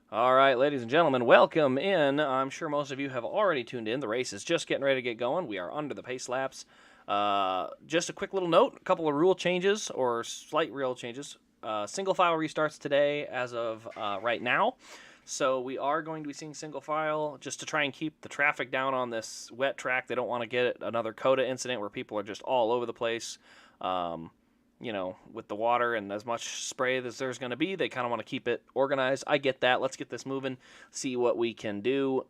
All right, ladies and gentlemen, welcome in. I'm sure most of you have already tuned in. The race is just getting ready to get going. We are under the pace laps. Just a quick little note, a couple of rule changes or slight rule changes. Single file restarts today as of right now. So we are going to be seeing single file just to try and keep the traffic down on this wet track. They don't want to get another COTA incident where people are just all over the place. With the water and as much spray as there's going to be, they kind of want to keep it organized. I get that. Let's get this moving, see what we can do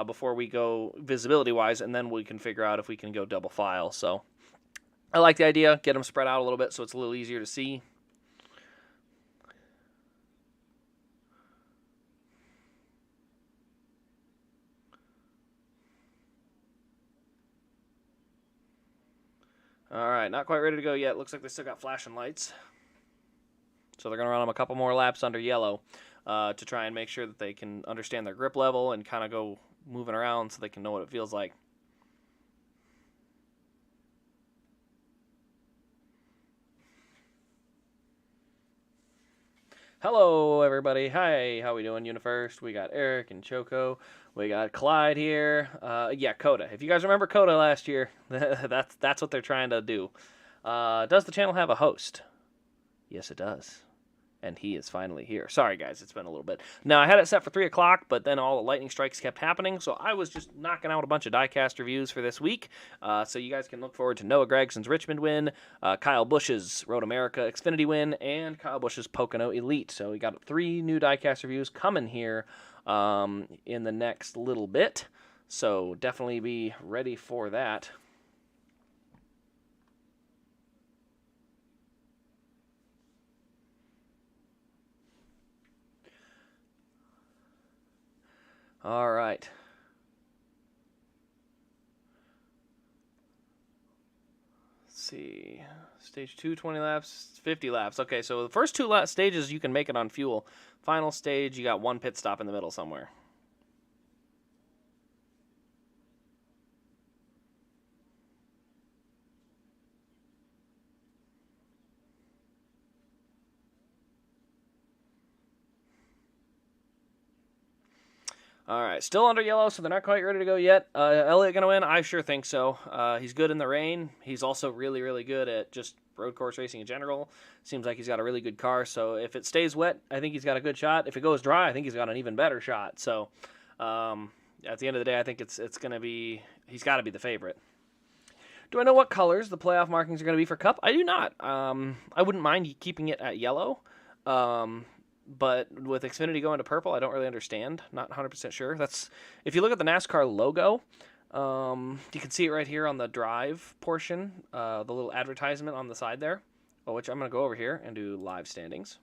before we go visibility-wise, and then we can figure out if we can go double file. So I like the idea. Get them spread out a little bit so it's a little easier to see. All right, not quite ready to go yet. Looks like they still got flashing lights. So they're going to run them a couple more laps under yellow to try and make sure that they can understand their grip level and kind of go moving around so they can know what it feels like. Hello, everybody. Hi, how we doing? Unifirst. We got Eric and Choco. We got Clyde here. Yeah, COTA. If you guys remember COTA last year, that's what they're trying to do. Does the channel have a host? Yes, it does. And he is finally here. Sorry, guys, it's been a little bit. Now, I had it set for 3 o'clock, but then all the lightning strikes kept happening, so I was just knocking out a bunch of diecast reviews for this week. So you guys can look forward to Noah Gregson's Richmond win, Kyle Busch's Road America Xfinity win, and Kyle Busch's Pocono Elite. So we got 3 new diecast reviews coming here in the next little bit. So definitely be ready for that. All right. Let's see. Stage 2, 20 laps, 50 laps. Okay, so the first 2 stages you can make it on fuel. Final stage, you got 1 pit stop in the middle somewhere. All right, still under yellow, so they're not quite ready to go yet. Elliott gonna win? I sure think so. He's good in the rain. He's also really, really good at just road course racing in general. Seems like he's got a really good car. So if it stays wet, I think he's got a good shot. If it goes dry, I think he's got an even better shot. So at the end of the day, I think it's gonna be he's got to be the favorite. Do I know what colors the playoff markings are going to be for Cup? I do not. I wouldn't mind keeping it at yellow. But with Xfinity going to purple, I don't really understand. Not 100% sure. That's if you look at the NASCAR logo, you can see it right here on the drive portion, the little advertisement on the side there, which I'm going to go over here and do live standings.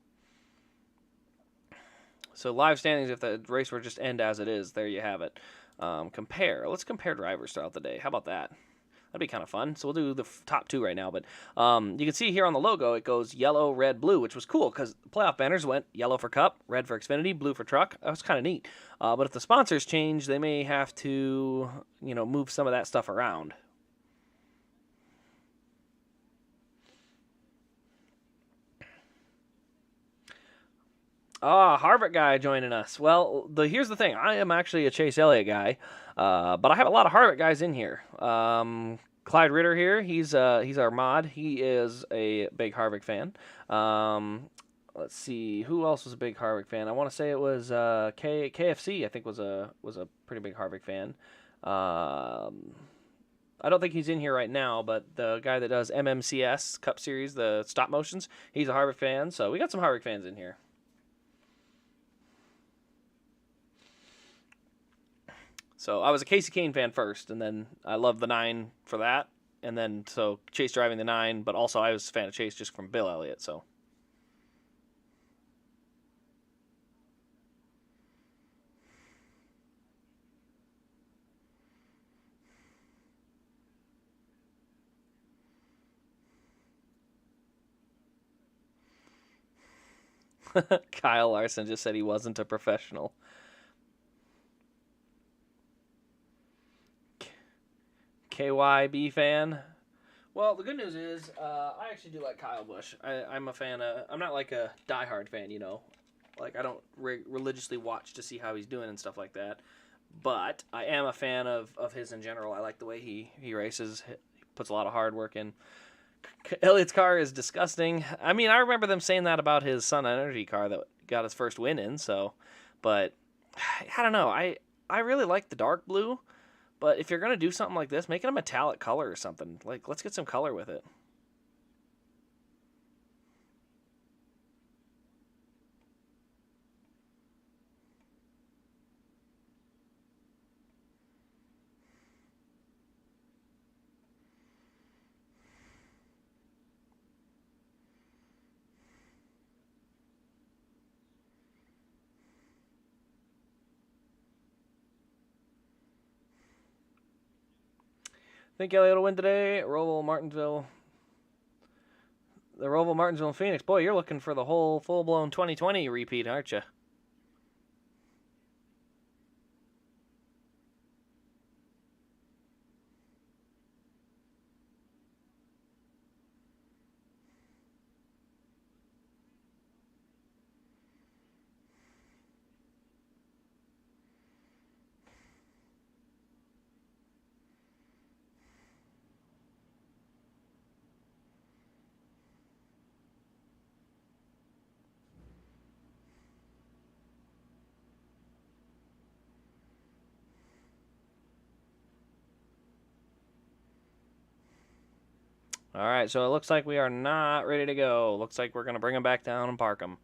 So live standings, if the race were just end as it is, there you have it. Compare. Let's compare drivers throughout the day. How about that? That'd be kind of fun. So we'll do the top 2 right now. But you can see here on the logo, it goes yellow, red, blue, which was cool because the playoff banners went yellow for Cup, red for Xfinity, blue for Truck. That was kind of neat. But if the sponsors change, they may have to, move some of that stuff around. Harvick guy joining us. Well, here's the thing. I am actually a Chase Elliott guy, but I have a lot of Harvick guys in here. Clyde Ritter here. He's our mod. He is a big Harvick fan. Let's see who else was a big Harvick fan. I want to say it was KFC. I think was a pretty big Harvick fan. I don't think he's in here right now, but the guy that does MMCS Cup Series, the stop motions, he's a Harvick fan. So we got some Harvick fans in here. So I was a Casey Kane fan first, and then I loved the 9 for that. And then, so Chase driving the 9, but also I was a fan of Chase just from Bill Elliott, so. Kyle Larson just said he wasn't a professional. KYB fan. Well, the good news is I actually do like Kyle Busch. I'm a fan of. I'm not like a diehard fan, Like, I don't religiously watch to see how he's doing and stuff like that. But I am a fan of his in general. I like the way he races. He puts a lot of hard work in. Elliott's car is disgusting. I mean, I remember them saying that about his Sun Energy car that got his first win in. So, but I don't know. I really like the dark blue. But if you're gonna do something like this, make it a metallic color or something. Like, let's get some color with it. Think Elliott will win today. Roval, Martinsville. The Roval, Martinsville, and Phoenix. Boy, you're looking for the whole full-blown 2020 repeat, aren't you? All right, so it looks like we are not ready to go. Looks like we're going to bring them back down and park them.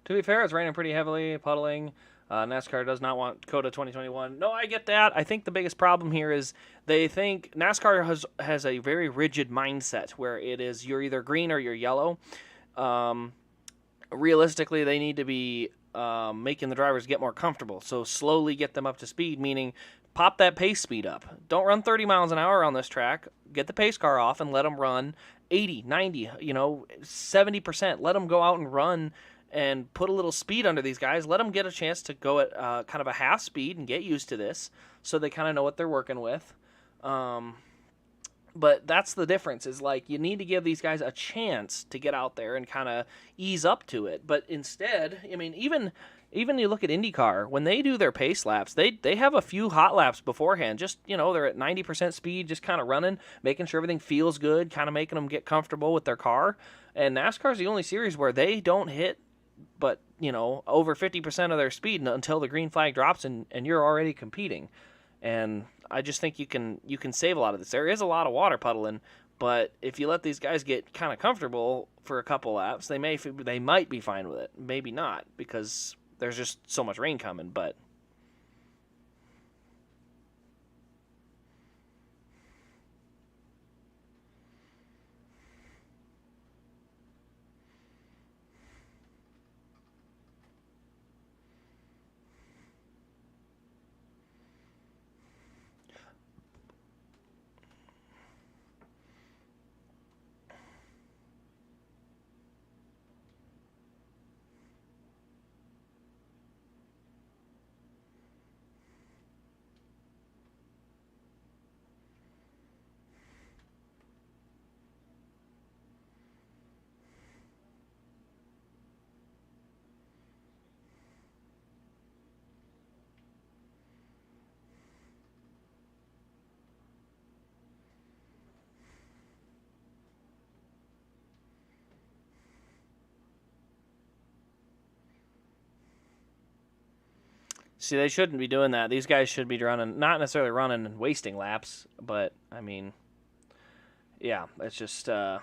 To be fair, it's raining pretty heavily, puddling. NASCAR does not want COTA 2021. No, I get that. I think the biggest problem here is they think NASCAR has a very rigid mindset where it is you're either green or you're yellow. Realistically, they need to be making the drivers get more comfortable. So slowly get them up to speed, meaning pop that pace speed up. Don't run 30 miles an hour on this track. Get the pace car off and let them run 80, 90, 70%. Let them go out and run and put a little speed under these guys. Let them get a chance to go at kind of a half speed and get used to this so they kind of know what they're working with. But that's the difference is like you need to give these guys a chance to get out there and kind of ease up to it. But instead, I mean, even you look at IndyCar, when they do their pace laps, they have a few hot laps beforehand. Just, they're at 90% speed, just kind of running, making sure everything feels good, kind of making them get comfortable with their car. And NASCAR's the only series where they don't hit but over 50% of their speed until the green flag drops and you're already competing. And I just think you can save a lot of this. There is a lot of water puddling, but if you let these guys get kind of comfortable for a couple laps, they might be fine with it. Maybe not, because there's just so much rain coming, but see, they shouldn't be doing that. These guys should be running, not necessarily running and wasting laps, but I mean, yeah, it's just the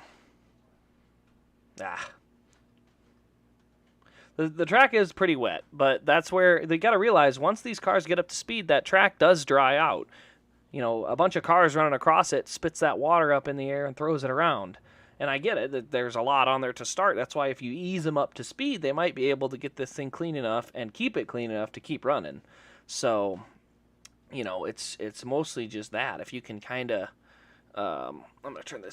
The track is pretty wet, but that's where they got to realize once these cars get up to speed, that track does dry out. A bunch of cars running across it spits that water up in the air and throws it around. And I get it, that there's a lot on there to start. That's why if you ease them up to speed, they might be able to get this thing clean enough and keep it clean enough to keep running. So, it's mostly just that. If you can kind of, I'm going to turn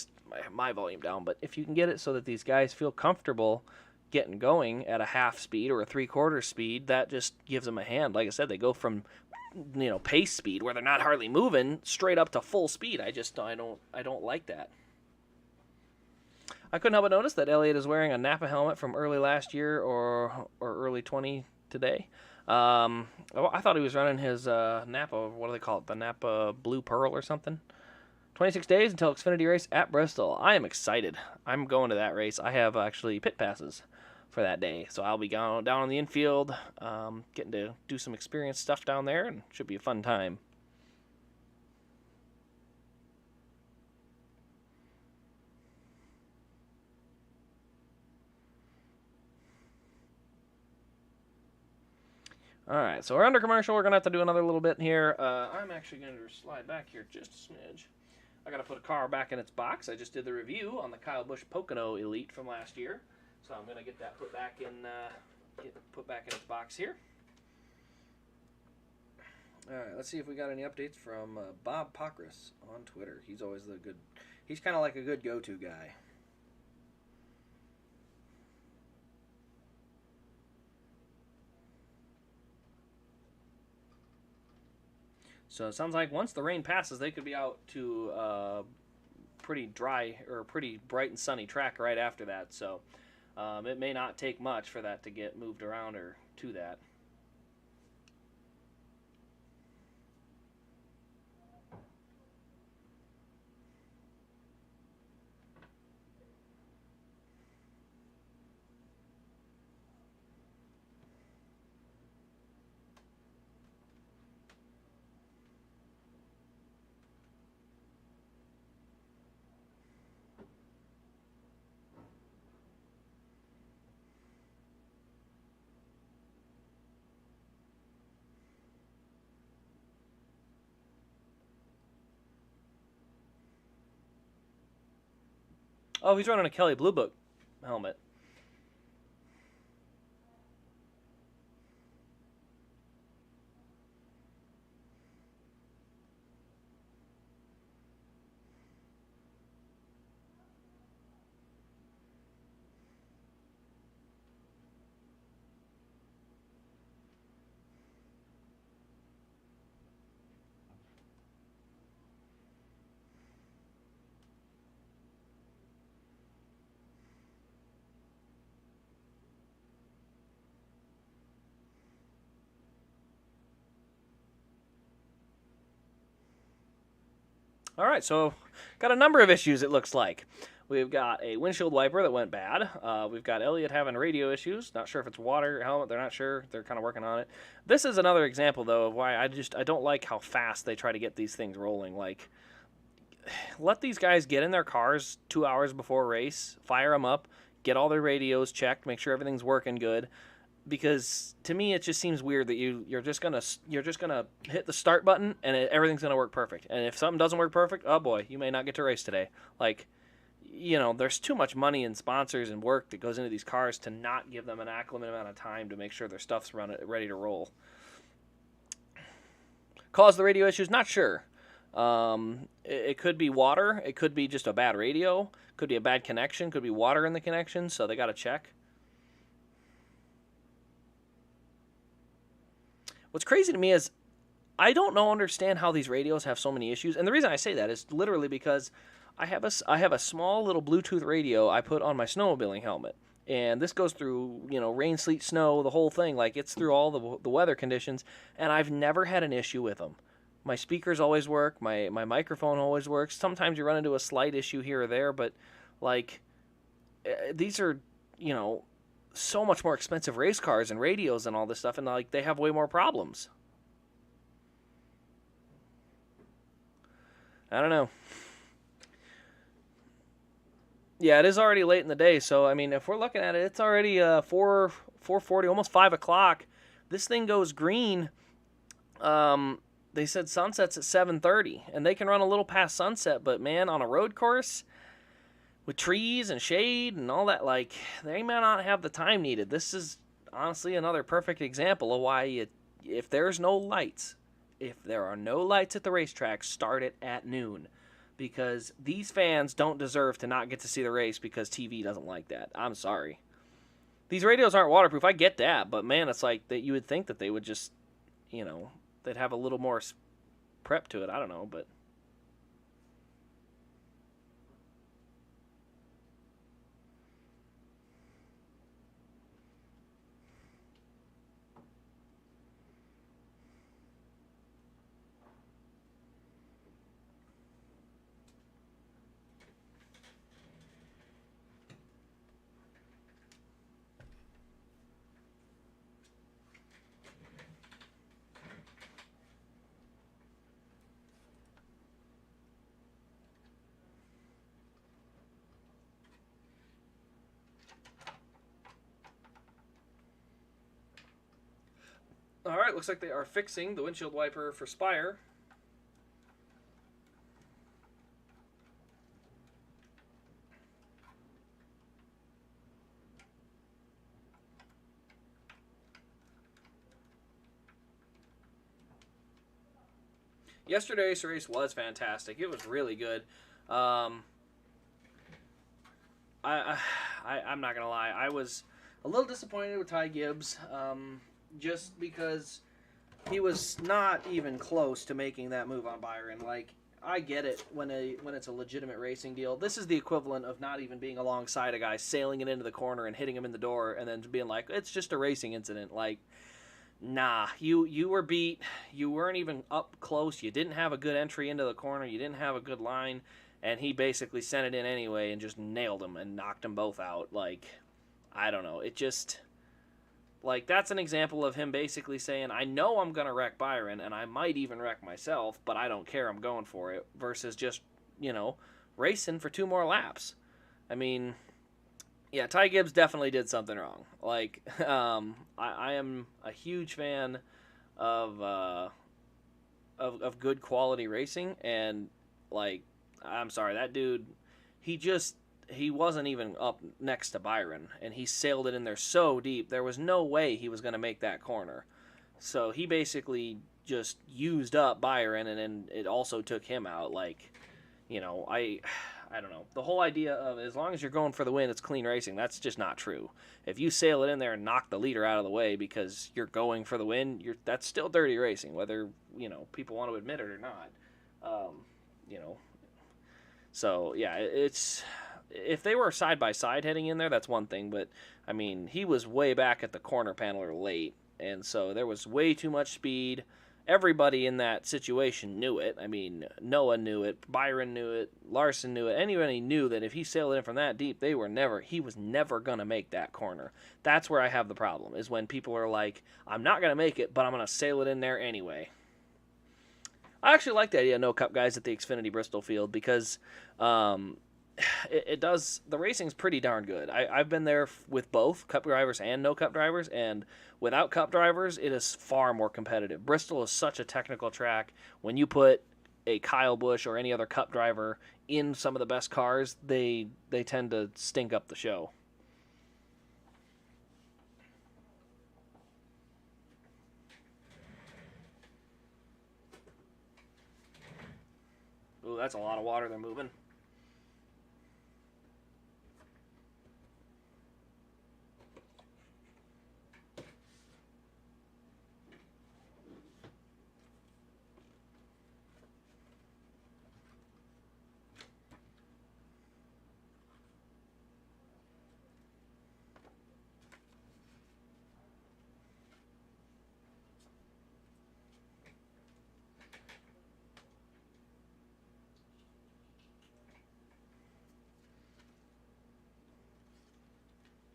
my volume down, but if you can get it so that these guys feel comfortable getting going at a half speed or a 3/4 speed, that just gives them a hand. Like I said, they go from pace speed where they're not hardly moving straight up to full speed. I don't like that. I couldn't help but notice that Elliott is wearing a Napa helmet from early last year or early 20 today. I thought he was running his Napa, what do they call it, the Napa Blue Pearl or something. 26 days until Xfinity race at Bristol. I am excited. I'm going to that race. I have actually pit passes for that day, so I'll be down on the infield, getting to do some experience stuff down there, and should be a fun time. All right, so we're under commercial. We're going to have to do another little bit here. I'm actually going to slide back here just a smidge. I got to put a car back in its box. I just did the review on the Kyle Busch Pocono Elite from last year, so I'm going to get that put back in its box here. All right, let's see if we got any updates from Bob Pockris on Twitter. He's always he's kind of like a good go-to guy. So it sounds like once the rain passes, they could be out to pretty dry or pretty bright and sunny track right after that. So it may not take much for that to get moved around or to that. Oh, he's running a Kelly Blue Book helmet. All right, so got a number of issues, it looks like. We've got a windshield wiper that went bad. We've got Elliott having radio issues. Not sure if it's water, helmet. They're not sure. They're kind of working on it. This is another example, though, of why I don't like how fast they try to get these things rolling. Like, let these guys get in their cars 2 hours before a race, fire them up, get all their radios checked, make sure everything's working good. Because to me, it just seems weird that you're just gonna hit the start button and everything's gonna work perfect. And if something doesn't work perfect, oh boy, you may not get to race today. Like, there's too much money and sponsors and work that goes into these cars to not give them an accurate amount of time to make sure their stuff's ready to roll. Cause the radio issues? Not sure. It could be water. It could be just a bad radio. Could be a bad connection. Could be water in the connection. So they got to check. What's crazy to me is I don't understand how these radios have so many issues. And the reason I say that is literally because I have a small little Bluetooth radio I put on my snowmobiling helmet. And this goes through, rain, sleet, snow, the whole thing. Like, it's through all the weather conditions. And I've never had an issue with them. My speakers always work. My microphone always works. Sometimes you run into a slight issue here or there. But, like, these are, so much more expensive race cars and radios and all this stuff, and like they have way more problems. I don't know. Yeah, it is already late in the day, so I mean, if we're looking at it, it's already 4 4:40, almost 5 o'clock. This thing goes green. They said sunset's at 7:30, and they can run a little past sunset, but man, on a road course with trees and shade and all that, like, they may not have the time needed. This is honestly another perfect example of why if there's no lights, if there are no lights at the racetrack, start it at noon. Because these fans don't deserve to not get to see the race because TV doesn't like that. I'm sorry. These radios aren't waterproof. I get that, but man, it's like that you would think that they would just, they'd have a little more prep to it. I don't know, but all right, looks like they are fixing the windshield wiper for Spire. Yesterday's race was fantastic. It was really good. I'm not gonna lie. I was a little disappointed with Ty Gibbs, just because he was not even close to making that move on Byron. Like, I get it when it's a legitimate racing deal. This is the equivalent of not even being alongside a guy, sailing it into the corner and hitting him in the door, and then being like, it's just a racing incident. Like, nah, you were beat. You weren't even up close. You didn't have a good entry into the corner. You didn't have a good line, and he basically sent it in anyway and just nailed him and knocked them both out. Like, I don't know. It just, like, that's an example of him basically saying, I know I'm going to wreck Byron, and I might even wreck myself, but I don't care. I'm going for it, versus just, racing for 2 more laps. I mean, yeah, Ty Gibbs definitely did something wrong. Like, I am a huge fan of good quality racing, and, like, I'm sorry, that dude, he wasn't even up next to Byron, and he sailed it in there so deep, there was no way he was going to make that corner. So he basically just used up Byron, and then it also took him out. Like, I don't know. The whole idea of as long as you're going for the win, it's clean racing, that's just not true. If you sail it in there and knock the leader out of the way because you're going for the win, that's still dirty racing, whether, people want to admit it or not. So, yeah, it's... If they were side by side heading in there, that's one thing. But I mean, he was way back at the corner paneler late, and so there was way too much speed. Everybody in that situation knew it. I mean, Noah knew it, Byron knew it, Larson knew it. Anybody knew that if he sailed in from that deep, he was never gonna make that corner. That's where I have the problem. Is when people are like, I'm not gonna make it, but I'm gonna sail it in there anyway. I actually like the idea of no cup guys at the Xfinity Bristol field because. It does, the racing's pretty darn good. I've been there with both cup drivers and no cup drivers, and without cup drivers, it is far more competitive. Bristol is such a technical track. When you put a Kyle Busch or any other cup driver in some of the best cars, they tend to stink up the show. Ooh, that's a lot of water they're moving.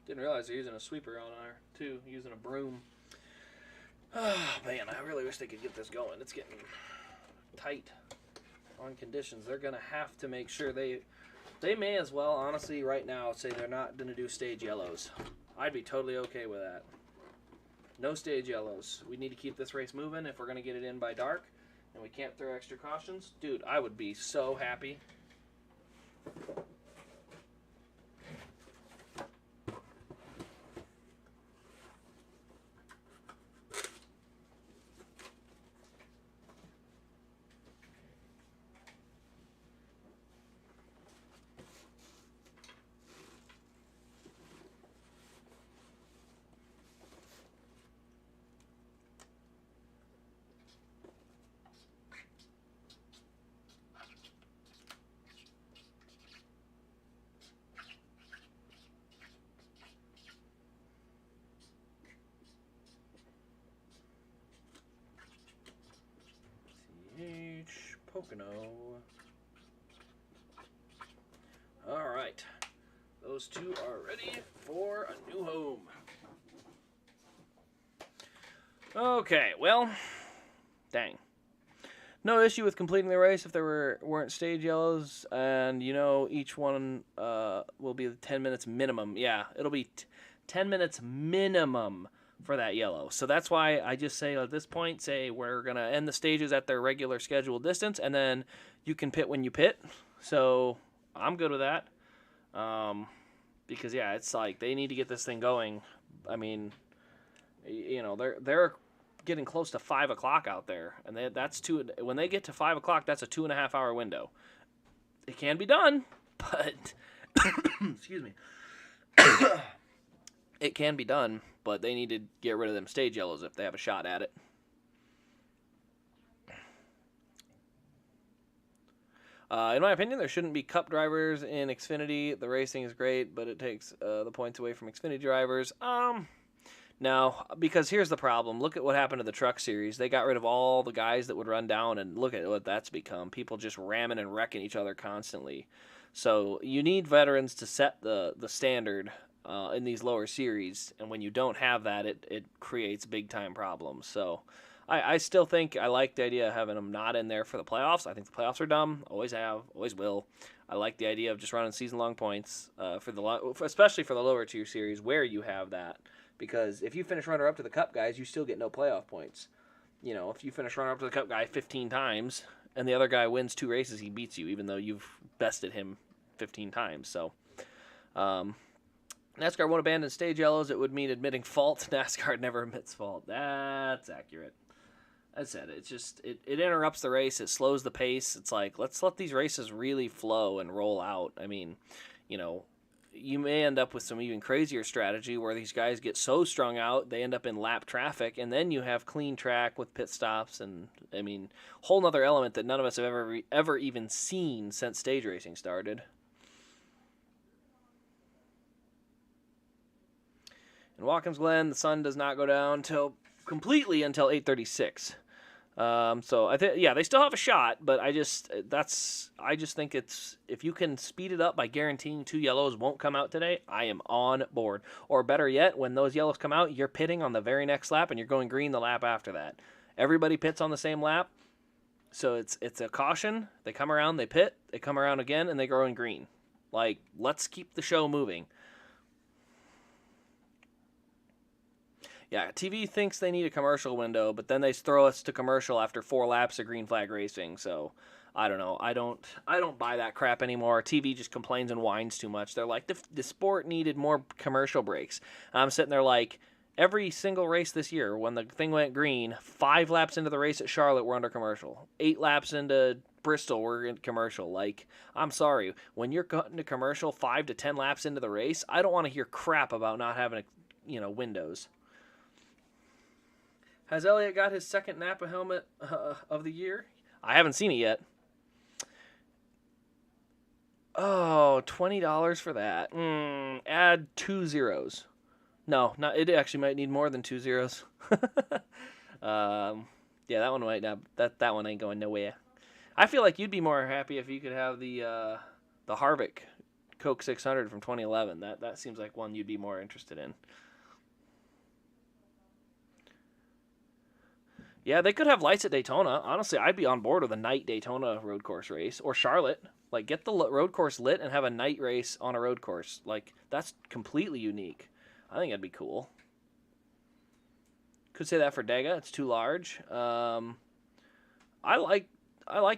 Didn't realize they're using a sweeper on there, too, using a broom. Oh, man, I really wish they could get this going. It's getting tight on conditions. They're going to have to make sure they may as well, honestly, right now, say they're not going to do stage yellows. I'd be totally okay with that. No stage yellows. We need to keep this race moving if we're going to get it in by dark, and we can't throw extra cautions. Dude, I would be so happy. Pocono. Alright. Those two are ready for a new home. Okay, well, dang. No issue with completing the race if there weren't stage yellows, and each one will be 10 minutes minimum. Yeah, it'll be 10 minutes minimum for that yellow. So that's why I just say at this point, we're going to end the stages at their regular scheduled distance, and then you can pit when you pit. So I'm good with that. Because, yeah, it's like they need to get this thing going. I mean, they're getting close to 5 o'clock out there, and when they get to 5 o'clock, that's a 2.5 hour window. It can be done, but excuse me. It can be done, but they need to get rid of them stage yellows if they have a shot at it. In my opinion, there shouldn't be cup drivers in Xfinity. The racing is great, but it takes the points away from Xfinity drivers. No, because here's the problem. Look at what happened to the Truck Series. They got rid of all the guys that would run down, and look at what that's become. People just ramming and wrecking each other constantly. So you need veterans to set the standard in these lower series, and when you don't have that, it creates big-time problems. So I still think I like the idea of having them not in there for the playoffs. I think the playoffs are dumb. Always have, always will. I like the idea of just running season-long points, especially for the lower tier series where you have that. Because if you finish runner-up to the Cup guys, you still get no playoff points. If you finish runner-up to the Cup guy 15 times, and the other guy wins 2 races, he beats you, even though you've bested him 15 times. So, NASCAR won't abandon stage yellows. It would mean admitting fault. NASCAR never admits fault. That's accurate. I said it interrupts the race. It slows the pace. It's like, let's let these races really flow and roll out. I mean, you may end up with some even crazier strategy where these guys get so strung out they end up in lap traffic, and then you have clean track with pit stops, and I mean, whole nother element that none of us have ever even seen since stage racing started. In Watkins Glen, the sun does not go down completely until 8:36. So they still have a shot, but I just think it's, if you can speed it up by guaranteeing 2 yellows won't come out today, I am on board. Or better yet, when those yellows come out, you're pitting on the very next lap and you're going green the lap after that. Everybody pits on the same lap, so it's a caution. They come around, they pit, they come around again, and they go in green. Like, let's keep the show moving. Yeah, TV thinks they need a commercial window, but then they throw us to commercial after 4 laps of green flag racing. So, I don't know. I don't buy that crap anymore. TV just complains and whines too much. They're like, the sport needed more commercial breaks. And I'm sitting there like, every single race this year, when the thing went green, 5 laps into the race at Charlotte, we're under commercial. 8 laps into Bristol, we're in commercial. Like, I'm sorry. When you're cutting to commercial 5 to 10 laps into the race, I don't want to hear crap about not having, windows. Has Elliott got his second Napa helmet of the year? I haven't seen it yet. Oh, $20 for that. Add 2 zeros. No, it actually might need more than 2 zeros. Yeah, that one might not. That one ain't going nowhere. I feel like you'd be more happy if you could have the Harvick Coke 600 from 2011. That seems like one you'd be more interested in. Yeah, they could have lights at Daytona. Honestly, I'd be on board with a night Daytona road course race. Or Charlotte. Like, get the road course lit and have a night race on a road course. Like, that's completely unique. I think that'd be cool. Could say that for Dega. It's too large. I like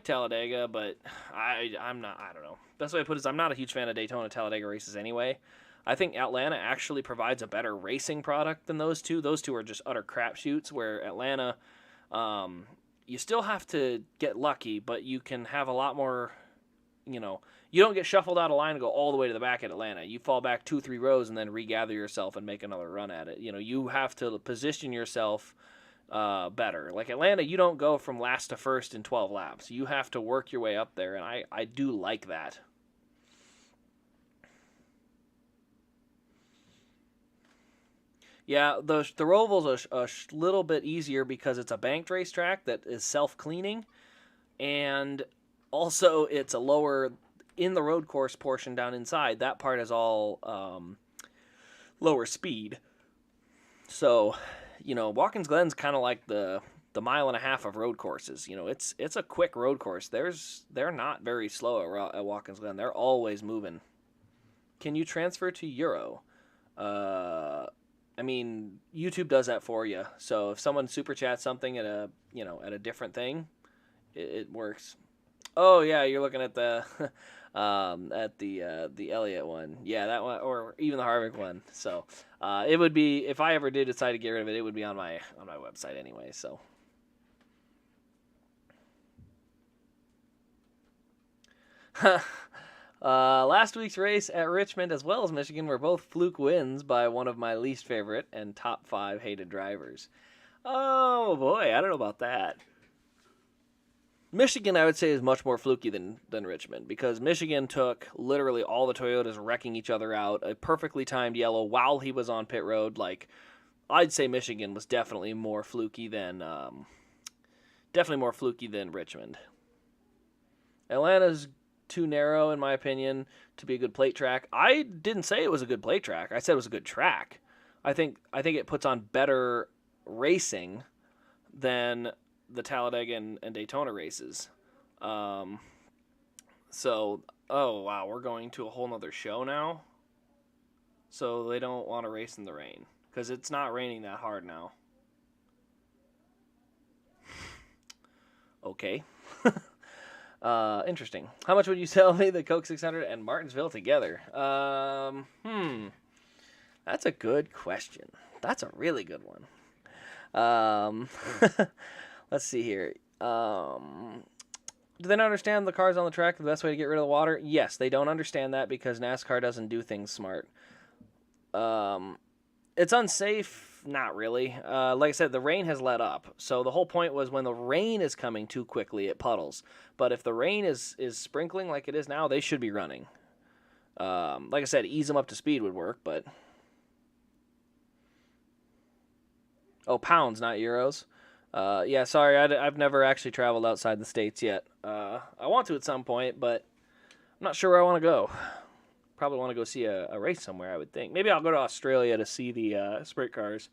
Talladega, but I'm not. I don't know. Best way to put it is I'm not a huge fan of Daytona Talladega races anyway. I think Atlanta actually provides a better racing product than those two. Those two are just utter crapshoots. Where Atlanta, you still have to get lucky, but you can have a lot more. You don't get shuffled out of line and go all the way to the back at Atlanta. You fall back 2-3 rows and then regather yourself and make another run at it. You have to position yourself better. Like Atlanta, you don't go from last to first in 12 laps. You have to work your way up there, and I do like that. Yeah, the Roval's a little bit easier because it's a banked racetrack that is self-cleaning, and also it's a lower, in the road course portion down inside, that part is all lower speed. So, Watkins Glen's kind of like the mile and a half of road courses. It's a quick road course. They're not very slow at Watkins Glen. They're always moving. Can you transfer to Euro? YouTube does that for you. So if someone super chats something at a different thing, it works. Oh yeah, you're looking at the the Elliott one. Yeah, that one, or even the Harvick one. So it would be, if I ever did decide to get rid of it, it would be on my website anyway. So. Last week's race at Richmond as well as Michigan were both fluke wins by one of my least favorite and top 5 hated drivers. Oh boy, I don't know about that. Michigan, I would say, is much more fluky than Richmond, because Michigan took literally all the Toyotas wrecking each other out, a perfectly timed yellow while he was on pit road. Like, I'd say Michigan was definitely more fluky than Richmond. Atlanta's too narrow, in my opinion, to be a good plate track. I didn't say it was a good plate track. I said it was a good track. I think it puts on better racing than the Talladega and Daytona races. Oh wow, we're going to a whole nother show now. So they don't want to race in the rain because it's not raining that hard now. Okay. Interesting. How much would you sell me the Coke 600 and Martinsville together? That's a good question. That's a really good one. Let's see here. Do they not understand the cars on the track are the best way to get rid of the water? Yes, they don't understand that because NASCAR doesn't do things smart. It's unsafe. Not really. Like I said, the rain has let up. So the whole point was when the rain is coming too quickly, it puddles. But if the rain is sprinkling like it is now, they should be running. Like I said, ease them up to speed would work, but... Oh, pounds, not euros. Yeah, sorry, I've never actually traveled outside the States yet. I want to at some point, but I'm not sure where I want to go. Probably want to go see a race somewhere, I would think. Maybe I'll go to Australia to see the sprint cars.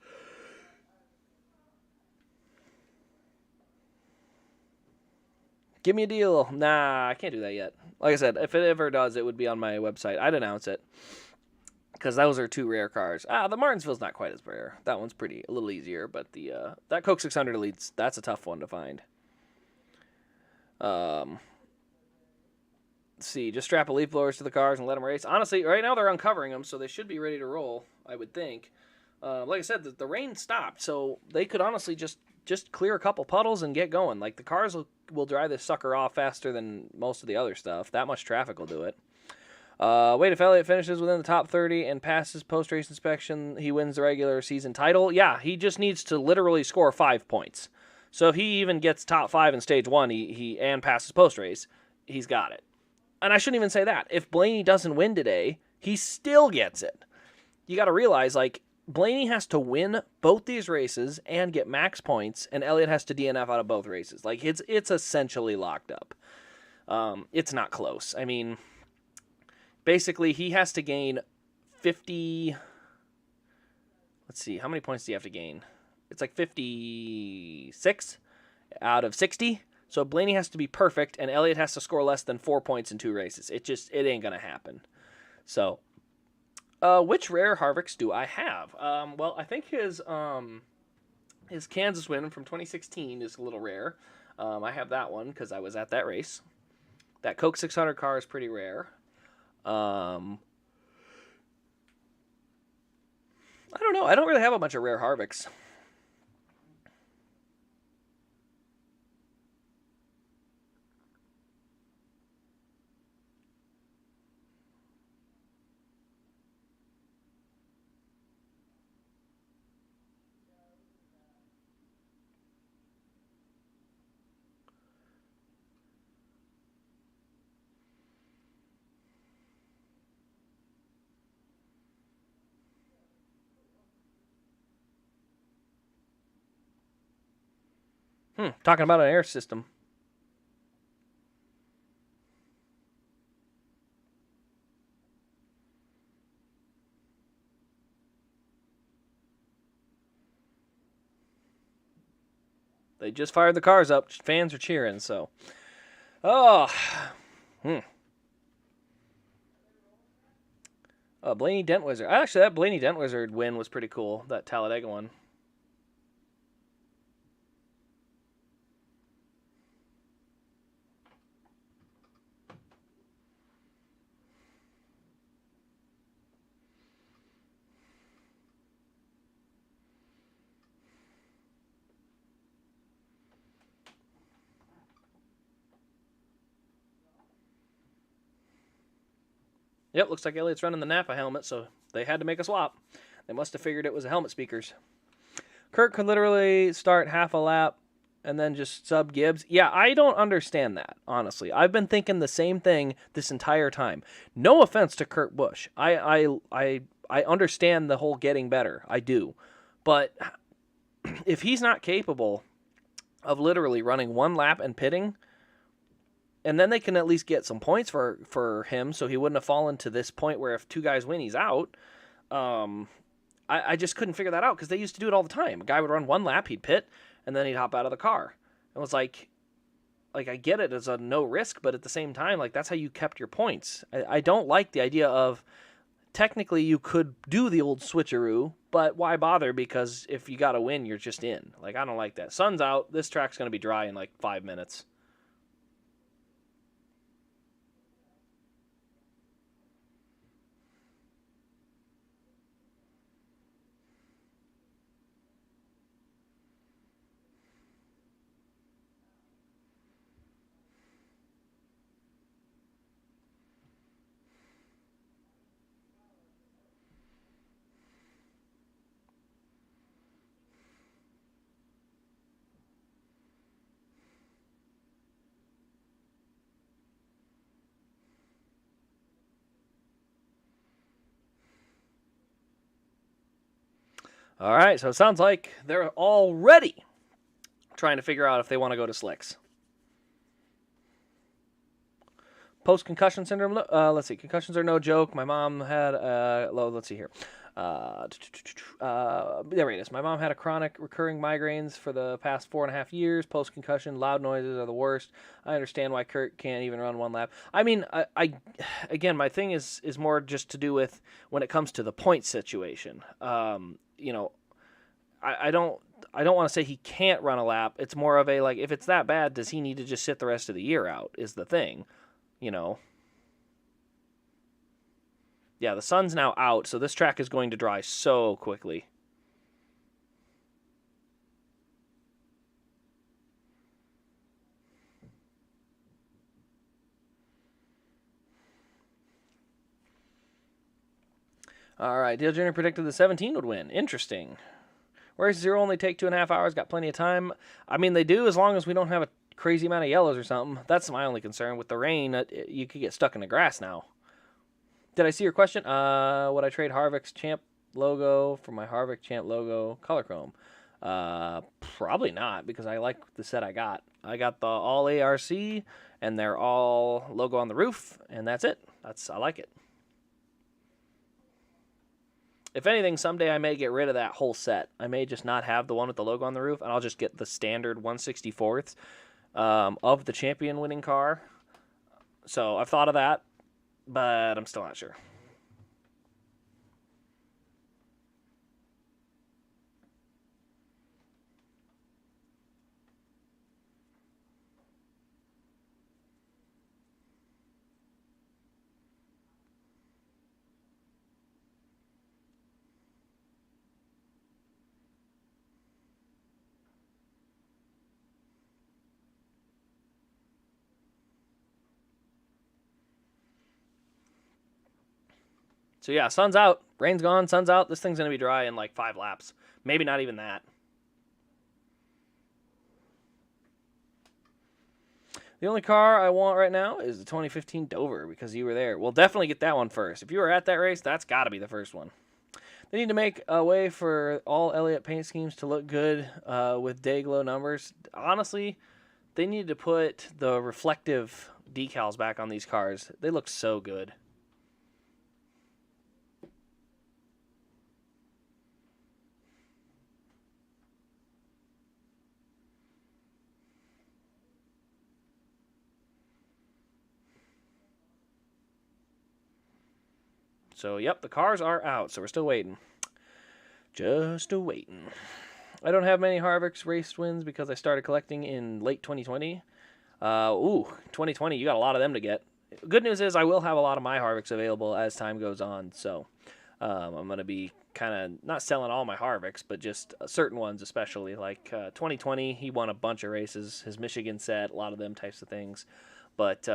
Give me a deal. Nah, I can't do that yet. Like I said, if it ever does, it would be on my website. I'd announce it. Because those are 2 rare cars. The Martinsville's not quite as rare. That one's a little easier, but that Coke 600 Elites, that's a tough one to find. Let's see, just strap a leaf blowers to the cars and let them race. Honestly, right now they're uncovering them, so they should be ready to roll, I would think. Like I said, the rain stopped, so they could honestly just clear a couple puddles and get going. Like, the cars will dry this sucker off faster than most of the other stuff. That much traffic will do it. Wait, if Elliott finishes within the top 30 and passes post-race inspection, he wins the regular season title? Yeah, he just needs to literally score 5 points. So if he even gets top 5 in stage 1 he and passes post-race, he's got it. And I shouldn't even say that. If Blaney doesn't win today, he still gets it. You got to realize, like, Blaney has to win both these races and get max points, and Elliott has to DNF out of both races. Like, it's essentially locked up. It's not close. I mean, basically, he has to gain 50... Let's see, how many points do you have to gain? It's like 56 out of 60. So Blaney has to be perfect, and Elliott has to score less than 4 points in 2 races. It ain't going to happen. So Which rare Harvick's do I have? Well, I think his Kansas win from 2016 is a little rare. I have that one because I was at that race. That Coke 600 car is pretty rare. I don't know. I don't really have a bunch of rare Harvicks. Talking about an air system. They just fired the cars up. Fans are cheering, so. Oh. Blaney Dent Wizard. Actually, that Blaney Dent Wizard win was pretty cool. That Talladega one. Yep, looks like Elliott's running the Napa helmet, so they had to make a swap. They must have figured it was a helmet speakers. Kurt could literally start half a lap and then just sub Gibbs. Yeah, I don't understand that, honestly. I've been thinking the same thing this entire time. No offense to Kurt Busch. I understand the whole getting better. I do. But if he's not capable of literally running one lap and pitting, and then they can at least get some points for him so he wouldn't have fallen to this point where if two guys win, he's out. I just couldn't figure that out because they used to do it all the time. A guy would run one lap, he'd pit, and then he'd hop out of the car. It was like I get it as a no risk, but at the same time, like that's how you kept your points. I don't like the idea of technically you could do the old switcheroo, but why bother? Because if you got to win, you're just in. Like, I don't like that. Sun's out. This track's going to be dry in like 5 minutes. All right, so it sounds like they're already trying to figure out if they want to go to slicks. Post-concussion syndrome, let's see. Concussions are no joke. My mom had, let's see here. There it is. My mom had a chronic recurring migraines for the past 4.5 years. Post-concussion, loud noises are the worst. I understand why Kurt can't even run one lap. I mean, again, my thing is more just to do with when it comes to the point situation. You know, I don't want to say he can't run a lap. It's more of a, like, if it's that bad, does he need to just sit the rest of the year out is the thing, you know. Yeah, the sun's now out, so this track is going to dry so quickly. All right, Dale Jr. predicted the 17 would win. Interesting. Whereas Zero only take 2.5 hours, got plenty of time. I mean, they do as long as we don't have a crazy amount of yellows or something. That's my only concern. With the rain, you could get stuck in the grass now. Did I see your question? Would I trade Harvick's Champ logo for my Harvick Champ logo color chrome? Probably not, because I like the set I got. I got the all ARC, and they're all logo on the roof, and that's it. I like it. If anything, someday I may get rid of that whole set. I may just not have the one with the logo on the roof, and I'll just get the standard 1/64th of the champion winning car. So I've thought of that, but I'm still not sure. So yeah, sun's out, rain's gone, sun's out. This thing's gonna be dry in like 5 laps. Maybe not even that. The only car I want right now is the 2015 Dover because you were there. We'll definitely get that one first. If you were at that race, that's got to be the first one. They need to make a way for all Elliott paint schemes to look good with day glow numbers. Honestly, they need to put the reflective decals back on these cars. They look so good. So, yep, the cars are out, so we're still waiting. Just waiting. I don't have many Harvick's race wins because I started collecting in late 2020. 2020, you got a lot of them to get. Good news is I will have a lot of my Harvick's available as time goes on, so I'm going to be kind of not selling all my Harvick's, but just certain ones especially. Like 2020, he won a bunch of races, his Michigan set, a lot of them types of things. But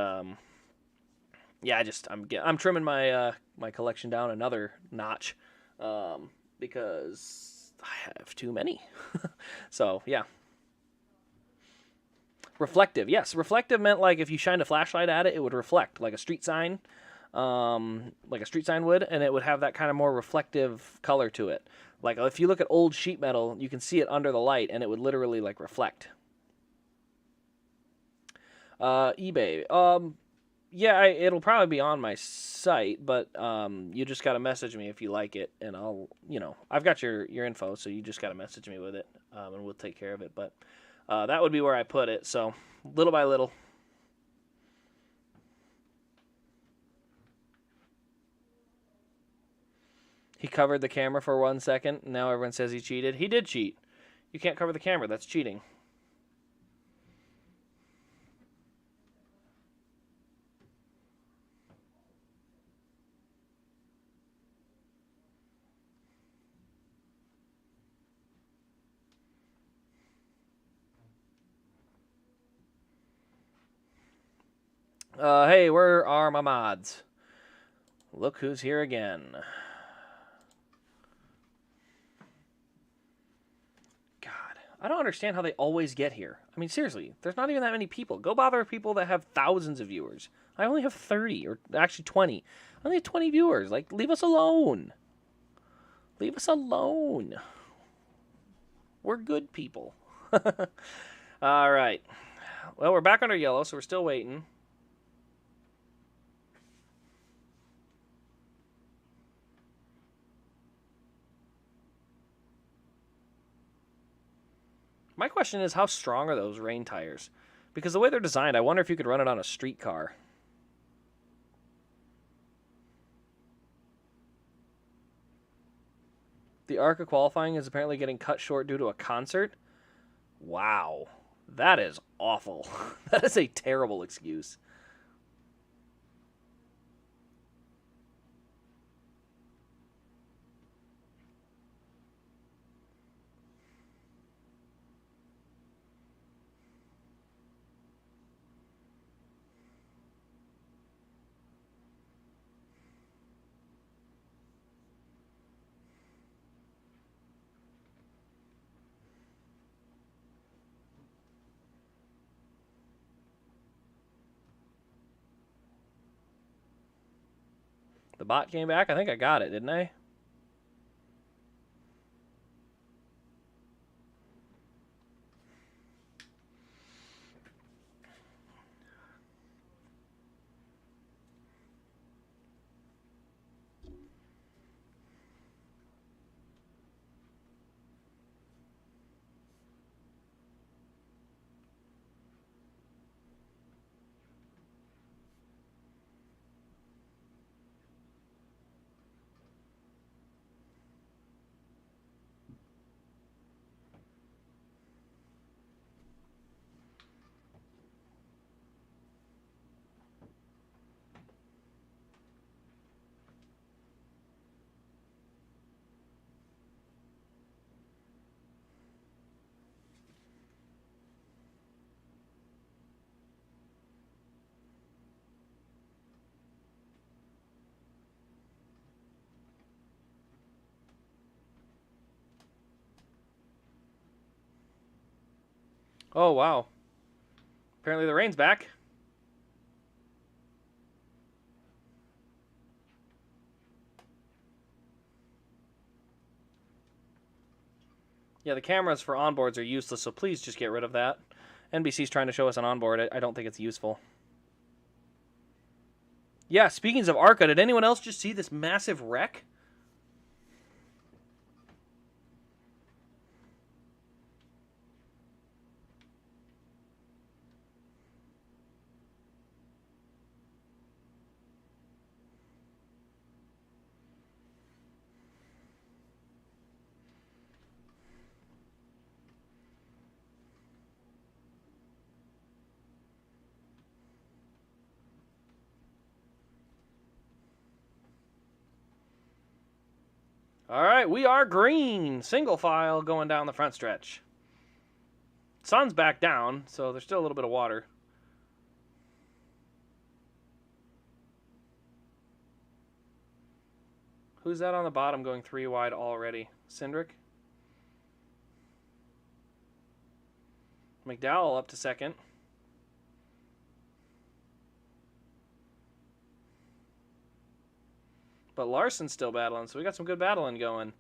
yeah, I'm trimming my my collection down another notch because I have too many. So yeah. Reflective, yes. Reflective meant like if you shined a flashlight at it, it would reflect like a street sign, would, and it would have that kind of more reflective color to it. Like if you look at old sheet metal, you can see it under the light, and it would literally like reflect. eBay. Yeah, it'll probably be on my site, but you just gotta message me if you like it, and I've got your info, so you just gotta message me with it, and we'll take care of it. But that would be where I put it. So little by little. He covered the camera for 1 second. And now everyone says he cheated. He did cheat. You can't cover the camera. That's cheating. Hey, where are my mods? Look who's here again. God, I don't understand how they always get here. I mean, seriously, there's not even that many people. Go bother people that have thousands of viewers. I only have 30, or actually 20. I only have 20 viewers. Like, leave us alone. Leave us alone. We're good people. All right. Well, we're back under yellow, so we're still waiting. My question is, how strong are those rain tires? Because the way they're designed, I wonder if you could run it on a street car. The arc of qualifying is apparently getting cut short due to a concert. Wow. That is awful. That is a terrible excuse. The bot came back. I think I got it, didn't I? Oh, wow. Apparently the rain's back. Yeah, the cameras for onboards are useless, so please just get rid of that. NBC's trying to show us an onboard. I don't think it's useful. Yeah, speaking of ARCA, did anyone else just see this massive wreck? All right, we are green. Single file going down the front stretch. Sun's back down, so there's still a little bit of water. Who's that on the bottom going 3 wide already? Cindric? McDowell up to second. But Larson's still battling, so we got some good battling going.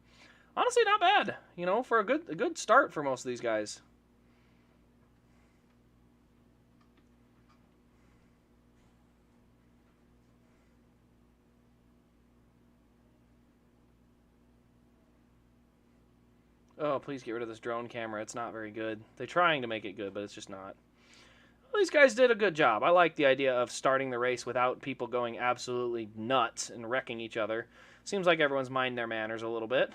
Honestly, not bad. You know, for a good start for most of these guys. Oh, please get rid of this drone camera. It's not very good. They're trying to make it good, but it's just not. Well, these guys did a good job. I like the idea of starting the race without people going absolutely nuts and wrecking each other. Seems like everyone's minding their manners a little bit.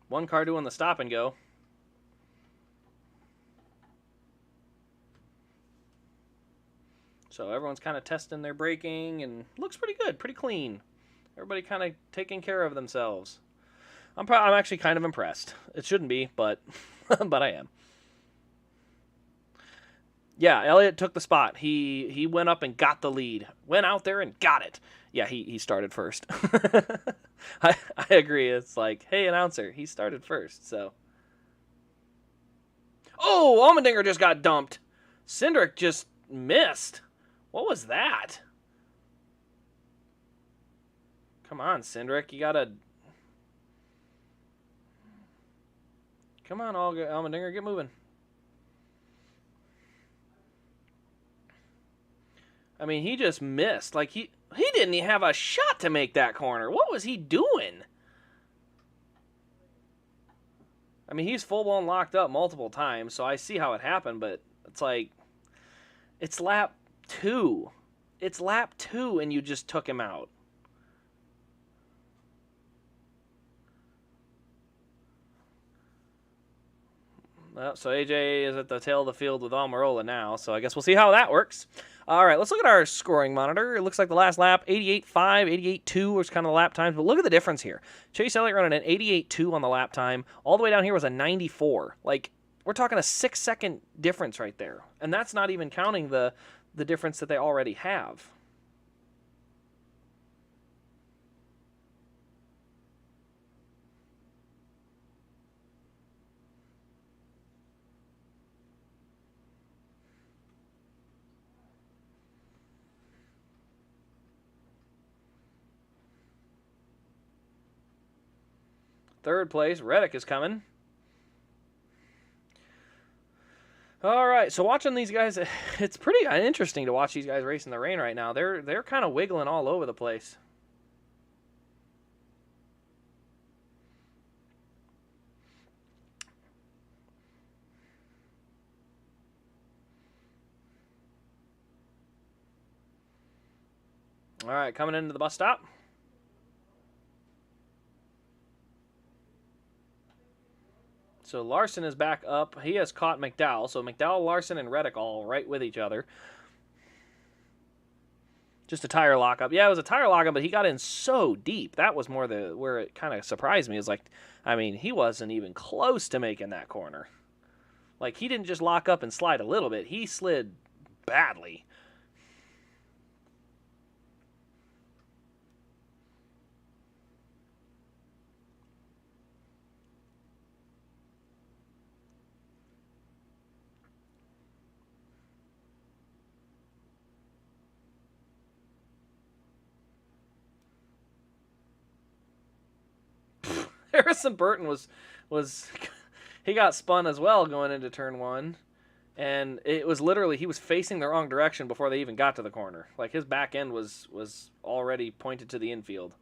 One car doing the stop and go. So everyone's kind of testing their braking and looks pretty good, pretty clean. Everybody kind of taking care of themselves. I'm actually kind of impressed. It shouldn't be, but but I am. Yeah, Elliott took the spot. He went up and got the lead. Went out there and got it. Yeah, he started first. I agree. It's like, hey, announcer, he started first, so. Oh, Allmendinger just got dumped. Cindric just missed. What was that? Come on, Cindric. You gotta... Come on, Allmendinger, get moving. I mean, he just missed. Like, he didn't even have a shot to make that corner. What was he doing? I mean, he's full-blown locked up multiple times, so I see how it happened, but it's like... It's lap 2. It's lap 2, and you just took him out. Well, so AJ is at the tail of the field with Almirola now, so I guess we'll see how that works. All right, let's look at our scoring monitor. It looks like the last lap, 88.5, 88.2 was kind of the lap times, but look at the difference here. Chase Elliott running an 88.2 on the lap time. All the way down here was a 94. Like, we're talking a 6-second difference right there, and that's not even counting the difference that they already have. Third place, Reddick is coming. All right, so watching these guys, it's pretty interesting to watch these guys race in the rain right now. They're kind of wiggling all over the place. All right, coming into the bus stop. So Larson is back up. He has caught McDowell. So McDowell, Larson, and Reddick all right with each other. Just a tire lockup. Yeah, it was a tire lockup, but he got in so deep. That was more where it kind of surprised me. Is like, I mean, he wasn't even close to making that corner. Like, he didn't just lock up and slide a little bit. He slid badly. Harrison Burton was he got spun as well going into turn 1. And it was literally, he was facing the wrong direction before they even got to the corner. Like, his back end was already pointed to the infield.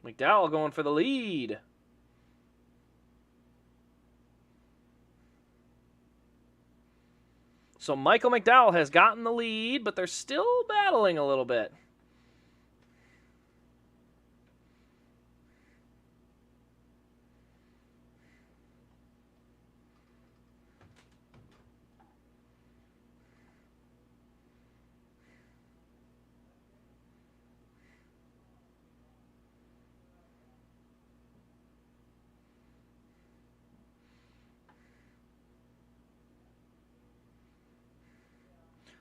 McDowell going for the lead. So Michael McDowell has gotten the lead, but they're still battling a little bit.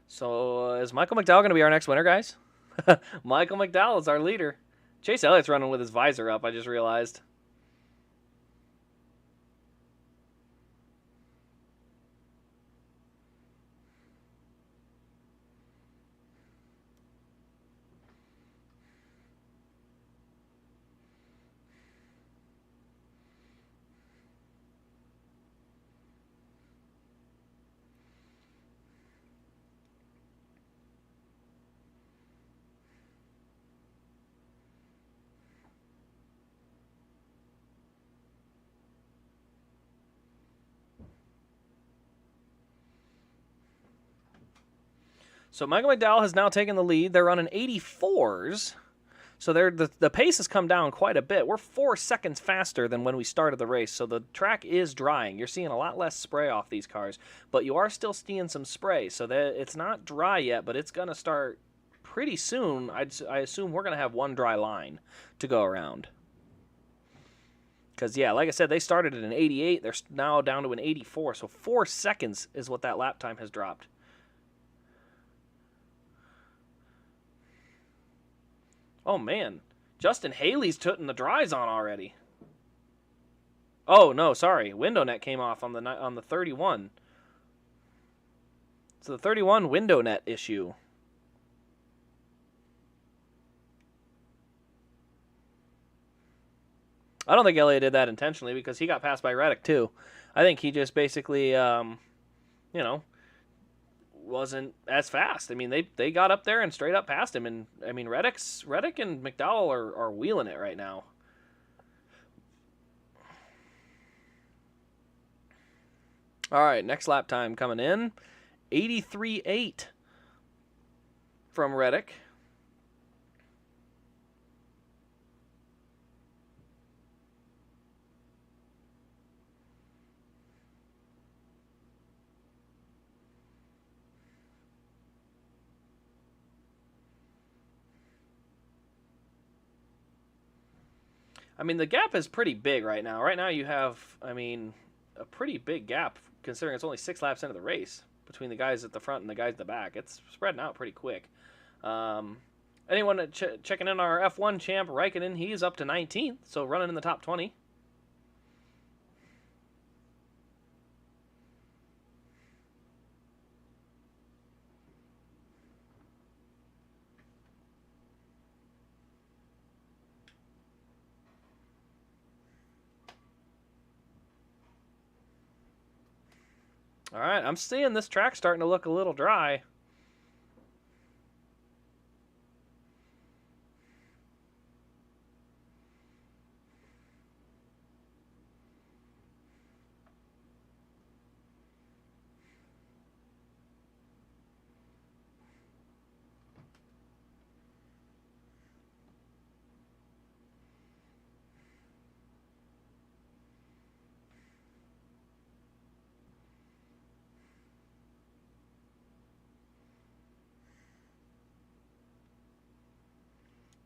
So is Michael McDowell going to be our next winner, guys? Michael McDowell is our leader. Chase Elliott's running with his visor up, I just realized. So Michael McDowell has now taken the lead. They're running 84s. So the pace has come down quite a bit. We're 4 seconds faster than when we started the race. So the track is drying. You're seeing a lot less spray off these cars. But you are still seeing some spray. So that it's not dry yet, but it's going to start pretty soon. I assume we're going to have one dry line to go around. Because, yeah, like I said, they started at an 88. They're now down to an 84. So 4 seconds is what that lap time has dropped. Oh, man. Justin Haley's putting the dries on already. Oh, no, sorry. Window net came off on the 31. So the 31 window net issue. I don't think Elliott did that intentionally because he got passed by Reddick, too. I think he just basically, wasn't as fast. I mean, they got up there and straight up passed him. And, I mean, Reddick and McDowell are wheeling it right now. All right, next lap time coming in. 83.8 from Reddick. I mean, the gap is pretty big right now. Right now you have, I mean, a pretty big gap considering it's only 6 laps into the race between the guys at the front and the guys at the back. It's spreading out pretty quick. Anyone checking in our F1 champ, Raikkonen, he's up to 19th, so running in the top 20. All right, I'm seeing this track starting to look a little dry.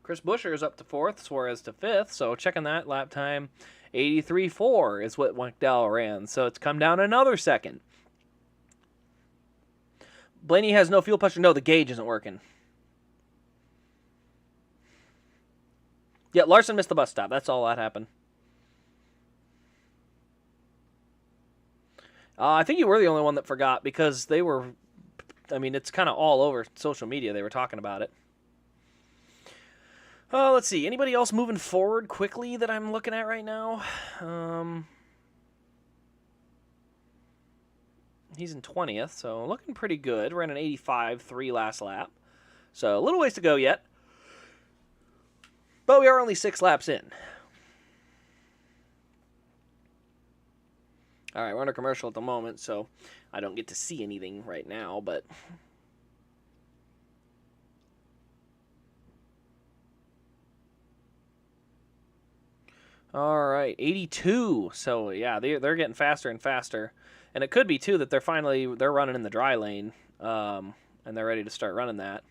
Chris Buescher is up to 4th, Suarez to 5th, so checking that lap time, 83.4 is what McDowell ran, so it's come down another second. Blaney has no fuel pressure. No, the gauge isn't working. Yeah, Larson missed the bus stop. That's all that happened. I think you were the only one that forgot because they were, I mean, it's kind of all over social media. They were talking about it. Let's see. Anybody else moving forward quickly that I'm looking at right now? He's in 20th, so looking pretty good. Ran an 85.3 last lap. So a little ways to go yet. But we are only 6 laps in. All right, we're under commercial at the moment, so I don't get to see anything right now, but... All right, 82. So, yeah, they're getting faster and faster. And it could be, too, that they're running in the dry lane, and they're ready to start running that.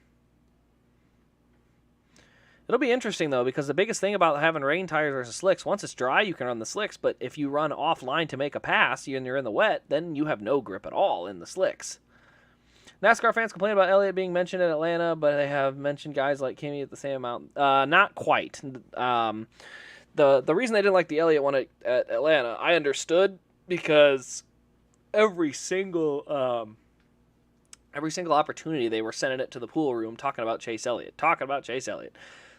It'll be interesting, though, because the biggest thing about having rain tires versus slicks, once it's dry, you can run the slicks, but if you run offline to make a pass and you're in the wet, then you have no grip at all in the slicks. NASCAR fans complain about Elliott being mentioned at Atlanta, but they have mentioned guys like Kimi at the same amount. Not quite. The reason they didn't like the Elliott one at Atlanta, I understood, because every single opportunity they were sending it to the pool room talking about Chase Elliott.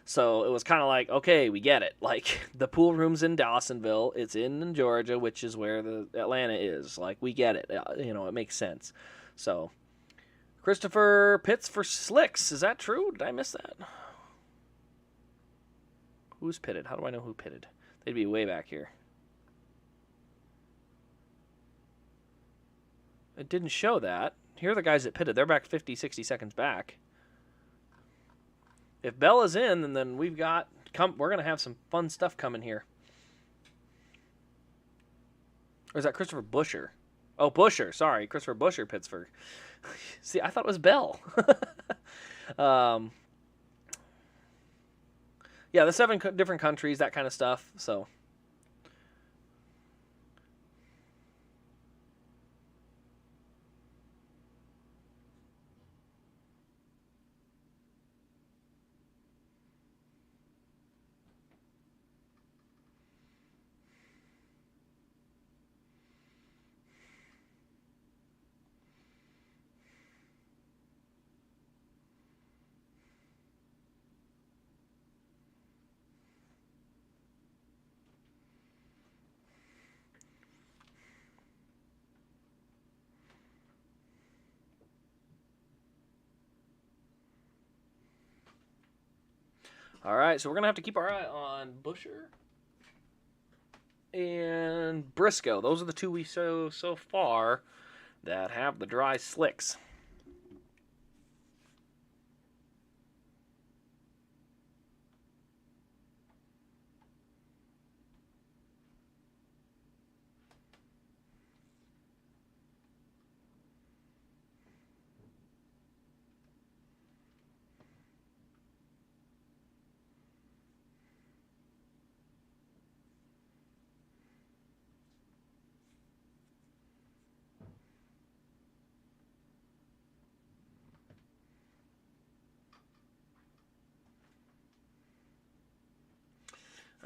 So it was kind of like, okay, we get it. Like, the pool room's in Dawsonville. It's in Georgia, which is where the Atlanta is. Like, we get it. It makes sense. So, Christopher pits for slicks. Is that true? Did I miss that? Who's pitted? How do I know who pitted? They'd be way back here. It didn't show that. Here are the guys that pitted. They're back 50, 60 seconds back. If Bella's in, then we're going to have some fun stuff coming here. Or is that Christopher Buescher? Oh, Buescher. Sorry. Christopher Buescher, Pittsburgh. See, I thought it was Bell. Yeah, the 7 different countries, that kind of stuff. So... All right, so we're going to have to keep our eye on Buescher and Briscoe. Those are the 2 we saw so far that have the dry slicks.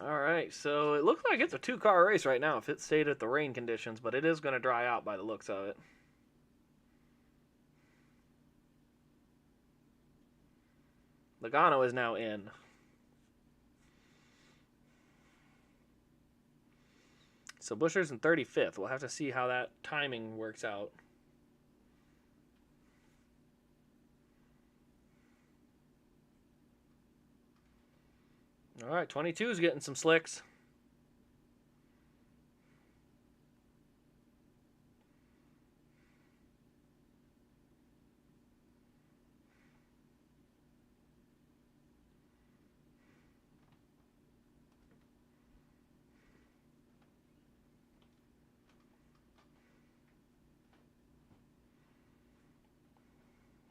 All right, so it looks like it's a 2-car race right now if it stayed at the rain conditions, but it is going to dry out by the looks of it. Logano is now in. So Buescher's in 35th. We'll have to see how that timing works out. All right, 22 is getting some slicks.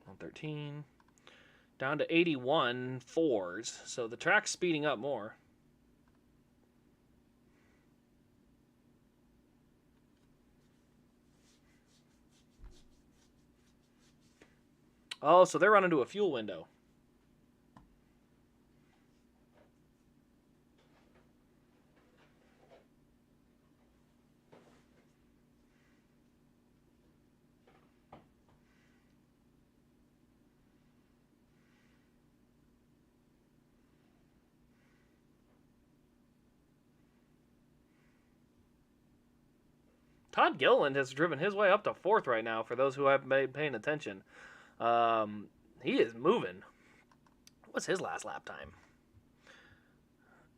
On 13. Down to 81 fours, so the track's speeding up more. Oh, so they're running to a fuel window. Todd Gilliland has driven his way up to 4th right now, for those who haven't been paying attention. He is moving. What's his last lap time?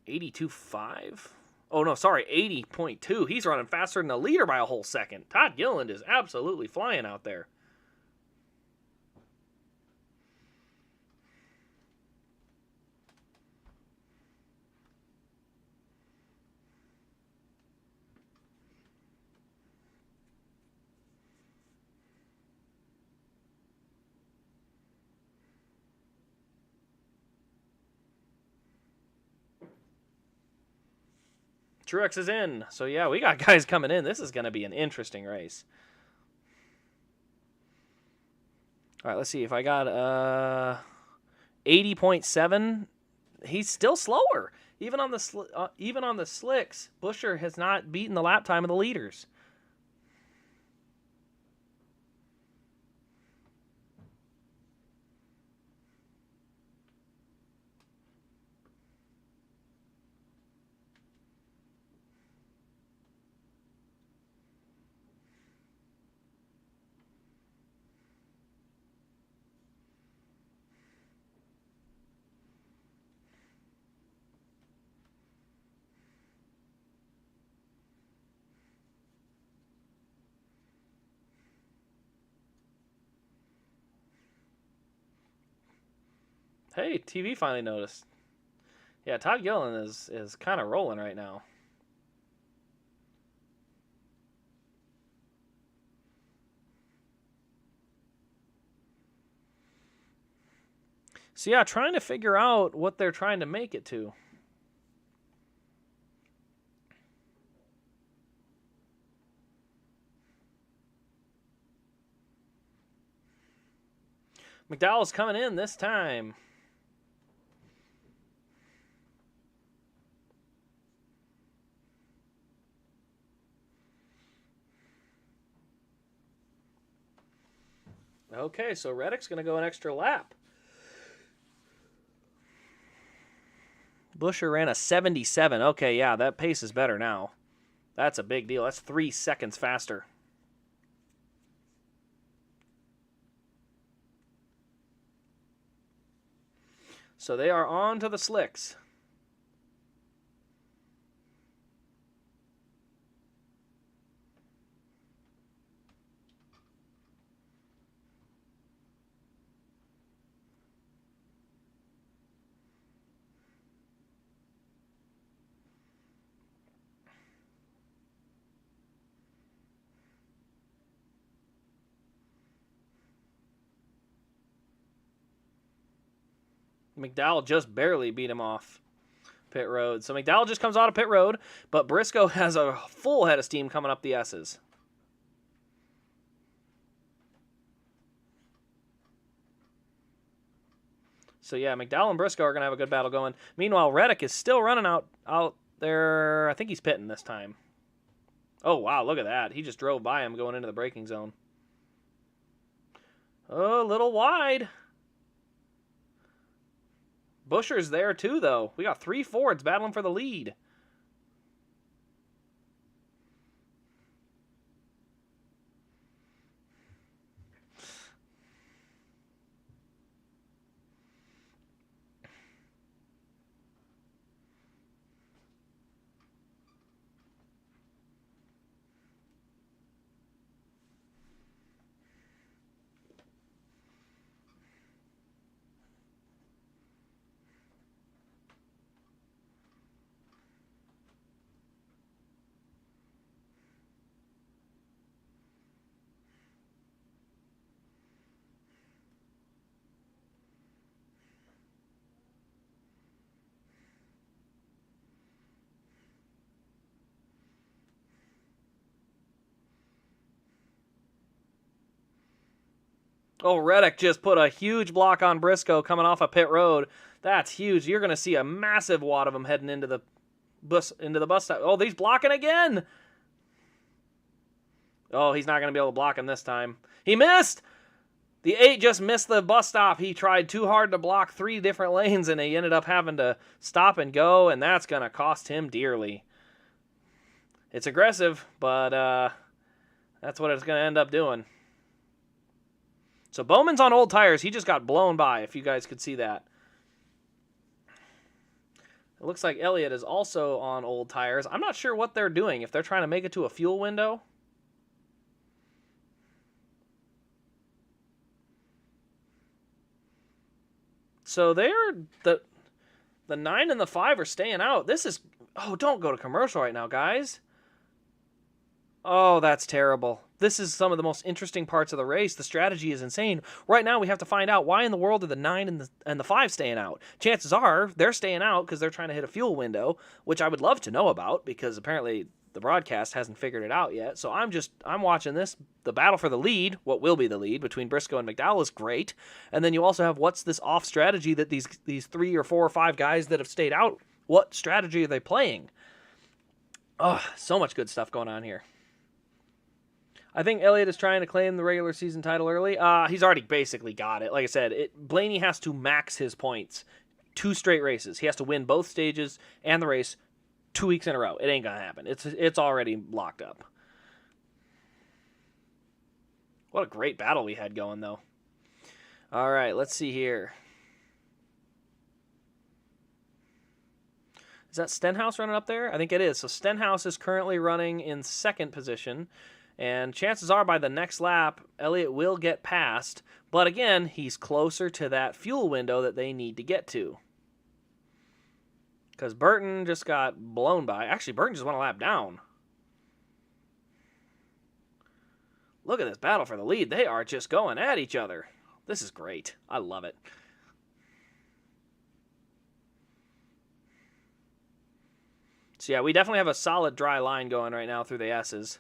82.5? Oh, no, sorry, 80.2. He's running faster than the leader by a whole second. Todd Gilliland is absolutely flying out there. Truex is in. So, yeah, we got guys coming in. This is going to be an interesting race. All right, let's see. If I got 80.7, he's still slower. Even on the slicks, Buescher has not beaten the lap time of the leaders. Hey, TV finally noticed. Yeah, Todd Gilliland is kind of rolling right now. So, yeah, trying to figure out what they're trying to make it to. McDowell's coming in this time. Okay, so Reddick's going to go an extra lap. Buescher ran a 77. Okay, yeah, that pace is better now. That's a big deal. That's 3 seconds faster. So they are on to the slicks. McDowell just barely beat him off pit road. So McDowell just comes out of pit road, but Briscoe has a full head of steam coming up the S's. So yeah, McDowell and Briscoe are going to have a good battle going. Meanwhile, Reddick is still running out there. I think he's pitting this time. Oh, wow, look at that. He just drove by him going into the braking zone. Oh, a little wide. Buescher's there too, though. We got 3 Fords battling for the lead. Oh, Reddick just put a huge block on Briscoe coming off a pit road. That's huge. You're going to see a massive wad of them heading into the bus stop. Oh, he's blocking again. Oh, he's not going to be able to block him this time. He missed. The 8 just missed the bus stop. He tried too hard to block 3 different lanes, and he ended up having to stop and go, and that's going to cost him dearly. It's aggressive, but That's what it's going to end up doing. So Bowman's on old tires. He just got blown by, if you guys could see that. It looks like Elliott is also on old tires. I'm not sure what they're doing, if they're trying to make it to a fuel window. So the 9 and the 5 are staying out. This is... Oh, don't go to commercial right now, guys. Oh, that's terrible. This is some of the most interesting parts of the race. The strategy is insane. Right now, we have to find out why in the world are the 9 and the 5 staying out. Chances are they're staying out because they're trying to hit a fuel window, which I would love to know about because apparently the broadcast hasn't figured it out yet. So I'm watching this. The battle for the lead, what will be the lead between Briscoe and McDowell, is great. And then you also have what's this off strategy that these 3 or 4 or 5 guys that have stayed out, what strategy are they playing? Oh, so much good stuff going on here. I think Elliott is trying to claim the regular season title early. He's already basically got it. Like I said, Blaney has to max his points. 2 straight races. He has to win both stages and the race 2 weeks in a row. It ain't going to happen. It's already locked up. What a great battle we had going, though. All right, let's see here. Is that Stenhouse running up there? I think it is. So Stenhouse is currently running in 2nd position. And chances are by the next lap, Elliott will get past. But again, he's closer to that fuel window that they need to get to. Because Burton just got blown by. Actually, Burton just went a lap down. Look at this battle for the lead. They are just going at each other. This is great. I love it. So yeah, we definitely have a solid dry line going right now through the S's.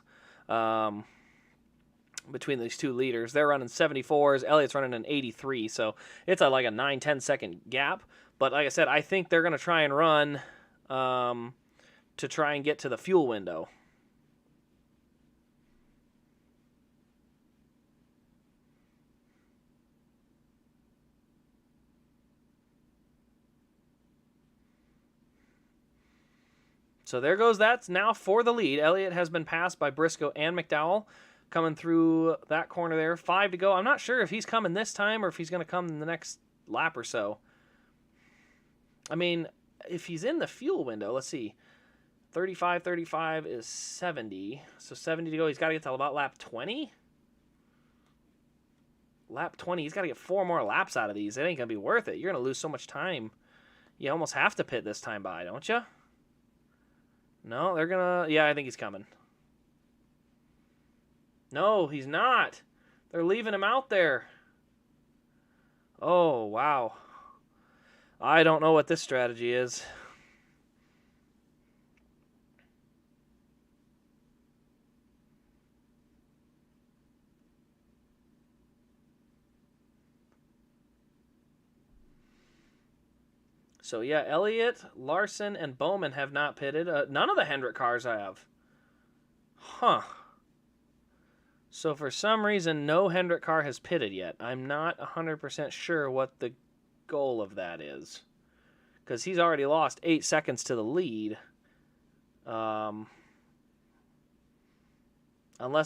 Between these 2 leaders. They're running 74s. Elliott's running an 83. So it's like a 9-10 second gap. But like I said, I think they're going to try and run to try and get to the fuel window. So there goes that now for the lead. Elliott has been passed by Briscoe and McDowell coming through that corner there. 5 to go. I'm not sure if he's coming this time or if he's going to come in the next lap or so. I mean, if he's in the fuel window, let's see. 35 is 70. So 70 to go. He's got to get to about lap 20. Lap 20. He's got to get 4 more laps out of these. It ain't going to be worth it. You're going to lose so much time. You almost have to pit this time by, don't you? No, they're going to... Yeah, I think he's coming. No, he's not. They're leaving him out there. Oh, wow. I don't know what this strategy is. So, yeah, Elliott, Larson, and Bowman have not pitted. None of the Hendrick cars have. Huh. So, for some reason, no Hendrick car has pitted yet. I'm not 100% sure what the goal of that is. Because he's already lost 8 seconds to the lead. Unless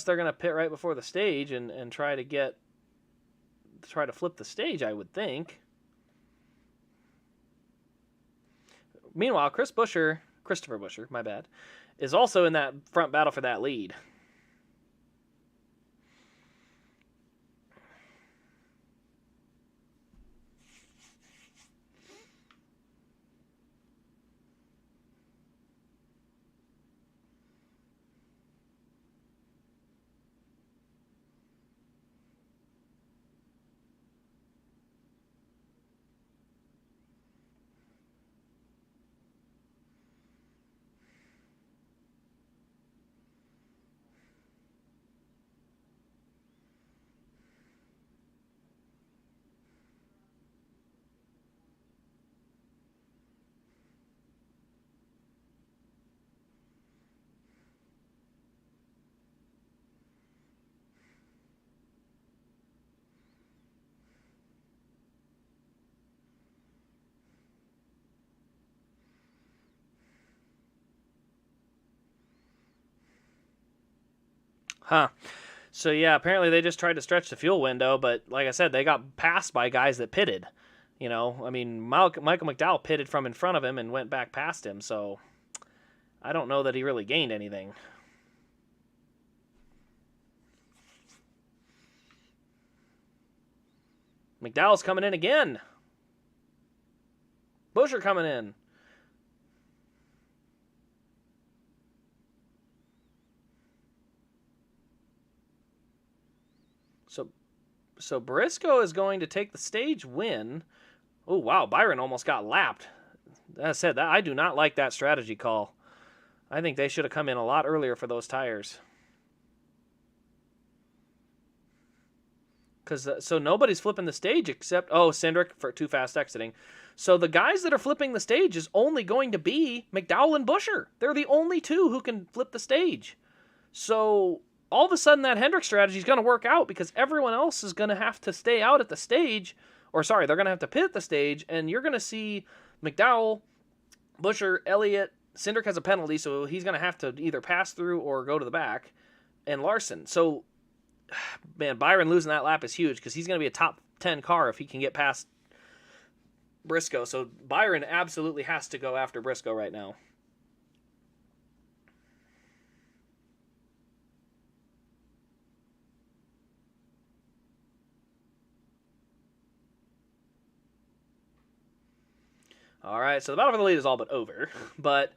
they're going to pit right before the stage and try to flip the stage, I would think. Meanwhile, Christopher Buescher, my bad, is also in that front battle for that lead. Huh. So yeah, apparently they just tried to stretch the fuel window, but like I said, they got passed by guys that pitted. You know, I mean, Michael McDowell pitted from in front of him and went back past him, so I don't know that he really gained anything. McDowell's coming in again. Busher coming in. So Briscoe is going to take the stage win. Oh, wow. Byron almost got lapped. That said, I do not like that strategy call. I think they should have come in a lot earlier for those tires. So nobody's flipping the stage except, Cindric for too fast exiting. So the guys that are flipping the stage is only going to be McDowell and Busher. They're the only two who can flip the stage. So all of a sudden that Hendrick strategy is going to work out because everyone else is going to have to stay out at the stage. Or sorry, they're going to have to pit at the stage, and you're going to see McDowell, Busher, Elliott. Cindric has a penalty, so he's going to have to either pass through or go to the back, and Larson. So, man, Byron losing that lap is huge because he's going to be a top 10 car if he can get past Briscoe. So Byron absolutely has to go after Briscoe right now. All right, so the battle for the lead is all but over. But,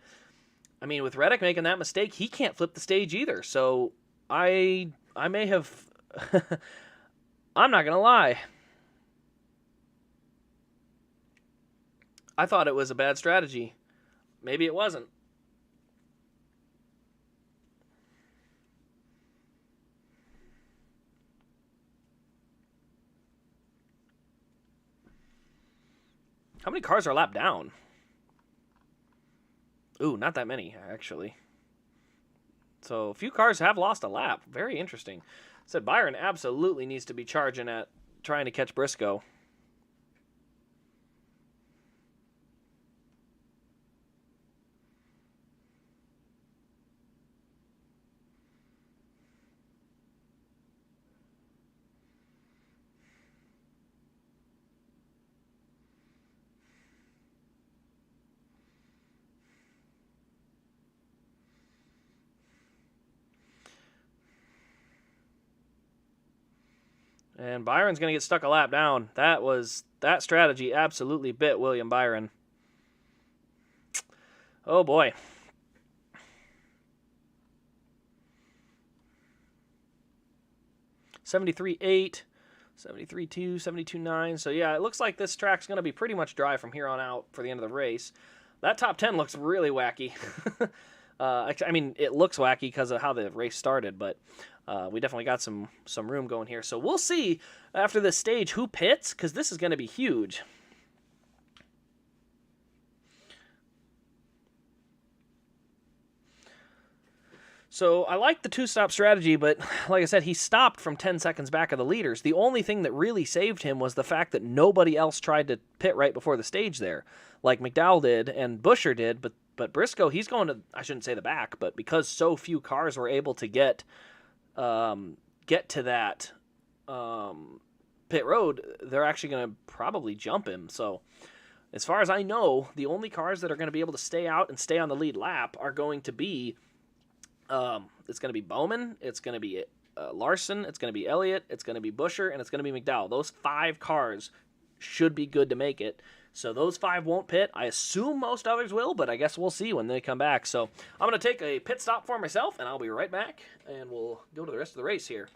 I mean, with Reddick making that mistake, he can't flip the stage either. So I may have... I'm not going to lie. I thought it was a bad strategy. Maybe it wasn't. How many cars are a lap down? Ooh, not that many, actually. So a few cars have lost a lap. Very interesting. Said Byron absolutely needs to be charging at trying to catch Briscoe. And Byron's going to get stuck a lap down. That strategy absolutely bit William Byron. Oh boy. $73.8, $73.2, $72.9. So yeah, it looks like this track's going to be pretty much dry from here on out for the end of the race. That top 10 looks really wacky. I mean, it looks wacky because of how the race started, but we definitely got some room going here. So we'll see after this stage who pits, because this is going to be huge. So I like the two-stop strategy, but like I said, he stopped from 10 seconds back of the leaders. The only thing that really saved him was the fact that nobody else tried to pit right before the stage there, like McDowell did and Busher did, but Briscoe, he's going to, I shouldn't say the back, but because so few cars were able to get to that pit road, they're actually going to probably jump him. So as far as I know, the only cars that are going to be able to stay out and stay on the lead lap are going to be it's going to be Bowman, it's going to be Larson, it's going to be Elliott, it's going to be Busher, and it's going to be McDowell. Those 5 cars should be good to make it. So those 5 won't pit. I assume most others will, but I guess we'll see when they come back. So I'm going to take a pit stop for myself, and I'll be right back, and we'll go to the rest of the race here.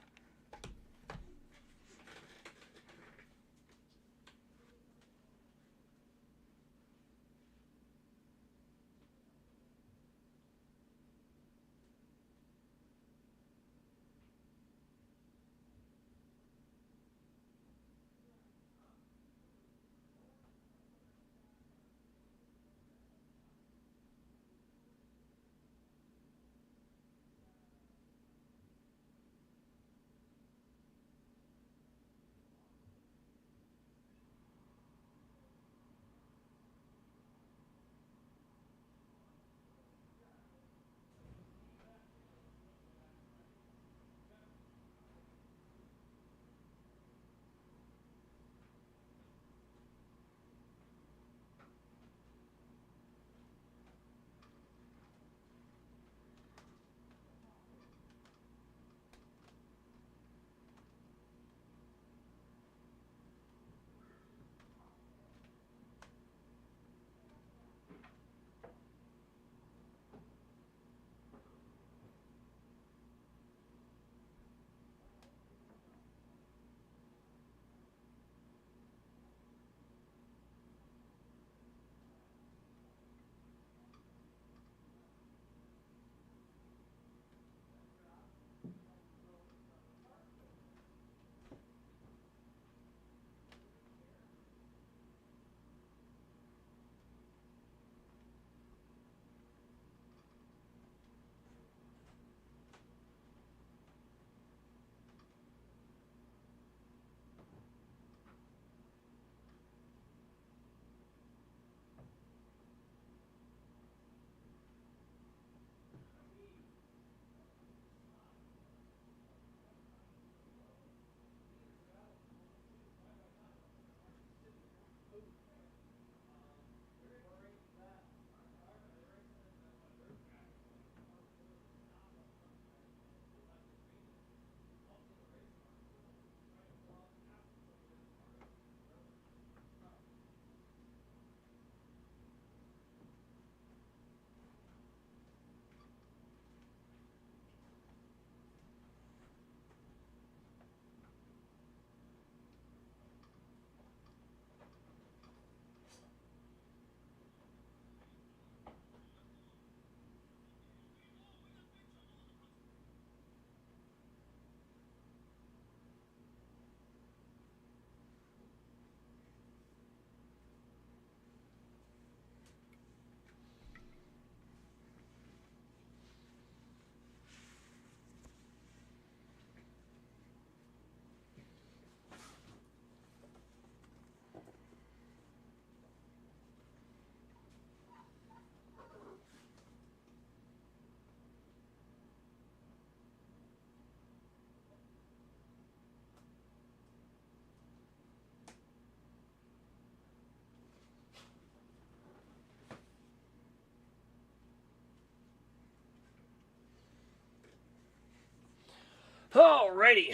Alrighty.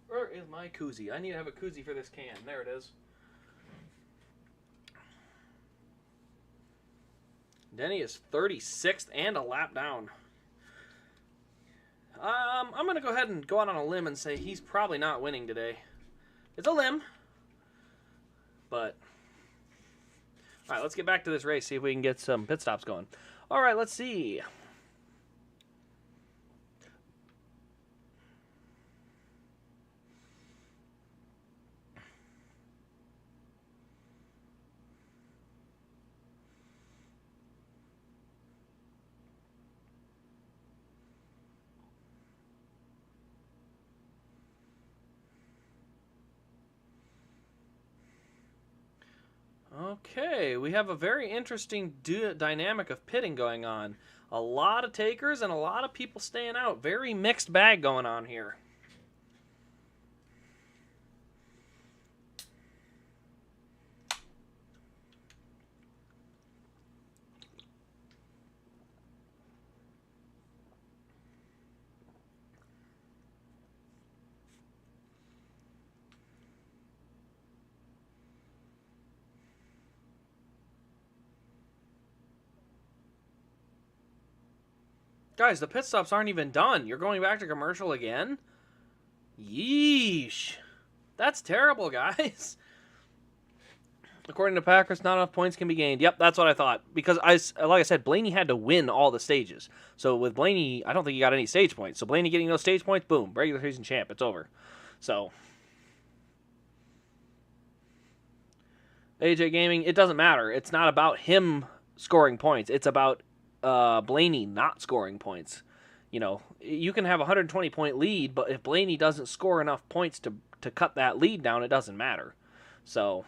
Where is my koozie? I need to have a koozie for this can. There it is. Denny is 36th and a lap down. I'm going to go ahead and go out on a limb and say he's probably not winning today. It's a limb. But, all right, let's get back to this race, see if we can get some pit stops going. All right, let's see. Okay, we have a very interesting dynamic of pitting going on. A lot of takers and a lot of people staying out. Very mixed bag going on here. Guys, the pit stops aren't even done. You're going back to commercial again? Yeesh. That's terrible, guys. According to Packers, not enough points can be gained. Yep, that's what I thought. Because, like I said, Blaney had to win all the stages. So with Blaney, I don't think he got any stage points. So Blaney getting those stage points, boom, regular season champ. It's over. So, AJ Gaming, it doesn't matter. It's not about him scoring points. It's about Blaney not scoring points. You know, you can have a 120-point lead, but if Blaney doesn't score enough points to cut that lead down, it doesn't matter. So,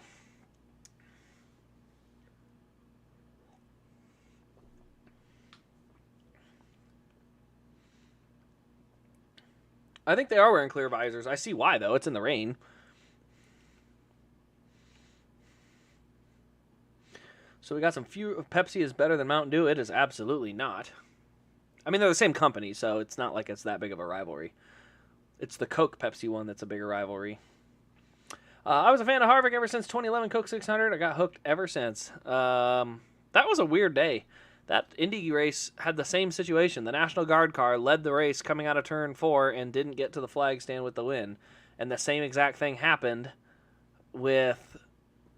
I think they are wearing clear visors. I see why, though. It's in the rain. So we got some few. Pepsi is better than Mountain Dew. It is absolutely not. I mean, they're the same company, so it's not like it's that big of a rivalry. It's the Coke Pepsi one that's a bigger rivalry. I was a fan of Harvick ever since 2011 Coke 600. I got hooked ever since. That was a weird day. That Indy race had the same situation. The National Guard car led the race coming out of turn 4 and didn't get to the flag stand with the win. And the same exact thing happened with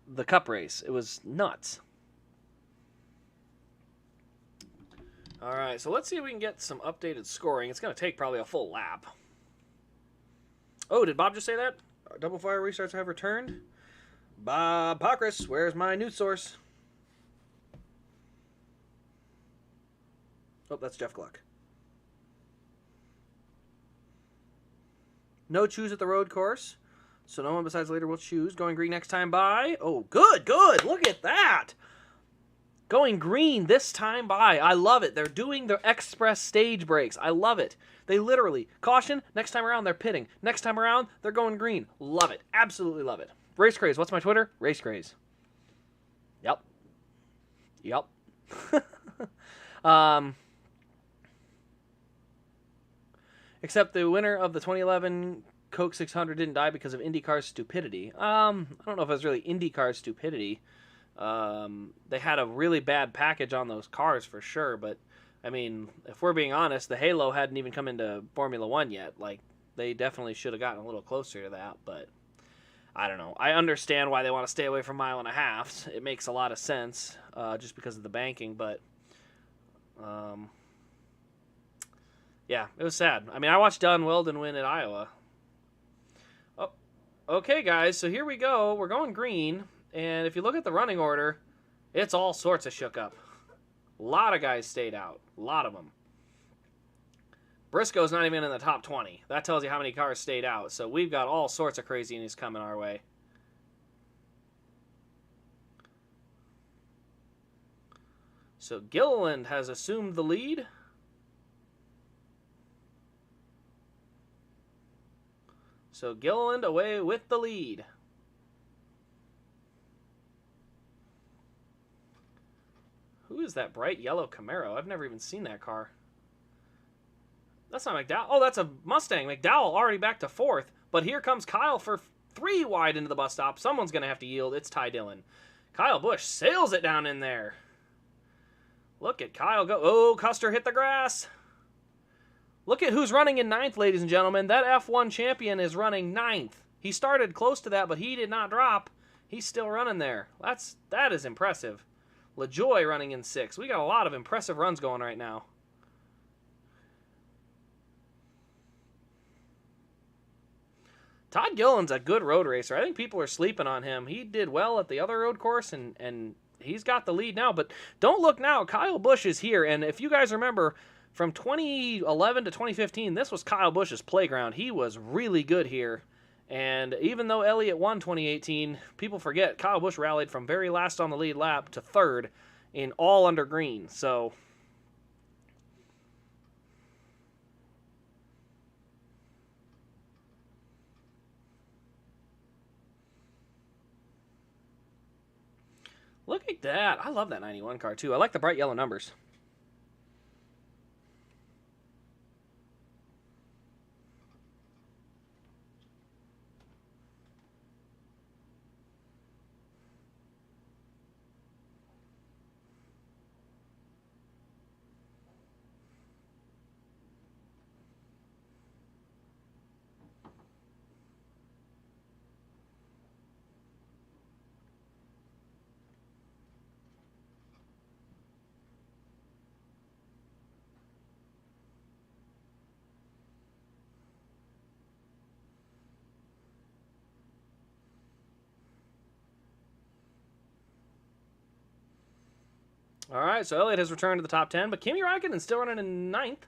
the Cup race. It was nuts. All right, so let's see if we can get some updated scoring. It's going to take probably a full lap. Oh, did Bob just say that? Double fire restarts have returned? Bob Pockrass, where's my news source? Oh, that's Jeff Gluck. No choose at the road course, so no one besides later will choose. Going green next time by. Oh, good, good. Look at that. Going green this time by. I love it. They're doing the express stage breaks. I love it. They literally, caution, next time around they're pitting. Next time around, they're going green. Love it. Absolutely love it. Race Craze. What's my Twitter? Race Craze. Yep. Yep. Except the winner of the 2011 Coke 600 didn't die because of IndyCar's stupidity. I don't know if it was really IndyCar's stupidity. They had a really bad package on those cars for sure, but I mean, if we're being honest, the Halo hadn't even come into Formula One yet. Like, they definitely should have gotten a little closer to that, but I don't know. I understand why they want to stay away from mile and a half. It makes a lot of sense, just because of the banking, but yeah, it was sad. I mean, I watched Don Weldon win at Iowa. Oh, okay, guys, so here we go. We're going green. And if you look at the running order, it's all sorts of shook up. A lot of guys stayed out. A lot of them. Briscoe's not even in the top 20. That tells you how many cars stayed out. So we've got all sorts of craziness coming our way. So Gilliland has assumed the lead. So Gilliland away with the lead. Who is that bright yellow Camaro? I've never even seen that car. That's not McDowell. Oh, that's a Mustang. McDowell already back to 4th. But here comes Kyle for 3 wide into the bus stop. Someone's going to have to yield. It's Ty Dillon. Kyle Busch sails it down in there. Look at Kyle go. Oh, Custer hit the grass. Look at who's running in 9th, ladies and gentlemen. That F1 champion is running 9th. He started close to that, but he did not drop. He's still running there. That is impressive. LaJoy running in 6th. We got a lot of impressive runs going right now. Todd Gilliland's a good road racer. I think people are sleeping on him. He did well at the other road course, and he's got the lead now. But don't look now. Kyle Busch is here. And if you guys remember, from 2011 to 2015, this was Kyle Busch's playground. He was really good here. And even though Elliott won 2018, people forget Kyle Busch rallied from very last on the lead lap to 3rd in all under green. So look at that. I love that 91 car too. I like the bright yellow numbers. All right, so Elliott has returned to the top 10, but Kimi Räikkönen still running in 9th.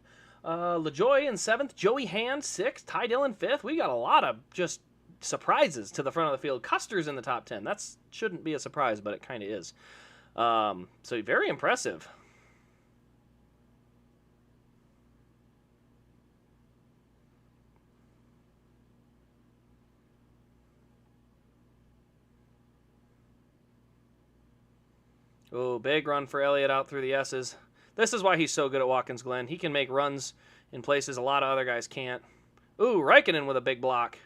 LaJoy in 7th. Joey Hand 6th. Ty Dillon 5th. We got a lot of just surprises to the front of the field. Custer's in the top 10. That shouldn't be a surprise, but it kind of is. So very impressive. Oh, big run for Elliott out through the S's. This is why he's so good at Watkins Glen. He can make runs in places a lot of other guys can't. Ooh, Räikkönen with a big block.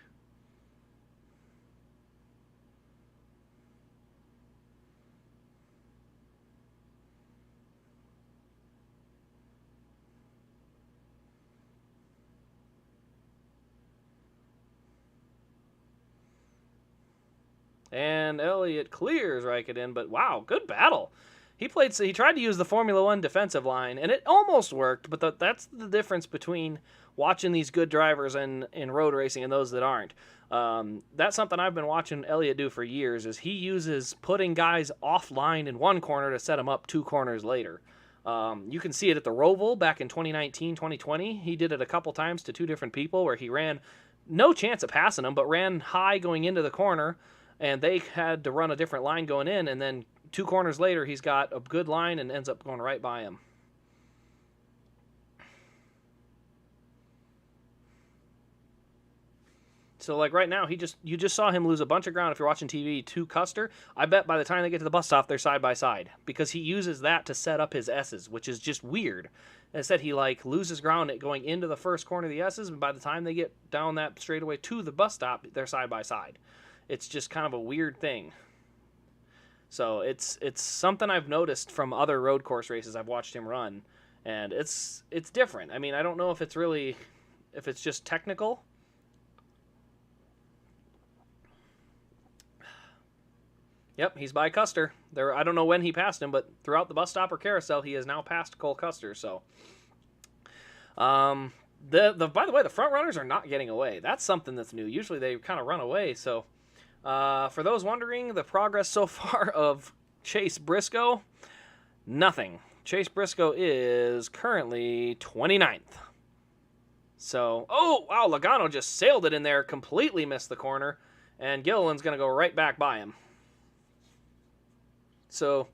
And Elliott clears Räikkönen, but wow, good battle. He tried to use the Formula One defensive line, and it almost worked, but that's the difference between watching these good drivers in road racing and those that aren't. That's something I've been watching Elliott do for years, is he uses putting guys offline in one corner to set them up 2 corners later. You can see it at the Roval back in 2019, 2020. He did it a couple times to 2 different people where he ran no chance of passing them, but ran high going into the corner, and they had to run a different line going in, and then 2 corners later, he's got a good line and ends up going right by him. So, like right now, you just saw him lose a bunch of ground if you're watching TV to Custer. I bet by the time they get to the bus stop, they're side by side because he uses that to set up his S's, which is just weird. Instead, he loses ground at going into the first corner of the S's, and by the time they get down that straightaway to the bus stop, they're side by side. It's just kind of a weird thing. So it's something I've noticed from other road course races I've watched him run, and it's different. I mean, I don't know if it's just technical. Yep, he's by Custer. I don't know when he passed him, but throughout the bus stop or carousel, he has now passed Cole Custer. So, by the way, the front runners are not getting away. That's something that's new. Usually they kind of run away. So, for those wondering, the progress so far of Chase Briscoe, nothing. Chase Briscoe is currently 29th. So, oh, wow, Logano just sailed it in there, completely missed the corner, and Gilliland's going to go right back by him. So,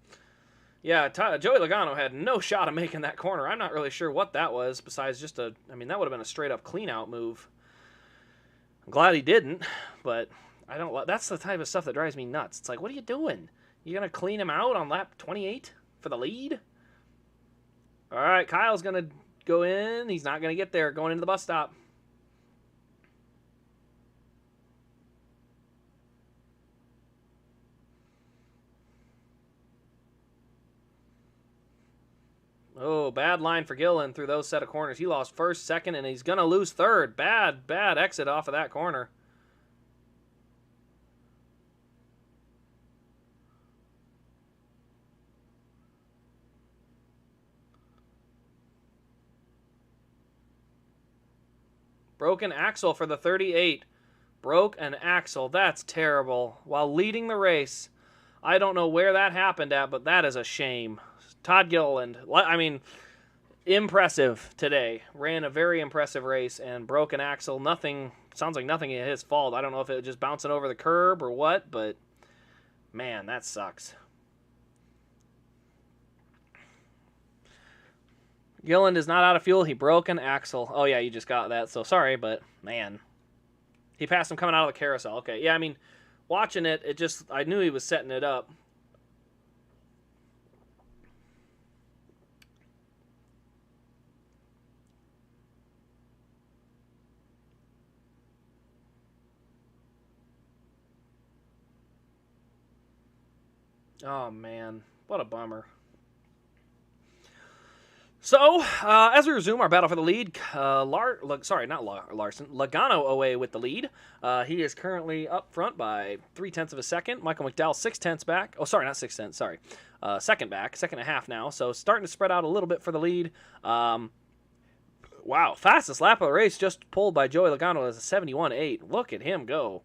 yeah, Joey Logano had no shot of making that corner. I'm not really sure what that was, besides just that would have been a straight-up clean-out move. I'm glad he didn't, but that's the type of stuff that drives me nuts. It's like, what are you doing? You going to clean him out on lap 28 for the lead? All right, Kyle's going to go in. He's not going to get there. Going into the bus stop. Oh, bad line for Gillen through those set of corners. He lost first, second, and he's going to lose third. Bad exit off of that corner. Broken axle for the 38. Broke an axle. That's terrible. While leading the race. I don't know where that happened at, but that is a shame. Todd Gilliland, I mean, impressive today. Ran a very impressive race and broke an axle. Nothing, sounds like nothing is his fault. I don't know if it was just bouncing over the curb or what, but man, that sucks. Gilliland is not out of fuel. He broke an axle. Oh, yeah, you just got that. So sorry, but man. He passed him coming out of the carousel. Okay, yeah, I mean, watching it, I knew he was setting it up. Oh, man. What a bummer. So, as we resume our battle for the lead, Larson. Logano away with the lead. He is currently up front by 0.3 of a second. Michael McDowell 0.6 back. Oh, sorry, not 0.6. Sorry. Second back. Second and a half now. So, starting to spread out a little bit for the lead. Wow. Fastest lap of the race just pulled by Joey Logano as a 71.8. Look at him go.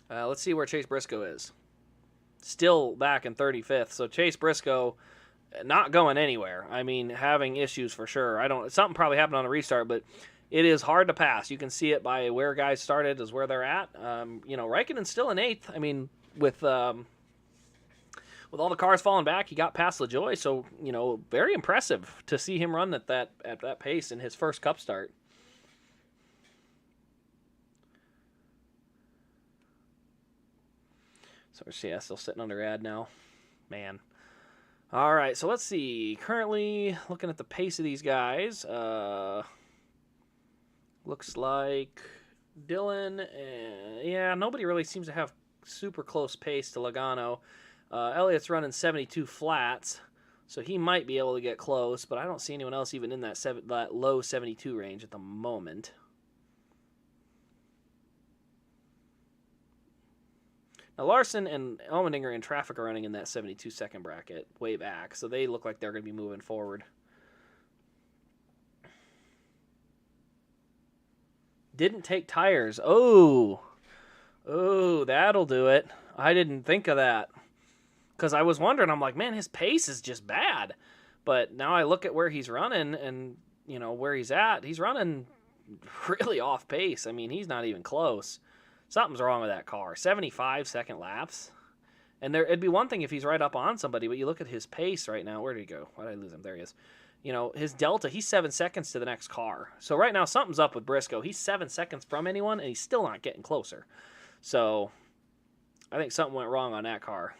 Let's see where Chase Briscoe is. Still back in 35th. So Chase Briscoe not going anywhere. I mean, having issues for sure. Something probably happened on a restart, but it is hard to pass. You can see it by where guys started is where they're at. Raikkonen's still in 8th. I mean, with all the cars falling back, he got past LaJoie. So, very impressive to see him run at that pace in his first Cup start. So yeah, still sitting under ad now. Man. All right, so let's see. Currently, looking at the pace of these guys, looks like Dylan, nobody really seems to have super close pace to Logano. Elliott's running 72 flats, so he might be able to get close, but I don't see anyone else even in that low 72 range at the moment. Now, Larson and Allmendinger in traffic are running in that 72-second bracket way back, so they look like they're going to be moving forward. Didn't take tires. Oh, that'll do it. I didn't think of that. Because I was wondering, I'm like, man, his pace is just bad. But now I look at where he's running and, where he's at. He's running really off pace. I mean, he's not even close. Something's wrong with that car. 75-second laps. And it'd be one thing if he's right up on somebody, but you look at his pace right now. Where did he go? Why did I lose him? There he is. His delta, he's 7 seconds to the next car. So right now, something's up with Briscoe. He's 7 seconds from anyone, and he's still not getting closer. So I think something went wrong on that car.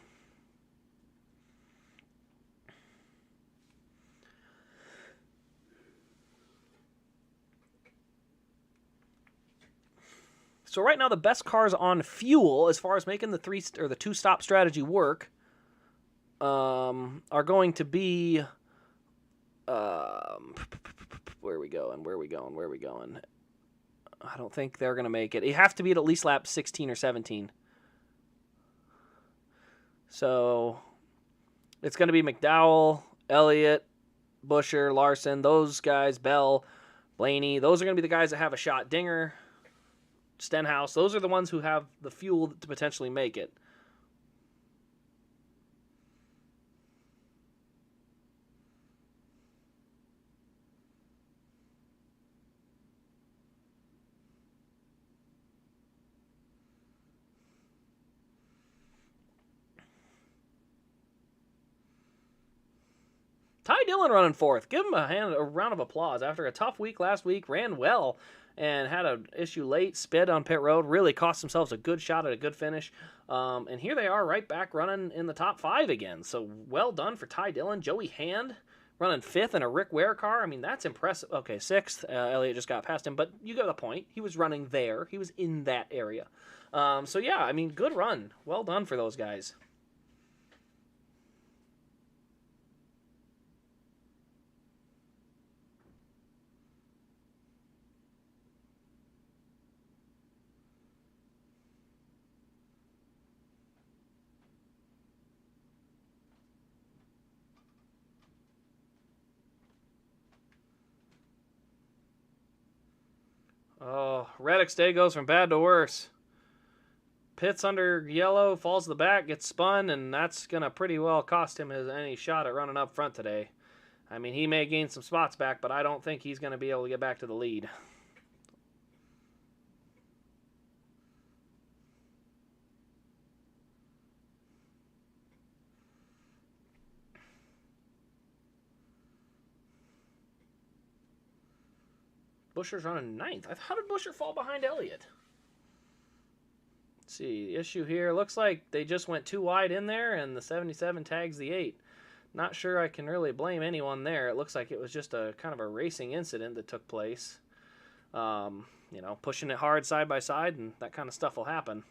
So right now, the best cars on fuel, as far as making the 2-stop strategy work, are going to be. Where are we going? I don't think they're going to make it. You have to be at least lap 16 or 17. So it's going to be McDowell, Elliott, Buescher, Larson, those guys, Bell, Blaney. Those are going to be the guys that have a shot. Dinger, Stenhouse, those are the ones who have the fuel to potentially make it. Ty Dillon running fourth. Give him a round of applause. After a tough week last week, ran well and had an issue late, sped on pit road, really cost themselves a good shot at a good finish. And here they are right back running in the top 5 again. So well done for Ty Dillon. Joey Hand running 5th in a Rick Ware car. I mean, that's impressive. Okay, 6th. Elliott just got past him, but you get the point. He was running there. He was in that area. So yeah, I mean, good run. Well done for those guys. Oh, Reddick's day goes from bad to worse. Pits under yellow, falls to the back, gets spun, and that's going to pretty well cost him any shot at running up front today. I mean, he may gain some spots back, but I don't think he's going to be able to get back to the lead. Buscher's running 9th. How did Buscher fall behind Elliott? Let's see, the issue here, looks like they just went too wide in there, and the 77 tags the 8. Not sure I can really blame anyone there. It looks like it was just a kind of a racing incident that took place. You know, pushing it hard side by side, and that kind of stuff will happen.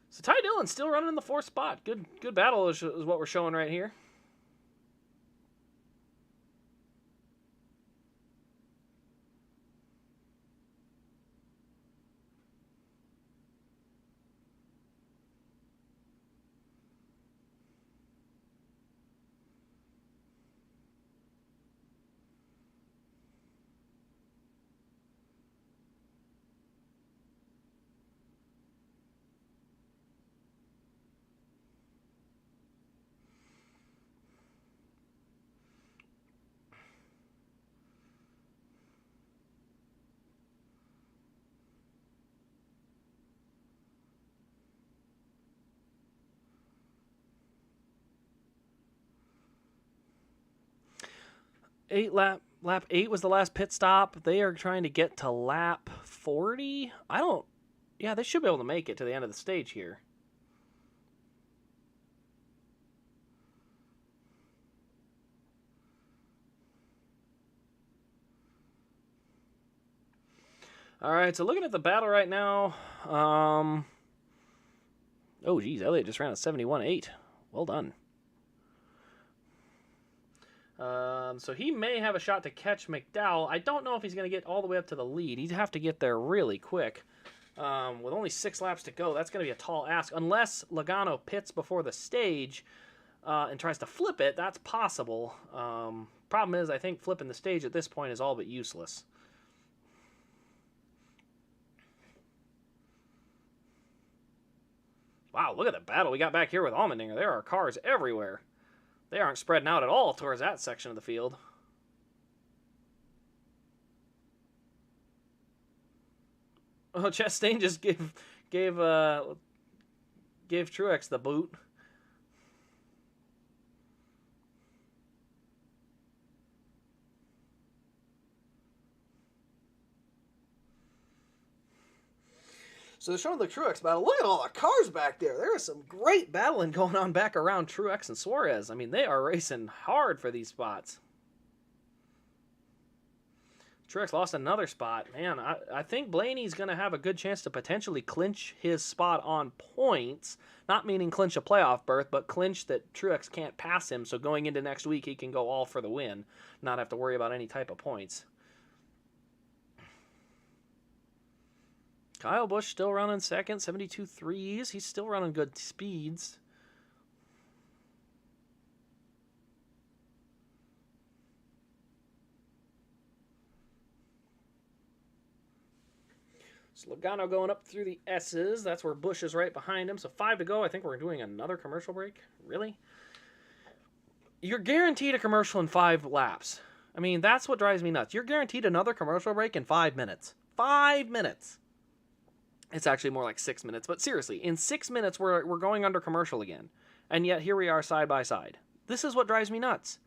So Ty Dillon's still running in the 4th spot. Good battle is what we're showing right here. Lap 8 was the last pit stop. They are trying to get to lap 40. Yeah, they should be able to make it to the end of the stage here. All right, so looking at the battle right now, oh geez, Elliott just ran a 71.8. Well done. So he may have a shot to catch McDowell. I don't know if he's going to get all the way up to the lead. He'd have to get there really quick. With only 6 laps to go, that's going to be a tall ask. Unless Logano pits before the stage and tries to flip it, that's possible. Problem is, I think flipping the stage at this point is all but useless. Wow, look at the battle we got back here with Allmendinger. There are cars everywhere. They aren't spreading out at all towards that section of the field. Oh, Chastain just gave Truex the boot. So they're showing the Truex battle. Look at all the cars back there. There is some great battling going on back around Truex and Suarez. I mean, they are racing hard for these spots. Truex lost another spot. Man, I think Blaney's going to have a good chance to potentially clinch his spot on points. Not meaning clinch a playoff berth, but clinch that Truex can't pass him. So going into next week, he can go all for the win. Not have to worry about any type of points. Kyle Busch still running second, 72 threes. He's still running good speeds. So Logano going up through the S's. That's where Busch is right behind him. So 5 to go. I think we're doing another commercial break. Really? You're guaranteed a commercial in 5 laps. I mean, that's what drives me nuts. You're guaranteed another commercial break in 5 minutes. 5 minutes. It's actually more like 6 minutes. But seriously, in 6 minutes, we're going under commercial again. And yet, here we are side by side. This is what drives me nuts.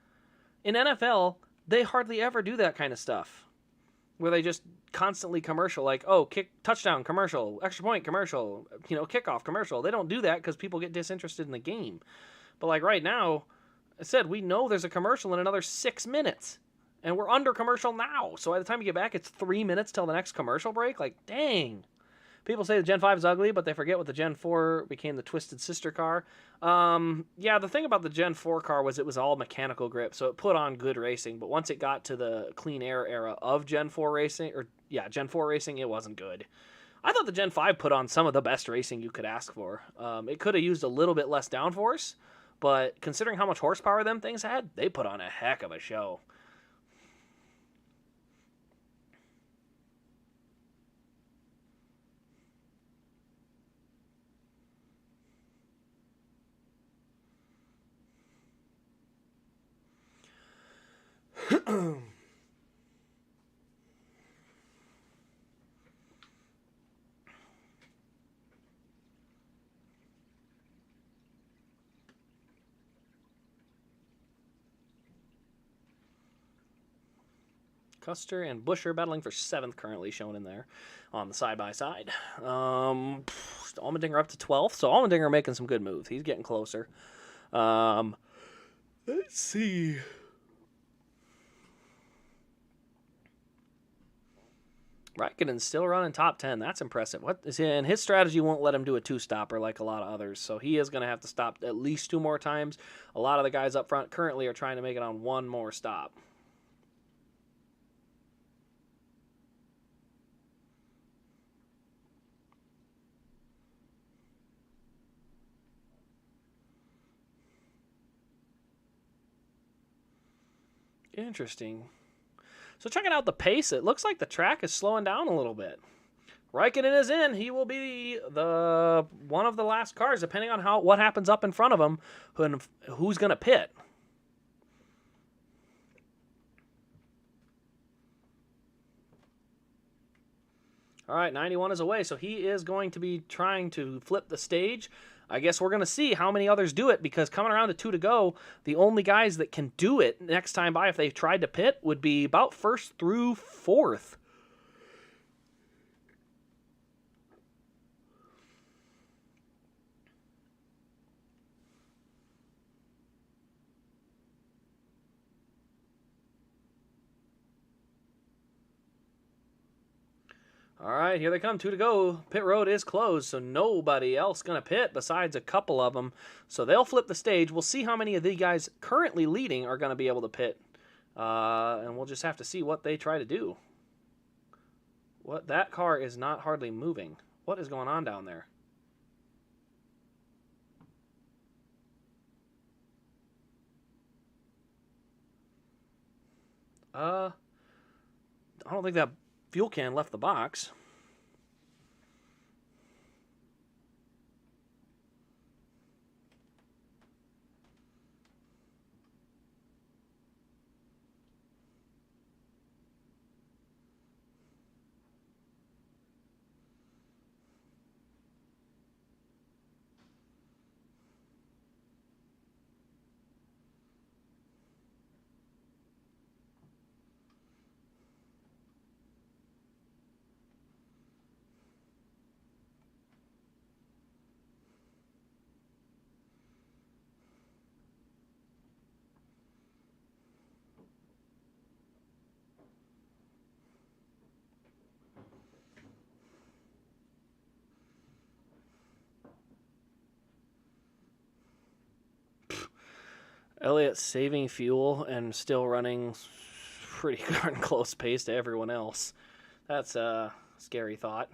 In NFL, they hardly ever do that kind of stuff, where they just constantly commercial, like, oh, kick, touchdown commercial, extra point commercial, kickoff commercial. They don't do that because people get disinterested in the game. But like right now, I said, we know there's a commercial in another 6 minutes, and we're under commercial now. So by the time you get back, it's 3 minutes till the next commercial break. Like, dang. People say the Gen 5 is ugly, but they forget what the Gen 4 became the twisted sister car. Yeah, the thing about the Gen 4 car was it was all mechanical grip, so it put on good racing. But once it got to the clean air era of Gen 4 racing, Gen 4 racing, it wasn't good. I thought the Gen 5 put on some of the best racing you could ask for. It could have used a little bit less downforce, but considering how much horsepower them things had, they put on a heck of a show. Custer and Busher battling for 7th currently shown in there on the side-by-side. Allmendinger up to 12th, so Allmendinger making some good moves. He's getting closer. Let's see. Raikkonen's still running top 10. That's impressive. And his strategy won't let him do a two-stopper like a lot of others, so he is going to have to stop at least 2 more times. A lot of the guys up front currently are trying to make it on 1 more stop. Interesting. So checking out the pace, it looks like the track is slowing down a little bit. Raikkonen is in. He will be the one of the last cars, depending on what happens up in front of him, who's going to pit. All right, 91 is away, so he is going to be trying to flip the stage. I guess we're going to see how many others do it, because coming around to 2 to go, the only guys that can do it next time by if they tried to pit would be about 1st through 4th. All right, here they come, 2 to go. Pit road is closed, so nobody else going to pit besides a couple of them. So they'll flip the stage. We'll see how many of the guys currently leading are going to be able to pit. And we'll just have to see what they try to do. That car is not hardly moving. What is going on down there? I don't think that fuel can left the box. Elliott saving fuel and still running pretty darn close pace to everyone else. That's a scary thought.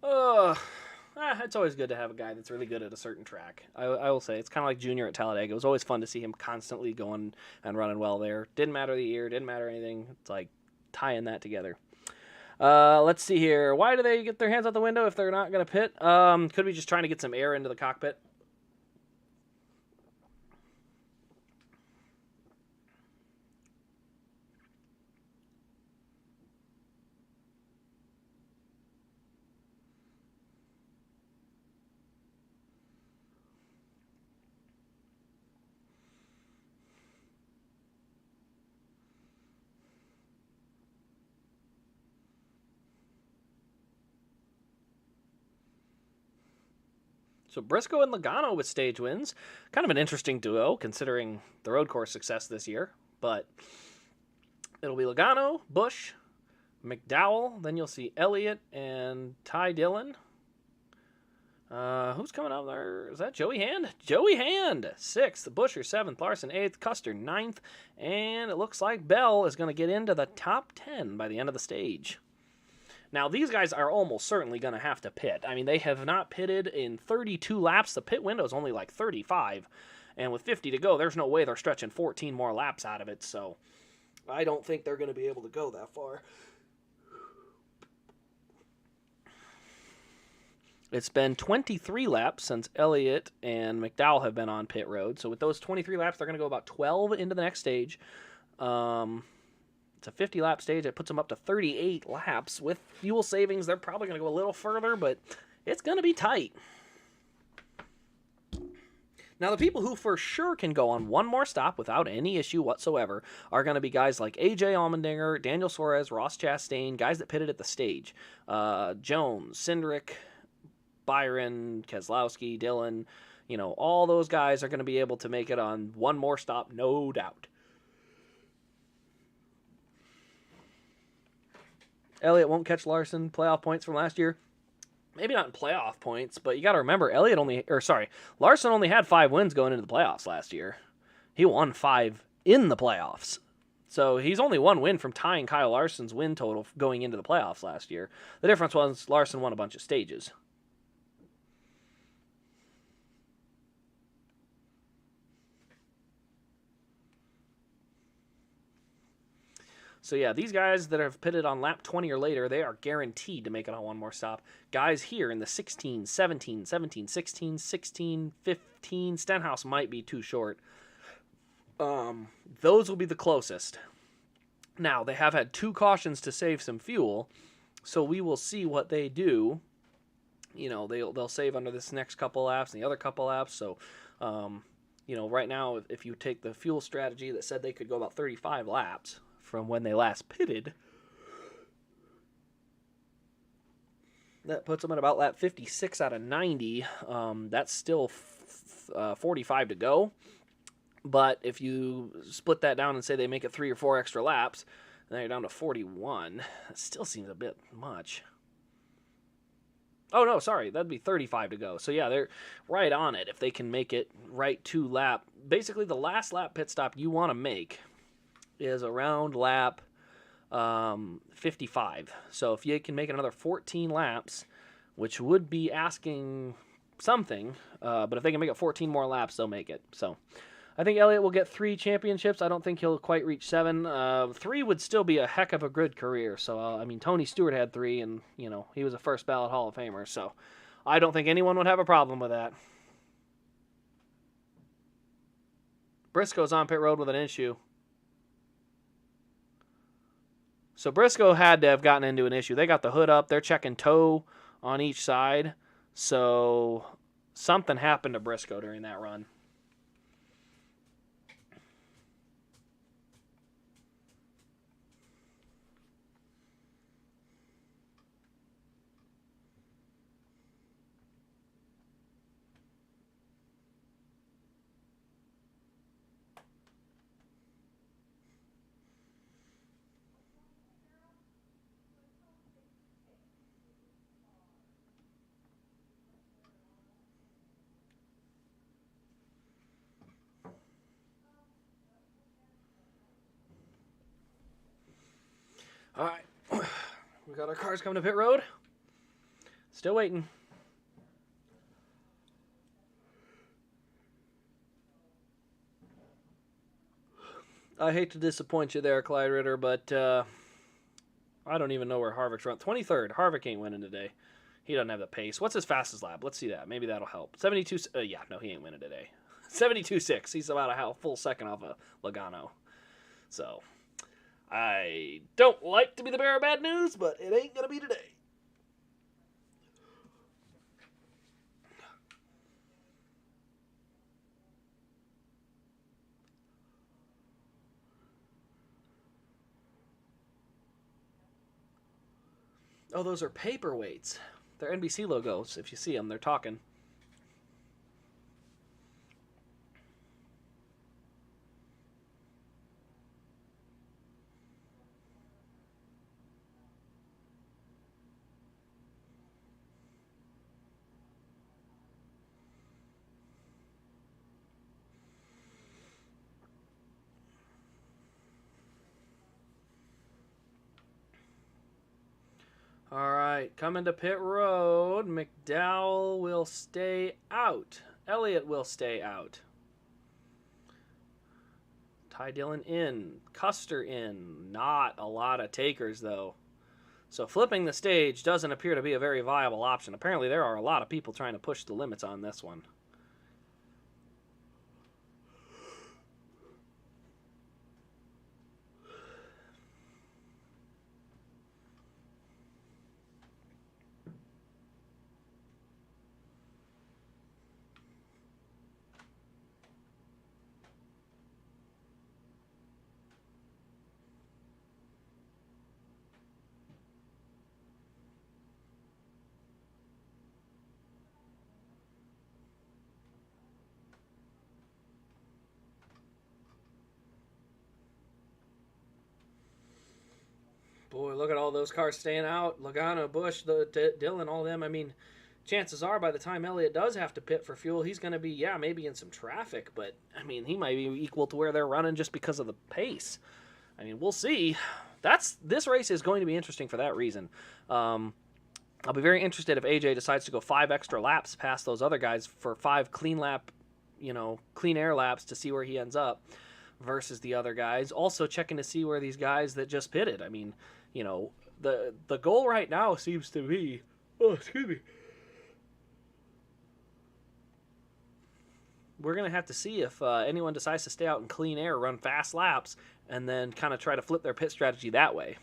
It's always good to have a guy that's really good at a certain track. I will say, it's kind of like Junior at Talladega. It was always fun to see him constantly going and running well there. Didn't matter the year, didn't matter anything. It's like tying that together. Let's see here. Why do they get their hands out the window if they're not going to pit? Could be just trying to get some air into the cockpit. So Briscoe and Logano with stage wins. Kind of an interesting duo considering the road course success this year. But it'll be Logano, Busch, McDowell. Then you'll see Elliott and Ty Dillon. Who's coming up there? Is that Joey Hand? Joey Hand, 6th. Buescher, 7th. Larson, 8th. Custer, 9th. And it looks like Bell is going to get into the top 10 by the end of the stage. Now, these guys are almost certainly going to have to pit. I mean, they have not pitted in 32 laps. The pit window is only like 35. And with 50 to go, there's no way they're stretching 14 more laps out of it. So I don't think they're going to be able to go that far. It's been 23 laps since Elliott and McDowell have been on pit road. So with those 23 laps, they're going to go about 12 into the next stage. It's a 50-lap stage. It puts them up to 38 laps. With fuel savings, they're probably going to go a little further, but it's going to be tight. Now, the people who for sure can go on one more stop without any issue whatsoever are going to be guys like A.J. Allmendinger, Daniel Suarez, Ross Chastain, guys that pitted at the stage. Jones, Cindric, Byron, Keselowski, Dillon, all those guys are going to be able to make it on one more stop, no doubt. Elliott won't catch Larson playoff points from last year. Maybe not in playoff points, but you got to remember, Larson only had 5 wins going into the playoffs last year. He won 5 in the playoffs. So he's only 1 win from tying Kyle Larson's win total going into the playoffs last year. The difference was Larson won a bunch of stages. So yeah, these guys that have pitted on lap 20 or later, they are guaranteed to make it on one more stop. Guys here in the 16, 17, 17, 16, 16, 15, Stenhouse might be too short. Those will be the closest. Now, they have had 2 cautions to save some fuel, so we will see what they do. They'll save under this next couple laps and the other couple laps. So, right now, if you take the fuel strategy that said they could go about 35 laps from when they last pitted, that puts them at about lap 56 out of 90. That's still 45 to go. But if you split that down and say they make it 3 or 4 extra laps, then you're down to 41. That still seems a bit much. Oh, no, sorry. That'd be 35 to go. So, yeah, they're right on it if they can make it right to lap. Basically, the last lap pit stop you want to make is around lap 55. So if you can make another 14 laps, which would be asking something, but if they can make it 14 more laps, they'll make it. So I think Elliott will get 3 championships. I don't think he'll quite reach 7. 3 would still be a heck of a good career. So, Tony Stewart had 3, and, he was a first ballot Hall of Famer. So I don't think anyone would have a problem with that. Briscoe's on pit road with an issue. So Briscoe had to have gotten into an issue. They got the hood up. They're checking tow on each side. So something happened to Briscoe during that run. All right, we got our cars coming to pit road. Still waiting. I hate to disappoint you there, Clyde Ritter, but I don't even know where Harvick's run. 23rd. Harvick ain't winning today. He doesn't have the pace. What's his fastest lap? Let's see that. Maybe that'll help. 72. Yeah, no, he ain't winning today. 72.6. He's about a full second off of Logano. So I don't like to be the bearer of bad news, but it ain't going to be today. Oh, those are paperweights. They're NBC logos. If you see them, they're talking. All right, coming to pit road. McDowell will stay out. Elliott will stay out. Ty Dillon in. Custer in. Not a lot of takers, though. So flipping the stage doesn't appear to be a very viable option. Apparently there are a lot of people trying to push the limits on this one. Boy, look at all those cars staying out. Logano, Busch, Dillon, all them. I mean, chances are by the time Elliott does have to pit for fuel, he's going to be, yeah, maybe in some traffic. But, I mean, he might be equal to where they're running just because of the pace. I mean, we'll see. This race is going to be interesting for that reason. I'll be very interested if AJ decides to go 5 extra laps past those other guys for 5 clean air laps to see where he ends up versus the other guys. Also checking to see where these guys that just pitted. I mean, the goal right now seems to be, we're going to have to see if anyone decides to stay out in clean air, run fast laps, and then kind of try to flip their pit strategy that way.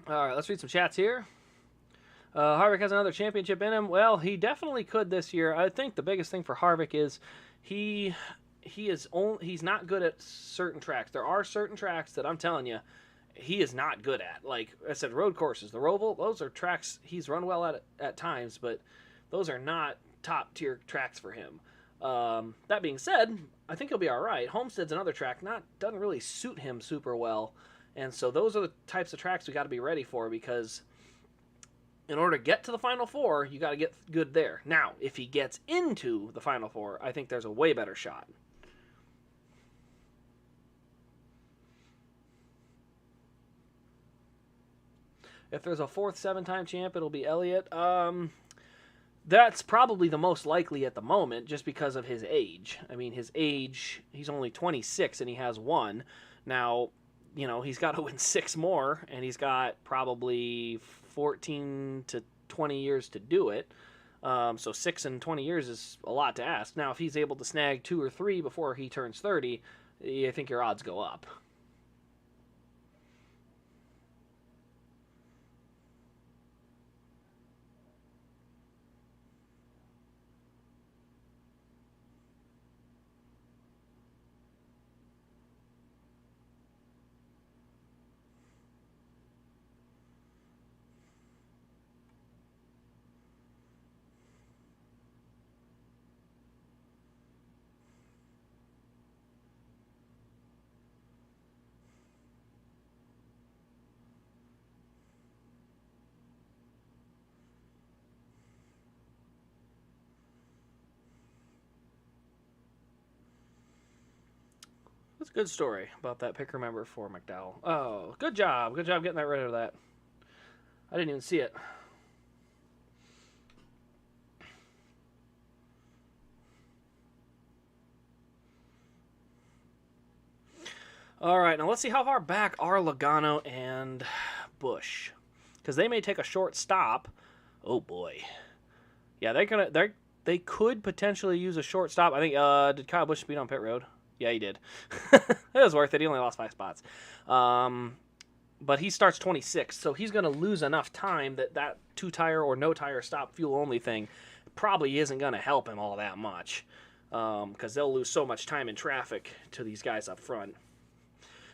All right, let's read some chats here. Harvick has another championship in him. Well, he definitely could this year. I think the biggest thing for Harvick is he's not good at certain tracks. There are certain tracks that I'm telling you he is not good at. Like I said, road courses, the Roval, those are tracks he's run well at times, but those are not top tier tracks for him. That being said, I think he'll be all right. Homestead's another track, doesn't really suit him super well. And so those are the types of tracks we got to be ready for, because in order to get to the Final Four, you got to get good there. Now, if he gets into the Final Four, I think there's a way better shot. If there's a 4th 7-time champ, it'll be Elliott. That's probably the most likely at the moment, just because of his age. I mean, his age, he's only 26 and he has 1. Now, he's got to win 6 more, and he's got probably 14 to 20 years to do it. So 6 and 20 years is a lot to ask. Now, if he's able to snag 2 or 3 before he turns 30, I think your odds go up. That's a good story about that picker member for McDowell. Oh, good job. Good job getting rid of that. I didn't even see it. All right, now let's see how far back are Logano and Bush, because they may take a short stop. Oh boy, yeah, they could potentially use a short stop. I think did Kyle Busch speed on pit road? Yeah, he did. It was worth it. He only lost 5 spots. But he starts 26th, so he's going to lose enough time that 2-tire or no-tire stop fuel-only thing probably isn't going to help him all that much, because they'll lose so much time in traffic to these guys up front.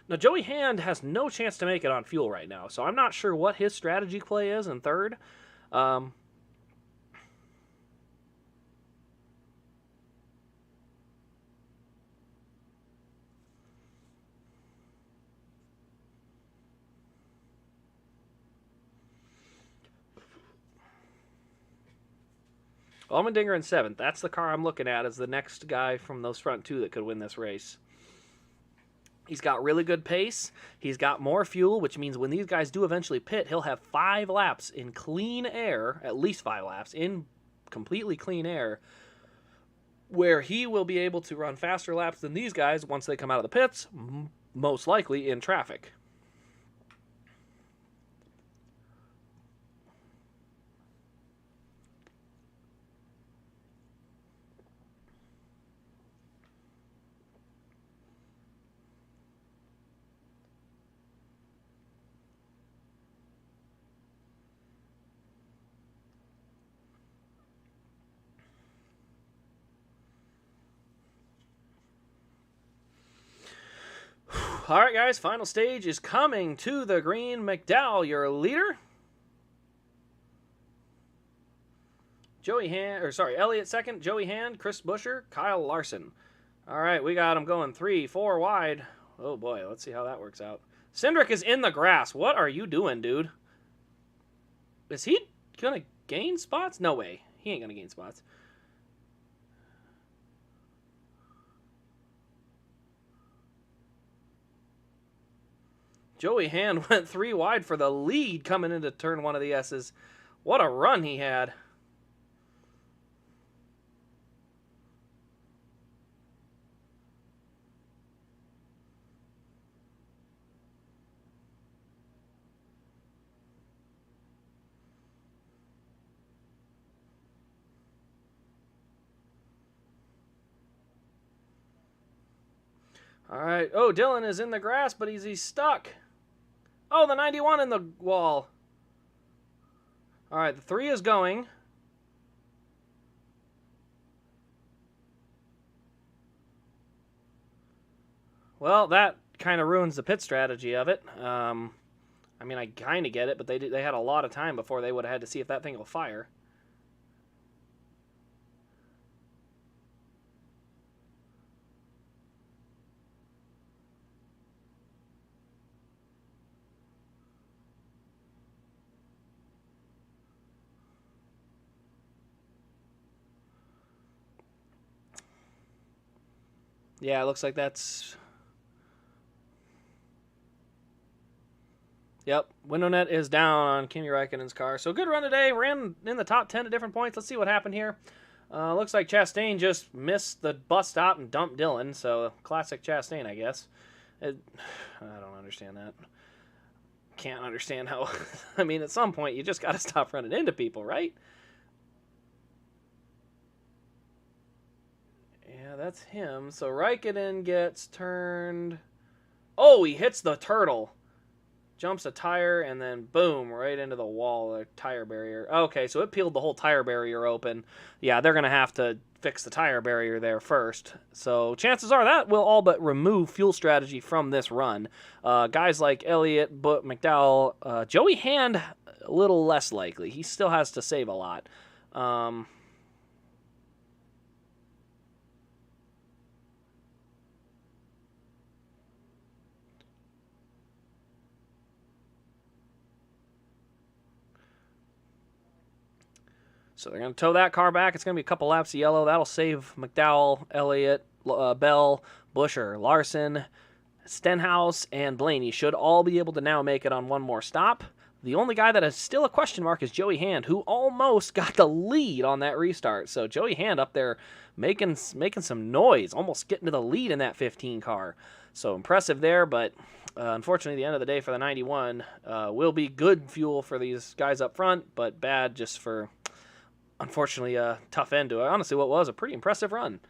Now, Joey Hand has no chance to make it on fuel right now, so I'm not sure what his strategy play is in third. Allmendinger in 7th. That's the car I'm looking at as the next guy from those front 2 that could win this race. He's got really good pace. He's got more fuel, which means when these guys do eventually pit, he'll have 5 laps in clean air, at least 5 laps, in completely clean air, where he will be able to run faster laps than these guys once they come out of the pits, most likely in traffic. All right, guys, final stage is coming to the green. McDowell, your leader. Elliott second, Joey Hand, Chris Buescher, Kyle Larson. All right, we got him going 3, 4 wide. Oh, boy, let's see how that works out. Cindric is in the grass. What are you doing, dude? Is he going to gain spots? No way. He ain't going to gain spots. Joey Hand went 3 wide for the lead coming into turn 1 of the S's. What a run he had. All right. Oh, Dylan is in the grass, but he's stuck. Oh, the 91 in the wall. All right, the 3 is going. Well, that kind of ruins the pit strategy of it. I mean, I kind of get it, but they had a lot of time before they would have had to see if that thing will fire. Yeah, it looks like that's... Yep, window net is down on Kimi Räikkönen's car. So good run today. Ran in the top 10 at different points. Let's see what happened here. Looks like Chastain just missed the bus stop and dumped Dylan. So classic Chastain, I guess. I don't understand that. Can't understand how... I mean, at some point, you just got to stop running into people, right? Yeah, that's him. So Räikkönen gets turned... Oh, he hits the turtle. Jumps a tire, and then boom, right into the wall, the tire barrier. Okay, so it peeled the whole tire barrier open. Yeah, they're going to have to fix the tire barrier there first. So chances are that will all but remove fuel strategy from this run. Guys like Elliott, McDowell, Joey Hand, a little less likely. He still has to save a lot. So they're going to tow that car back. It's going to be a couple laps of yellow. That'll save McDowell, Elliott, Bell, Buescher, Larson, Stenhouse, and Blaney should all be able to now make it on one more stop. The only guy that is still a question mark is Joey Hand, who almost got the lead on that restart. So Joey Hand up there making some noise, almost getting to the lead in that 15 car. So impressive there, but unfortunately, the end of the day for the 91 will be good fuel for these guys up front, but bad just for, unfortunately, a tough end to honestly what was a pretty impressive run.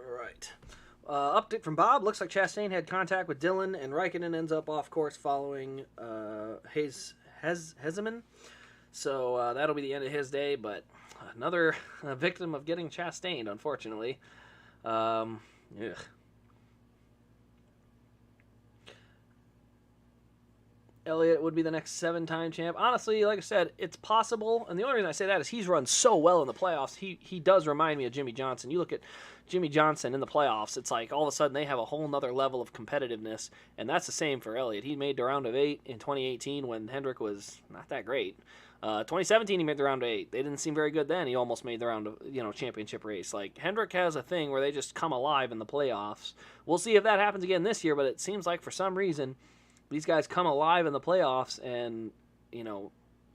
Right. Update from Bob. Looks like Chastain had contact with Dylan, and Raikkonen ends up off course following Heseman. So that'll be the end of his day, but another victim of getting Chastained, unfortunately. Ugh. Elliott would be the next 7-time champ. Honestly, like I said, it's possible. And the only reason I say that is he's run so well in the playoffs. He does remind me of Jimmy Johnson. You look at Jimmy Johnson in the playoffs, it's like all of a sudden they have a whole nother level of competitiveness. And that's the same for Elliott. He made the round of 8 in 2018 when Hendrick was not that great. 2017 he made the round of 8. They didn't seem very good then. He almost made the round of championship race. Like Hendrick has a thing where they just come alive in the playoffs. We'll see if that happens again this year, but it seems like for some reason these guys come alive in the playoffs, and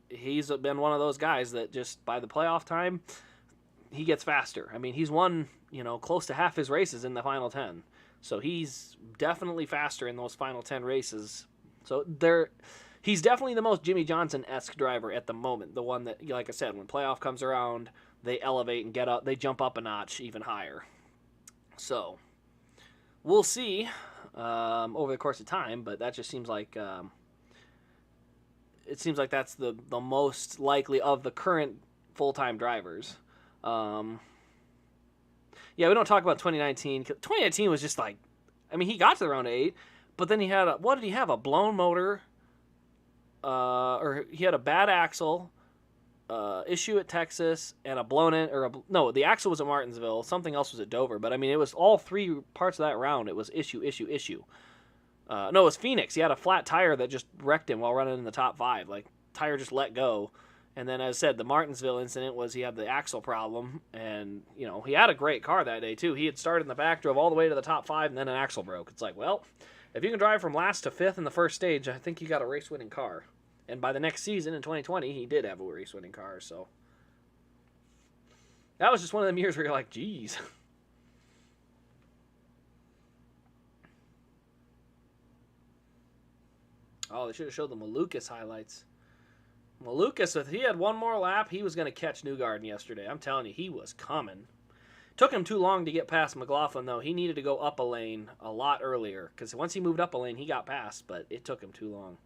he's been one of those guys that just by the playoff time he gets faster. I mean, he's won close to half his races in the final 10, so he's definitely faster in those final 10 races. So he's definitely the most Jimmy Johnson-esque driver at the moment, the one that, like I said, when playoff comes around they elevate and get up, they jump up a notch even higher. So we'll see over the course of time, but that just seems like that's the most likely of the current full-time drivers. Yeah, we don't talk about 2019. 2019 was just like, I mean, he got to the round of 8, but then he had what did he have? A blown motor, or he had a bad axle issue at Texas, and a blown in, no, the axle was at Martinsville. Something else was at Dover, but I mean, it was all 3 parts of that round. It was issue. No, it was Phoenix. He had a flat tire that just wrecked him while running in the top 5. Like, tire just let go. And then, as I said, the Martinsville incident was he had the axle problem, and he had a great car that day too. He had started in the back, drove all the way to the top 5, and then an axle broke. It's like, well, if you can drive from last to 5th in the first stage, I think you got a race-winning car. And by the next season, in 2020, he did have a race-winning car, so that was just one of them years where you're like, geez. Oh, they should have showed the Malukas highlights. Malukas, if he had one more lap, he was going to catch Newgarden yesterday. I'm telling you, he was coming. Took him too long to get past McLaughlin, though. He needed to go up a lane a lot earlier, because once he moved up a lane, he got past, but it took him too long.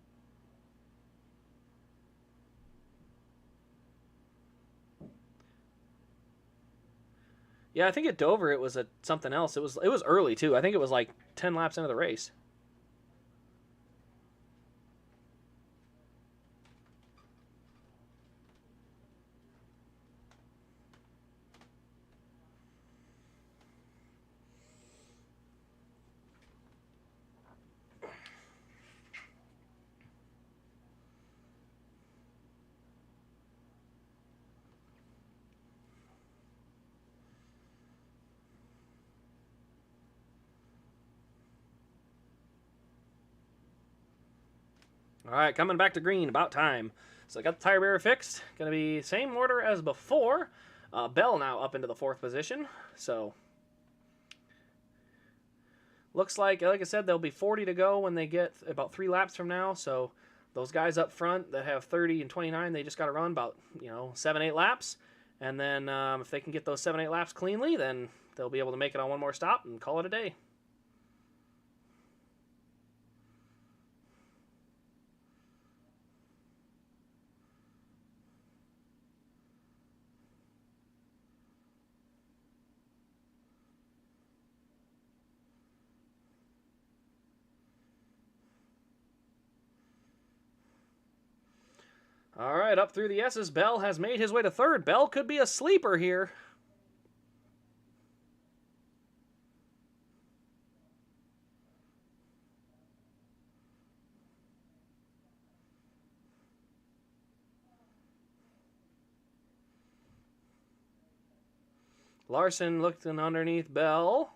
Yeah, I think at Dover it was something else. It was early too. I think it was like 10 laps into the race. All right, coming back to green, about time. So I got the tire barrier fixed. Going to be same order as before. Bell now up into the 4th position. So looks like I said, there'll be 40 to go when they get about 3 laps from now. So those guys up front that have 30 and 29, they just got to run about 7-8 laps. And then if they can get those 7-8 laps cleanly, then they'll be able to make it on one more stop and call it a day. All right, up through the S's. Bell has made his way to third. Bell could be a sleeper here. Larson looking underneath Bell.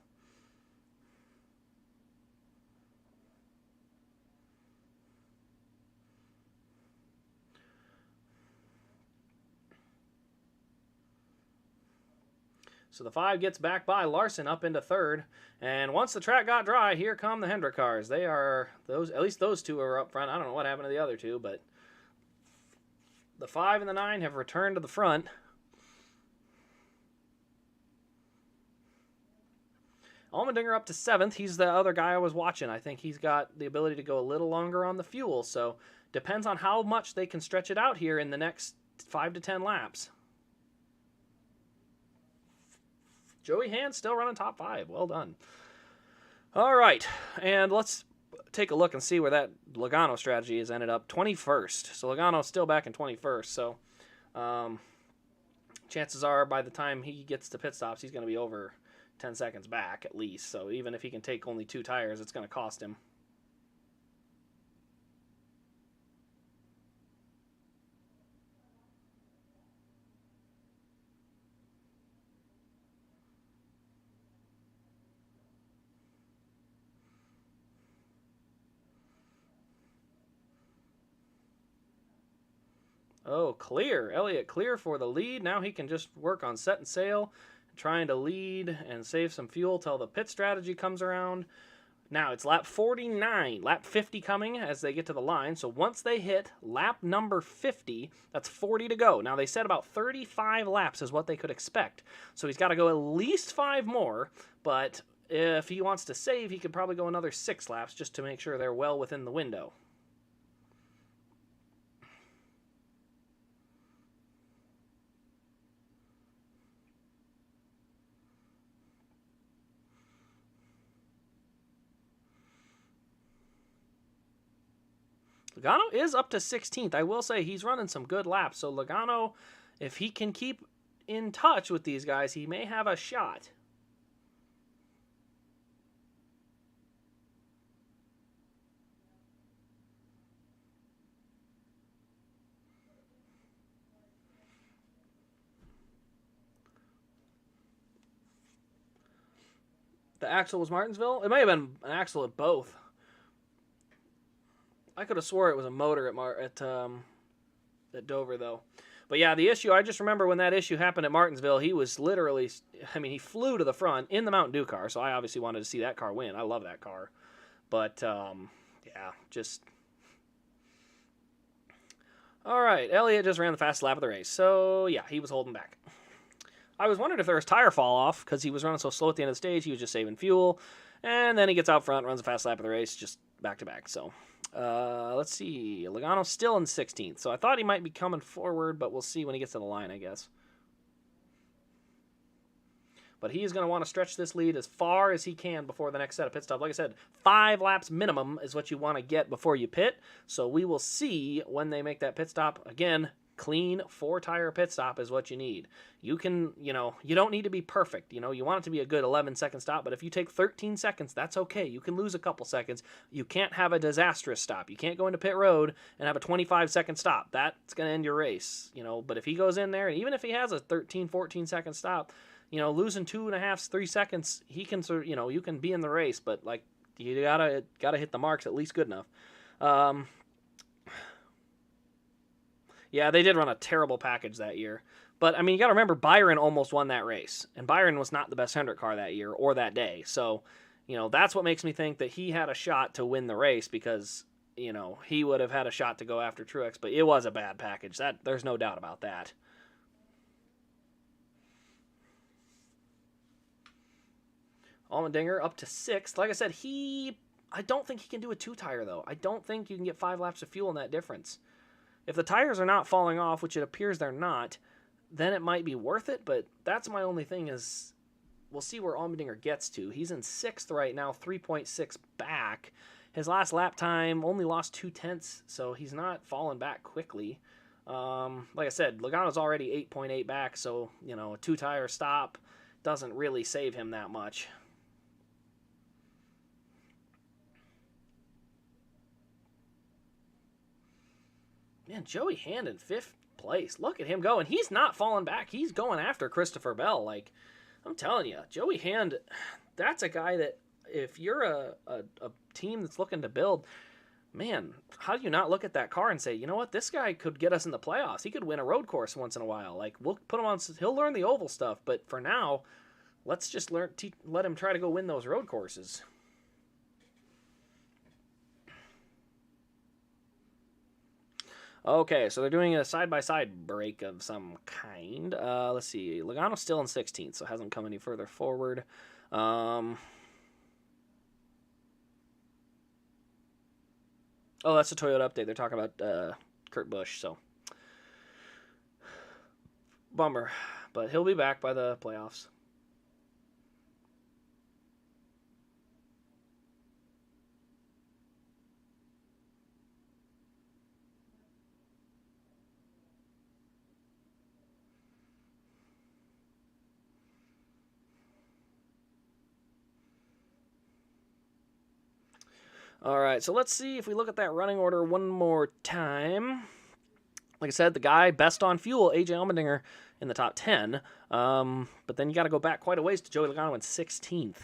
So the 5 gets back by Larson up into third. And once the track got dry, here come the Hendrick cars. They are, at least those 2 are up front. I don't know what happened to the other 2, but the 5 and the 9 have returned to the front. Allmendinger up to 7th. He's the other guy I was watching. I think he's got the ability to go a little longer on the fuel. So depends on how much they can stretch it out here in the next 5 to 10 laps. Joey Hand still running top 5. Well done. All right, and let's take a look and see where that Logano strategy has ended up. 21st. So Logano's still back in 21st. So chances are by the time he gets to pit stops, he's going to be over 10 seconds back at least. So even if he can take only 2 tires, it's going to cost him. Oh, clear. Elliott clear for the lead. Now he can just work on setting sail, trying to lead and save some fuel till the pit strategy comes around. Now it's lap 49, lap 50 coming as they get to the line. So once they hit lap number 50, that's 40 to go. Now they said about 35 laps is what they could expect. So he's got to go at least 5 more, but if he wants to save, he could probably go another 6 laps just to make sure they're well within the window. Logano is up to 16th. I will say he's running some good laps. So Logano, if he can keep in touch with these guys, he may have a shot. The axle was Martinsville? It may have been an axle at both. I could have swore it was a motor at Dover, though. But yeah, the issue, I just remember when that issue happened at Martinsville, he was literally, he flew to the front in the Mountain Dew car, so I obviously wanted to see that car win. I love that car. But, yeah, just... All right, Elliott just ran the fastest lap of the race. So, yeah, he was holding back. I was wondering if there was tire fall off because he was running so slow at the end of the stage. He was just saving fuel. And then he gets out front, runs a fast lap of the race, just back to back. So, let's see. Logano's still in 16th. So I thought he might be coming forward, but we'll see when he gets to the line, I guess. But he is going to want to stretch this lead as far as he can before the next set of pit stops. Like I said, 5 laps minimum is what you want to get before you pit. So we will see when they make that pit stop. Again, clean 4-tire pit stop is what you need. You can, you don't need to be perfect. You want it to be a good 11-second stop, but if you take 13 seconds, that's okay. You can lose a couple seconds. You can't have a disastrous stop. You can't go into pit road and have a 25-second stop. That's going to end your race, But if he goes in there, and even if he has a 13, 14-second stop, losing 2.5, 3 seconds, he can you can be in the race, but you gotta hit the marks at least good enough. Yeah, they did run a terrible package that year. But, you got to remember, Byron almost won that race. And Byron was not the best Hendrick car that year or that day. So, that's what makes me think that he had a shot to win the race because, he would have had a shot to go after Truex. But it was a bad package. There's no doubt about that. Allmendinger up to 6th. Like I said, I don't think he can do a 2-tire, though. I don't think you can get 5 laps of fuel in that difference. If the tires are not falling off, which it appears they're not, then it might be worth it, but that's my only thing is we'll see where Allmendinger gets to. He's in 6th right now, 3.6 back. His last lap time only lost 0.2, so he's not falling back quickly. Like I said, Logano's already 8.8 back, so, you know, a 2-tire stop doesn't really save him that much. Man, Joey Hand in 5th place. Look at him go, and he's not falling back. He's going after Christopher Bell. Like, I'm telling you, Joey Hand, that's a guy that if you're a team that's looking to build, man, how do you not look at that car and say, you know what, this guy could get us in the playoffs. He could win a road course once in a while. Like, we'll put him on, he'll learn the oval stuff, but for now, let's just let him try to go win those road courses. Okay, so they're doing a side-by-side break of some kind. Let's see. Logano's still in 16th, so hasn't come any further forward. Oh, that's a Toyota update. They're talking about Kurt Busch, so. Bummer. But he'll be back by the playoffs. All right, so let's see if we look at that running order one more time. Like I said, the guy best on fuel, AJ Allmendinger, in the top 10. But then you got to go back quite a ways to Joey Logano in 16th.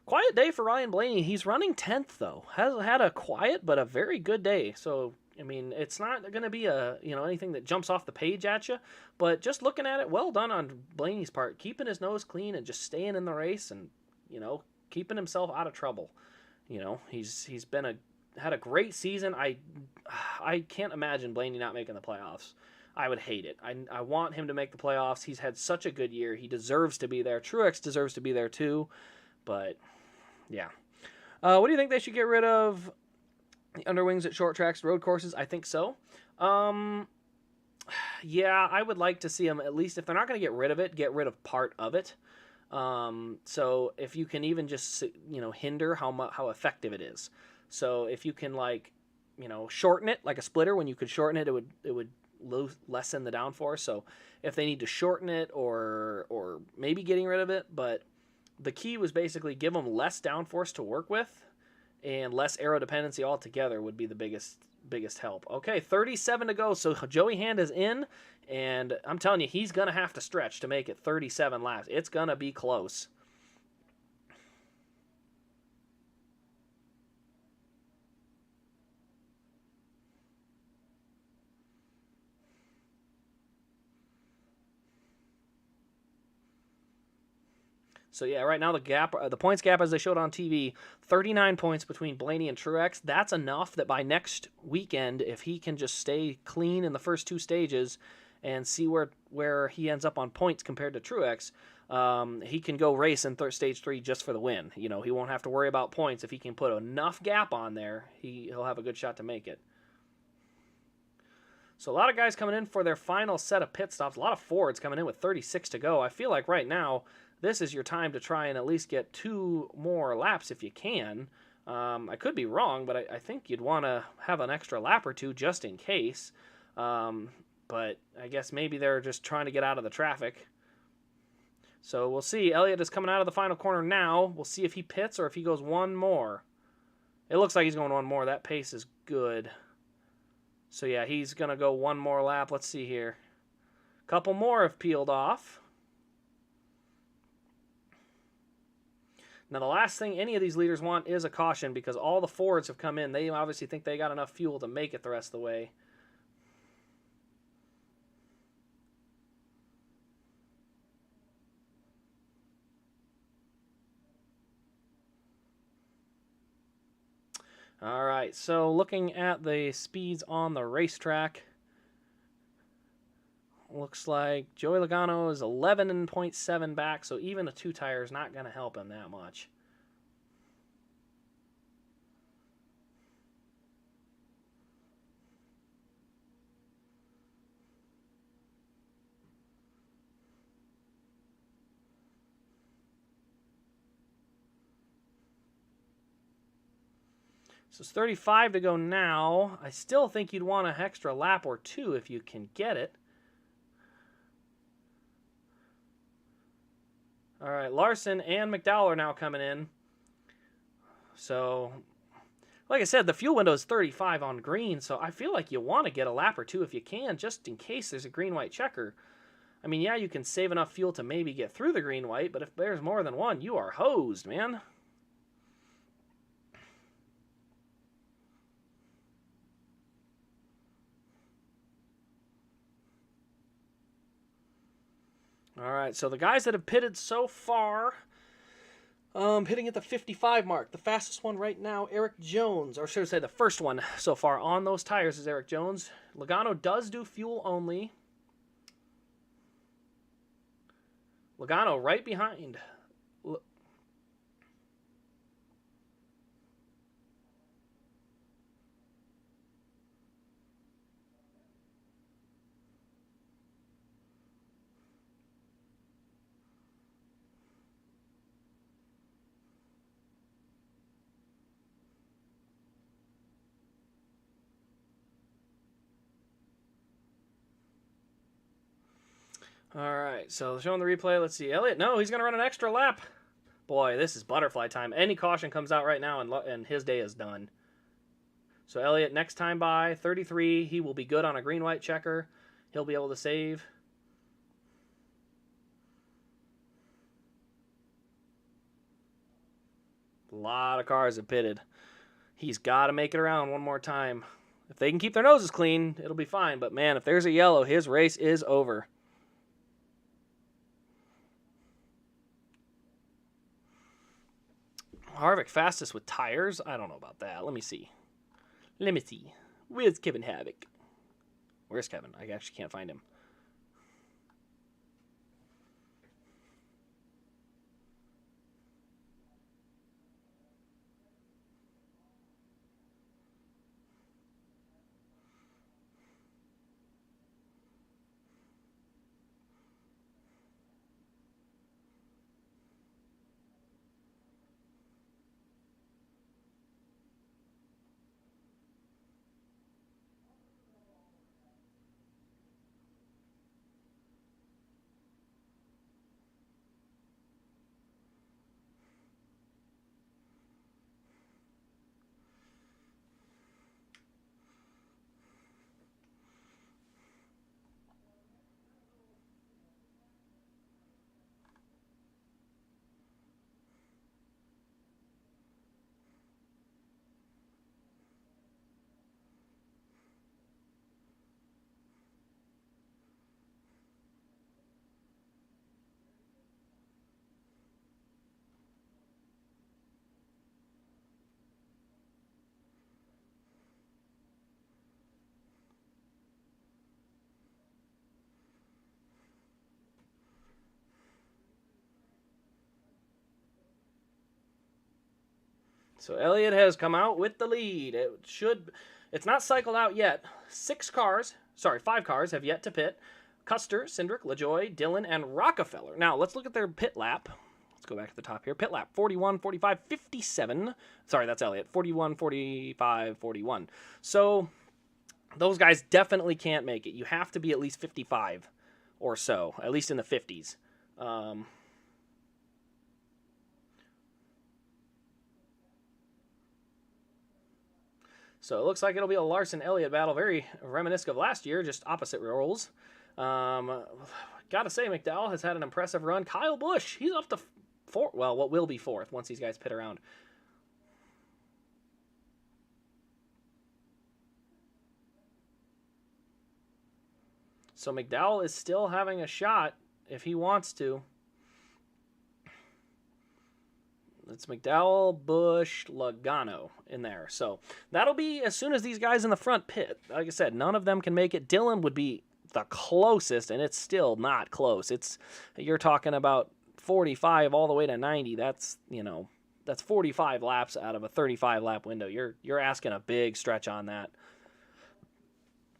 Quiet day for Ryan Blaney. He's running 10th, though. Has had a quiet but a very good day. So, I mean, it's not going to be anything that jumps off the page at you. But just looking at it, well done on Blaney's part. Keeping his nose clean and just staying in the race and, keeping himself out of trouble. He's had a great season. I can't imagine Blaney not making the playoffs. I would hate it. I want him to make the playoffs. He's had such a good year. He deserves to be there. Truex deserves to be there too. But, yeah. What do you think they should get rid of? The underwings at short tracks, road courses? I think so. Yeah, I would like to see them, at least if they're not going to get rid of it, get rid of part of it. So if you can even just, hinder how effective it is. So if you can, shorten it, like a splitter, when you could shorten it, it would lessen the downforce. So if they need to shorten it or maybe getting rid of it, but the key was basically give them less downforce to work with and less aero dependency altogether would be the biggest help. Okay, 37 to go. So Joey Hand is in, and I'm telling you, he's going to have to stretch to make it 37 laps. It's going to be close. So yeah, right now the points gap as they showed on TV, 39 points between Blaney and Truex. That's enough that by next weekend, if he can just stay clean in the first 2 stages and see where he ends up on points compared to Truex, he can go race in stage 3 just for the win. He won't have to worry about points. If he can put enough gap on there, he'll have a good shot to make it. So a lot of guys coming in for their final set of pit stops. A lot of Fords coming in with 36 to go. I feel like right now, this is your time to try and at least get 2 more laps if you can. I could be wrong, but I think you'd want to have an extra lap or 2 just in case. But I guess maybe they're just trying to get out of the traffic. So we'll see. Elliott is coming out of the final corner now. We'll see if he pits or if he goes one more. It looks like he's going one more. That pace is good. So yeah, he's going to go one more lap. Let's see here. A couple more have peeled off. Now, the last thing any of these leaders want is a caution because all the Fords have come in. They obviously think they got enough fuel to make it the rest of the way. All right, so looking at the speeds on the racetrack, looks like Joey Logano is 11.7 back, so even a 2-tire is not going to help him that much. So it's 35 to go now. I still think you'd want an extra lap or two if you can get it. All right, Larson and McDowell are now coming in. So, like I said, the fuel window is 35 on green, so I feel like you want to get a lap or two if you can, just in case there's a green-white checker. I mean, yeah, you can save enough fuel to maybe get through the green-white, but if there's more than one, you are hosed, man. All right, so the guys that have pitted so far, hitting at the 55 mark. The fastest one right now, Eric Jones, or should I say the first one so far on those tires is Eric Jones. Logano does do fuel only. Logano right behind. All right, so showing the replay. Let's see. Elliott, no, he's going to run an extra lap. Boy, this is butterfly time. Any caution comes out right now, and his day is done. So Elliott, next time by, 33, he will be good on a green-white checker. He'll be able to save. A lot of cars have pitted. He's got to make it around one more time. If they can keep their noses clean, it'll be fine. But, man, if there's a yellow, his race is over. Harvick fastest with tires? I don't know about that. Let me see. Where's Kevin Harvick? Where's Kevin? I actually can't find him. So Elliott has come out with the lead. It's not cycled out yet. 5 cars have yet to pit. Custer, Cindric, LaJoy, Dillon, and Rockefeller. Now, let's look at their pit lap. Let's go back to the top here. Pit lap, 41, 45, 57. Sorry, that's Elliott. 41, 45, 41. So those guys definitely can't make it. You have to be at least 55 or so, at least in the 50s. So it looks like it'll be a Larson-Elliott battle, very reminiscent of last year, just opposite roles. Gotta say, McDowell has had an impressive run. Kyle Busch, he's up to fourth. Well, what will be fourth once these guys pit around. So McDowell is still having a shot if he wants to. It's McDowell, Busch, Logano in there. So that'll be as soon as these guys in the front pit. Like I said, none of them can make it. Dillon would be the closest, and it's still not close. You're talking about 45 all the way to 90. That's 45 laps out of a 35 lap window. You're asking a big stretch on that.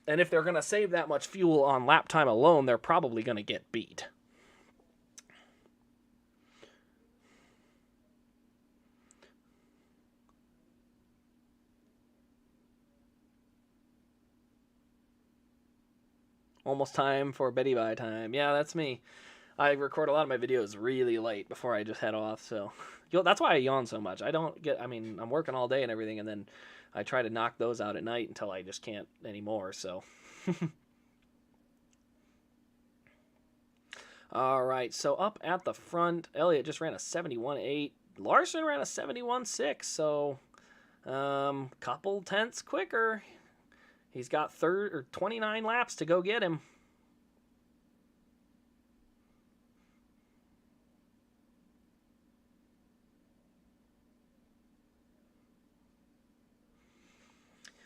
And if they're going to save that much fuel on lap time alone, they're probably going to get beat. Almost time for Betty Bye time. Yeah, that's me. I record a lot of my videos really late before I just head off, so that's why I yawn so much. I mean, I'm working all day and everything, and then I try to knock those out at night until I just can't anymore, so. All right, so up at the front, Elliott just ran a 71.8. Larson ran a 71.6, so couple tenths quicker. He's got 29 laps to go get him.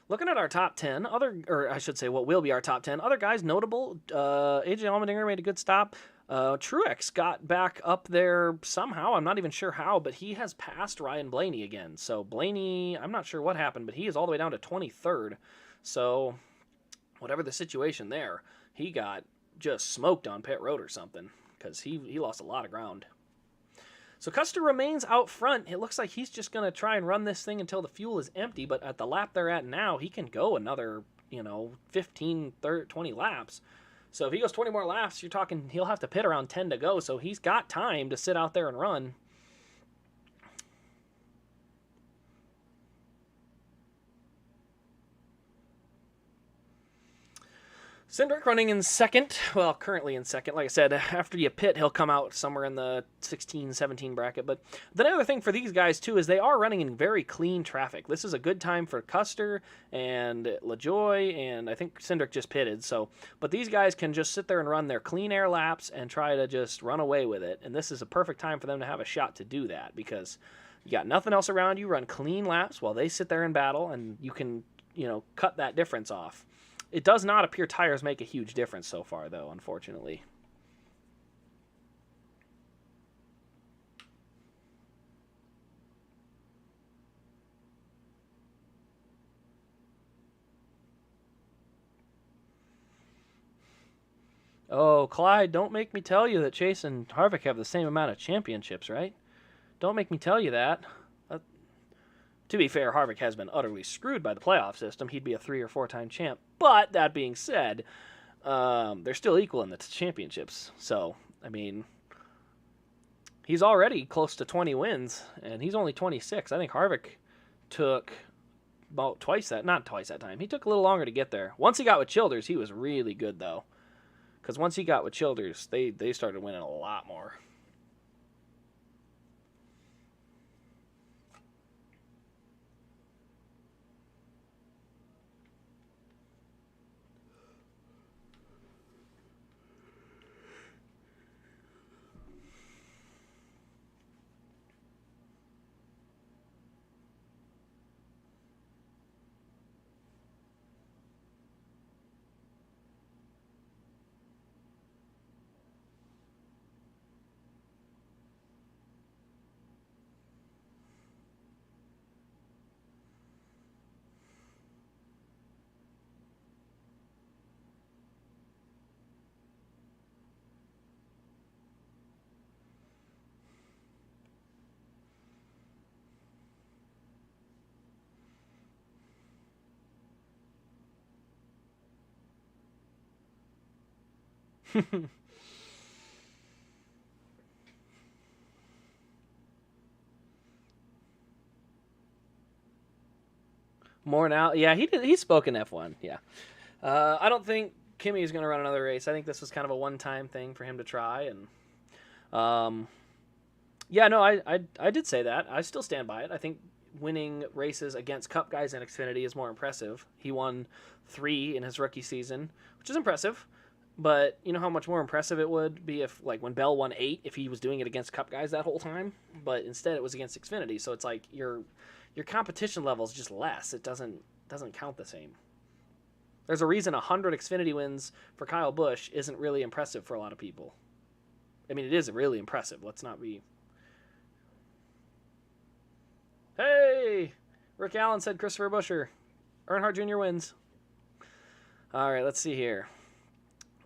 Looking at our top 10, or I should say what will be our top 10, other guys notable, AJ Allmendinger made a good stop. Truex got back up there somehow. I'm not even sure how, but he has passed Ryan Blaney again. So Blaney, I'm not sure what happened, but he is all the way down to 23rd. So whatever the situation there, he got just smoked on pit road or something because he lost a lot of ground. So Custer remains out front. It looks like he's just going to try and run this thing until the fuel is empty, but at the lap they're at now, he can go another, 15, 30, 20 laps. So if he goes 20 more laps, you're talking he'll have to pit around 10 to go, so he's got time to sit out there and run. Cindric running in second. Well, currently in second. Like I said, after you pit, he'll come out somewhere in the 16, 17 bracket. But the other thing for these guys, too, is they are running in very clean traffic. This is a good time for Custer and LaJoy, and I think Cindric just pitted. But these guys can just sit there and run their clean air laps and try to just run away with it. And this is a perfect time for them to have a shot to do that because you got nothing else around you. Run clean laps while they sit there in battle, and you can, cut that difference off. It does not appear tires make a huge difference so far, though, unfortunately. Oh, Clyde, don't make me tell you that Chase and Harvick have the same amount of championships, right? Don't make me tell you that. To be fair, Harvick has been utterly screwed by the playoff system. He'd be a 3 or 4-time champ. But that being said, they're still equal in the championships. So, I mean, he's already close to 20 wins, and he's only 26. I think Harvick took about not twice that time. He took a little longer to get there. Once he got with Childers, he was really good, though. Because once he got with Childers, they started winning a lot more. More now. Yeah, he spoke in F1. Yeah. I don't think Kimi is going to run another race. I think this was kind of a one-time thing for him to try. And yeah, no, I did say that. I still stand by it. I think winning races against Cup guys in Xfinity is more impressive. He won 3 in his rookie season, which is impressive. But you know how much more impressive it would be if, like, when Bell won 8, if he was doing it against Cup guys that whole time. But instead, it was against Xfinity. So it's like your competition level is just less. It doesn't count the same. There's a reason 100 Xfinity wins for Kyle Busch isn't really impressive for a lot of people. I mean, it is really impressive. Let's not be. Hey, Rick Allen said Christopher Buescher. Earnhardt Jr. wins. All right, let's see here.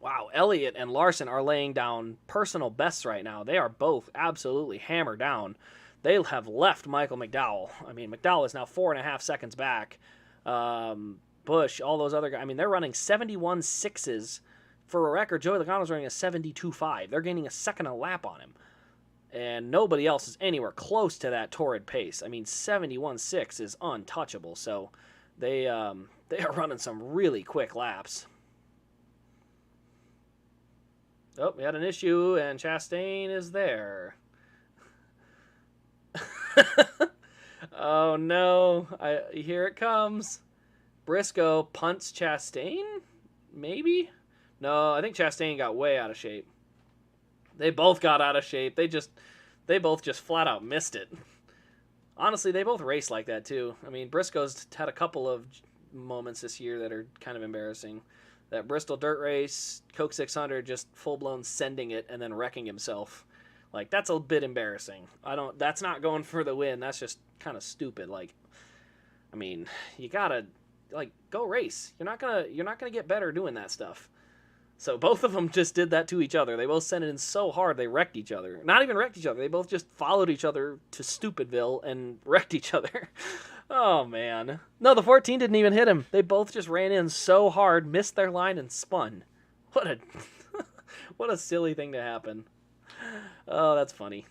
Wow, Elliott and Larson are laying down personal bests right now. They are both absolutely hammered down. They have left Michael McDowell. I mean, McDowell is now 4.5 seconds back. Busch, all those other guys. I mean, they're running 71.6s for a record, Joey Logano's running a 72.5. They're gaining a second a lap on him. And nobody else is anywhere close to that torrid pace. I mean, 71.6 is untouchable. So they are running some really quick laps. Oh, we had an issue, and Chastain is there. Oh, no. Here it comes. Briscoe punts Chastain? Maybe? No, I think Chastain got way out of shape. They both got out of shape. They both just flat out missed it. Honestly, they both race like that, too. I mean, Briscoe's had a couple of moments this year that are kind of embarrassing. That Bristol dirt race, Coke 600, just full-blown sending it and then wrecking himself. Like, that's a bit embarrassing. That's not going for the win. That's just kind of stupid. Like, I mean, you gotta, like, go race. You're not gonna get better doing that stuff. So both of them just did that to each other. They both sent it in so hard they wrecked each other. Not even wrecked each other. They both just followed each other to Stupidville and wrecked each other. Oh, man. No, the 14 didn't even hit him. They both just ran in so hard, missed their line, and spun. What a what a silly thing to happen. Oh, that's funny.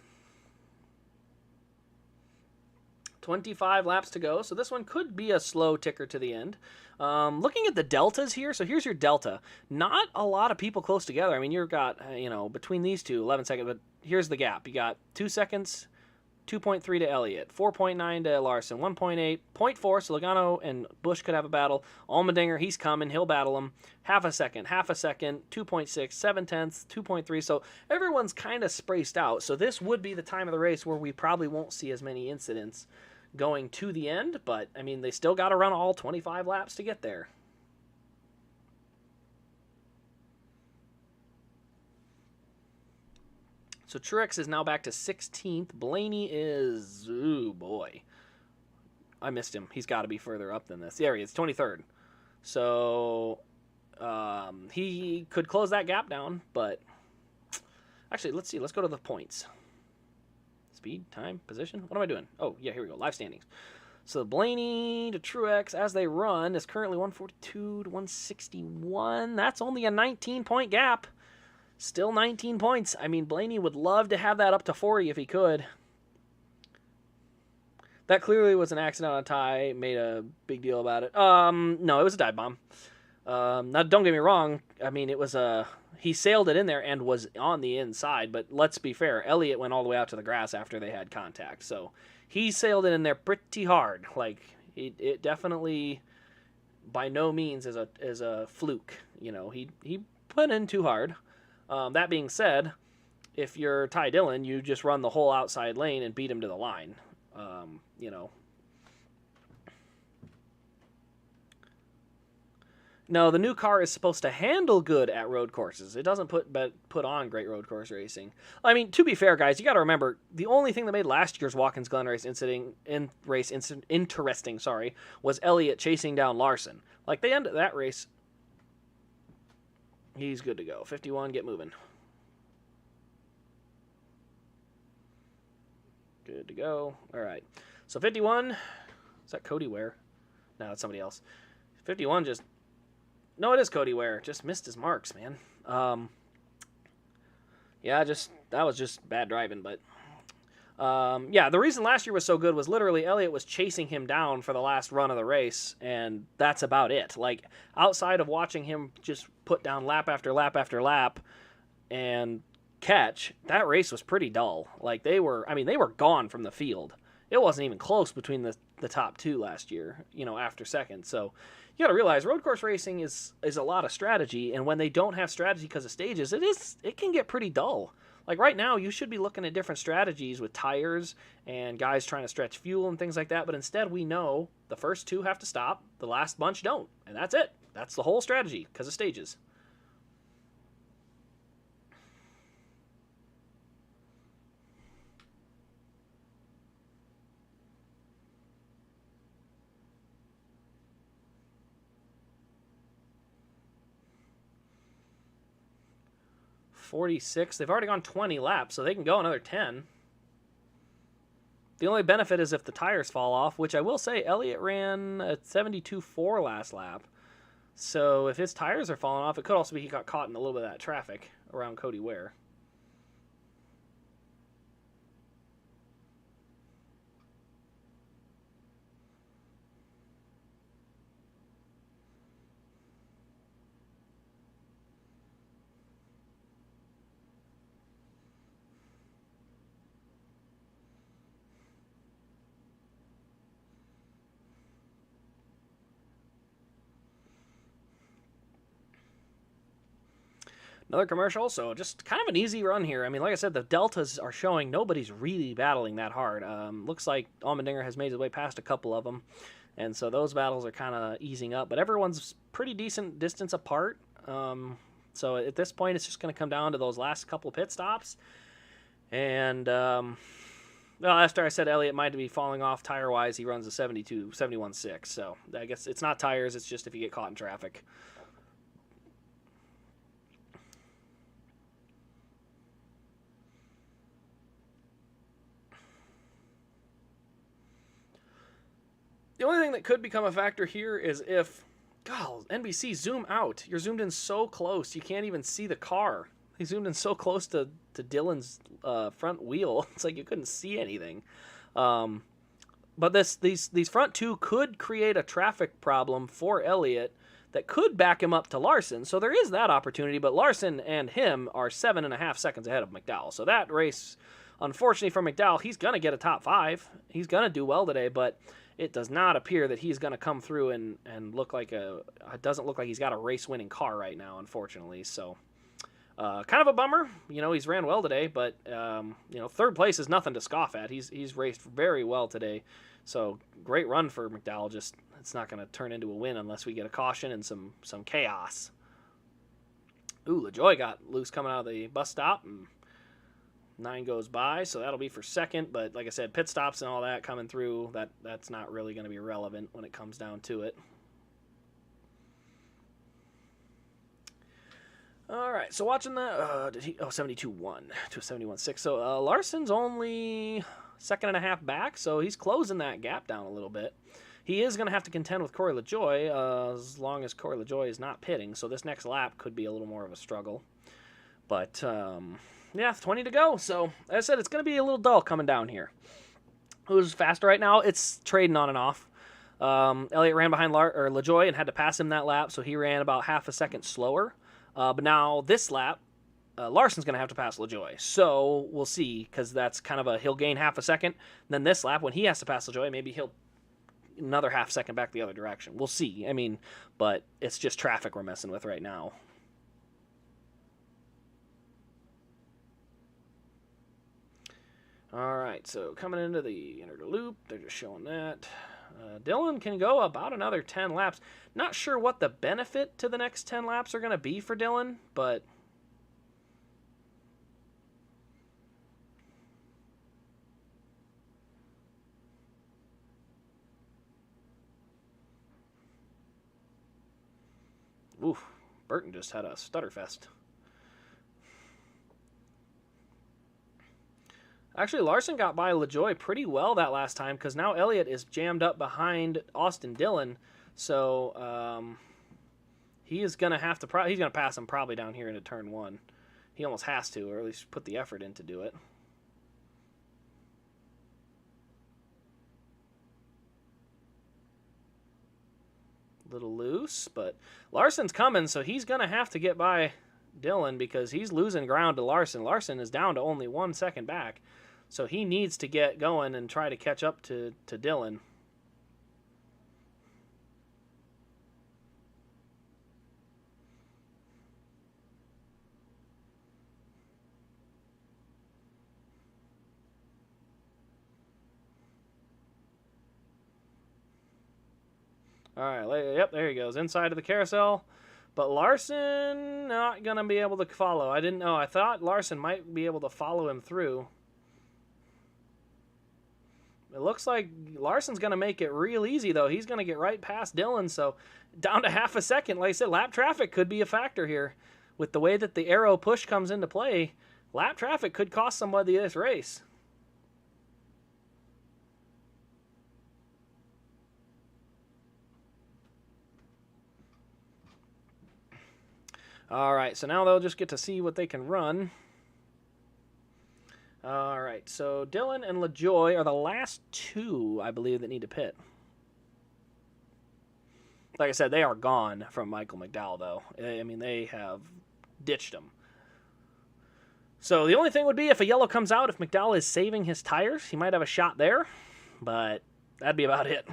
25 laps to go, so this one could be a slow ticker to the end. Looking at the deltas here, so here's your delta. Not a lot of people close together. I mean, you've got, between these two, 11 seconds, but here's the gap. You got 2 seconds, 2.3 to Elliott, 4.9 to Larson, 1.8, 0.4, so Logano and Busch could have a battle. Allmendinger, he's coming, he'll battle him. Half a second, 2.6, 7 tenths, 2.3, so everyone's kind of spaced out. So this would be the time of the race where we probably won't see as many incidents going to the end, but, I mean, they still got to run all 25 laps to get there. So Truex is now back to 16th. Blaney is, ooh, boy. I missed him. He's got to be further up than this. There he is, 23rd. So he could close that gap down, but actually, let's see. Let's go to the points. Speed, time, position. What am I doing? Oh, yeah, here we go. Live standings. So Blaney to Truex as they run is currently 142 to 161. That's only a 19-point gap. Still 19 points. I mean, Blaney would love to have that up to 40 if he could. That clearly was an accident on a tie. Made a big deal about it. No, it was a dive bomb. Now, don't get me wrong. I mean, it was he sailed it in there and was on the inside. But let's be fair. Elliott went all the way out to the grass after they had contact. So he sailed it in there pretty hard. Like, it definitely, by no means, is a fluke. You know, he put in too hard. That being said, if you're Ty Dillon, you just run the whole outside lane and beat him to the line. No, the new car is supposed to handle good at road courses. It doesn't put on great road course racing. I mean, to be fair, guys, you got to remember the only thing that made last year's Watkins Glen race interesting. Was Elliott chasing down Larson. Like, they ended that race. He's good to go. 51, get moving. Good to go. All right. So 51, is that Cody Ware? No, that's somebody else. 51 just, no, it is Cody Ware. Just missed his marks, man. Yeah, that was just bad driving, but yeah, the reason last year was so good was literally Elliott was chasing him down for the last run of the race, and that's about it. Like, outside of watching him just put down lap after lap after lap and catch, that race was pretty dull. Like, they were gone from the field. It wasn't even close between the top two last year, after second. So you got to realize road course racing is a lot of strategy, and when they don't have strategy because of stages, it can get pretty dull. Like, right now, you should be looking at different strategies with tires and guys trying to stretch fuel and things like that. But instead, we know the first two have to stop. The last bunch don't. And that's it. That's the whole strategy because of stages. .46. They've already gone 20 laps, so they can go another 10. The only benefit is if the tires fall off, which I will say Elliott ran at 72.4 last lap. So if his tires are falling off, it could also be he got caught in a little bit of that traffic around Cody Ware. Another commercial, so just kind of an easy run here. I mean, like I said, the deltas are showing nobody's really battling that hard. Looks like Allmendinger has made his way past a couple of them, and so those battles are kind of easing up. But everyone's pretty decent distance apart. So at this point, it's just going to come down to those last couple pit stops. And, well, after I said Elliott might be falling off tire-wise, he runs a 71.6. So I guess it's not tires, it's just if you get caught in traffic. The only thing that could become a factor here is if, God, NBC, zoom out. You're zoomed in so close, you can't even see the car. He zoomed in so close to Dylan's front wheel. It's like you couldn't see anything. But these front two could create a traffic problem for Elliott that could back him up to Larson. So there is that opportunity, but Larson and him are 7.5 seconds ahead of McDowell. So that race, unfortunately for McDowell, he's going to get a top 5. He's going to do well today, but it does not appear that he's going to come through and look like it doesn't look like he's got a race-winning car right now, unfortunately. So kind of a bummer. You know, he's ran well today, but, you know, third place is nothing to scoff at. He's raced very well today. So great run for McDowell. Just it's not going to turn into a win unless we get a caution and some chaos. Ooh, LaJoie got loose coming out of the bus stop, and 9 goes by, so that'll be for second. But like I said, pit stops and all that coming through, that's not really going to be relevant when it comes down to it. All right, so watching that, 72.1 to 71.6. So Larson's only 2.5 back, so he's closing that gap down a little bit. He is going to have to contend with Corey LaJoie as long as Corey LaJoie is not pitting, so this next lap could be a little more of a struggle. But yeah, 20 to go. So, as I said, it's going to be a little dull coming down here. Who's faster right now? It's trading on and off. Elliott ran behind LaJoie and had to pass him that lap, so he ran about half a second slower. But now this lap, Larson's going to have to pass LaJoie. So, we'll see, because that's kind of he'll gain half a second. And then this lap, when he has to pass LaJoie, maybe he'll another half second back the other direction. We'll see. I mean, but it's just traffic we're messing with right now. All right, so coming into the inner loop, they're just showing that. Dylan can go about another 10 laps. Not sure what the benefit to the next 10 laps are going to be for Dylan, but oof, Burton just had a stutterfest. Actually, Larson got by LaJoie pretty well that last time because now Elliott is jammed up behind Austin Dillon. So he is going to have to he's going to pass him probably down here into turn 1. He almost has to, or at least put the effort in to do it. Little loose, but Larson's coming, so he's going to have to get by Dillon because he's losing ground to Larson. Larson is down to only 1 second back. So he needs to get going and try to catch up to Dillon. All right, yep, there he goes, inside of the carousel. But Larson not going to be able to follow. I didn't know. I thought Larson might be able to follow him through. It looks like Larson's going to make it real easy, though. He's going to get right past Dillon, so down to half a second. Like I said, lap traffic could be a factor here. With the way that the arrow push comes into play, lap traffic could cost somebody this race. All right, so now they'll just get to see what they can run. All right, so Dylan and LaJoy are the last two, I believe, that need to pit. Like I said, they are gone from Michael McDowell, though. I mean, they have ditched him. So the only thing would be if a yellow comes out, if McDowell is saving his tires, he might have a shot there, but that'd be about it.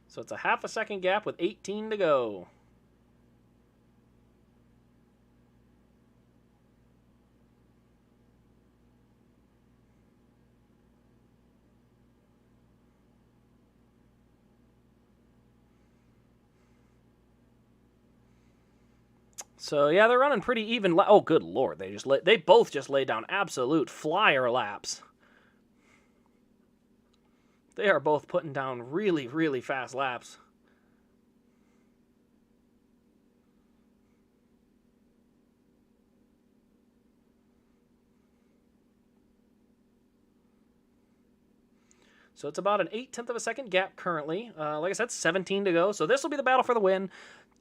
So it's a half a second gap with 18 to go. So yeah, they're running pretty even. Oh, good lord! They both just laid down absolute flyer laps. They are both putting down really, really fast laps. So it's about an 0.8 of a second gap currently. Like I said, 17 to go. So this will be the battle for the win.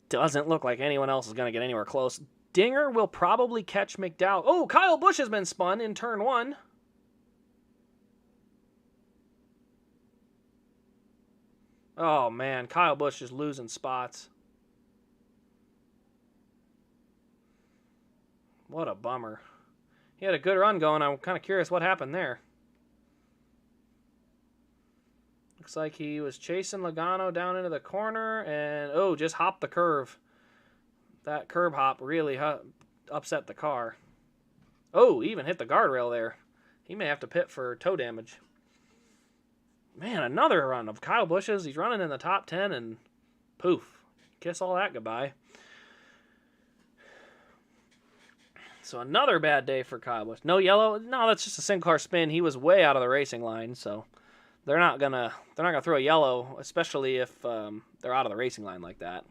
Doesn't look like anyone else is going to get anywhere close. Dinger will probably catch McDowell. Oh, Kyle Busch has been spun in turn one. Oh, man. Kyle Busch is losing spots. What a bummer. He had a good run going. I'm kind of curious what happened there. Looks like he was chasing Logano down into the corner and, oh, just hopped the curve. That curb hop really upset the car. Oh, even hit the guardrail there. He may have to pit for toe damage. Man, another run of Kyle Busch's. He's running in the top 10 and poof. Kiss all that goodbye. So another bad day for Kyle Busch. No yellow. No, that's just a single car spin. He was way out of the racing line, so they're not gonna throw a yellow, especially if they're out of the racing line like that.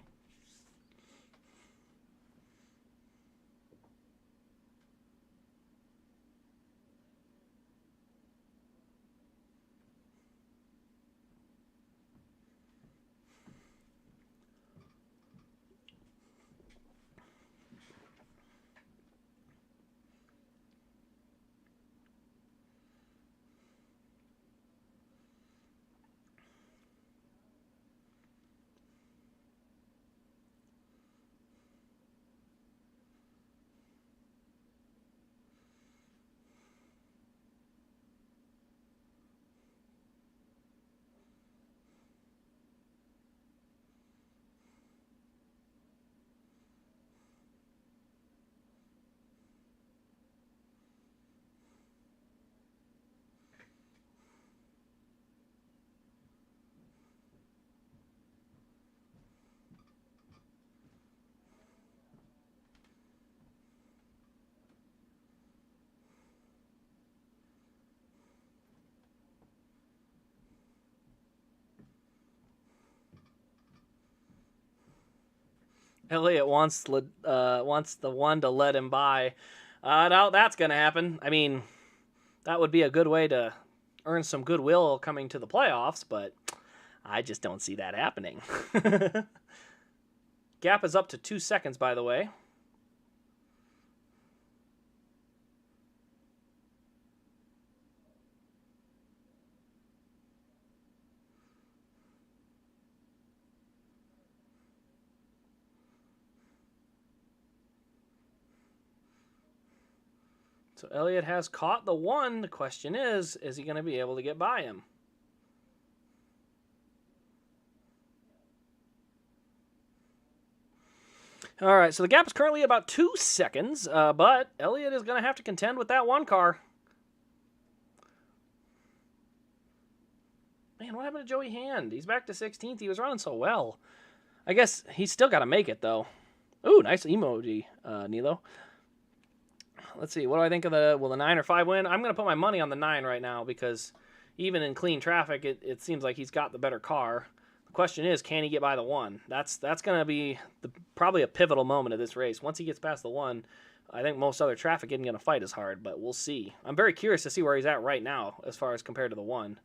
Elliott wants the one to let him by. I doubt that's going to happen. I mean, that would be a good way to earn some goodwill coming to the playoffs, but I just don't see that happening. Gap is up to 2 seconds, by the way. So Elliott has caught the one. The question is he going to be able to get by him? All right, so the gap is currently about 2 seconds, but Elliott is going to have to contend with that one car. Man, what happened to Joey Hand? He's back to 16th. He was running so well. I guess he's still got to make it, though. Ooh, nice emoji, Nilo. let's see. What do I think of will the 9 or 5 win? I'm going to put my money on the 9 right now because even in clean traffic, it seems like he's got the better car. The question is, can he get by the 1? That's going to be probably a pivotal moment of this race. Once he gets past the 1, I think most other traffic isn't going to fight as hard, but we'll see. I'm very curious to see where he's at right now as far as compared to the 1.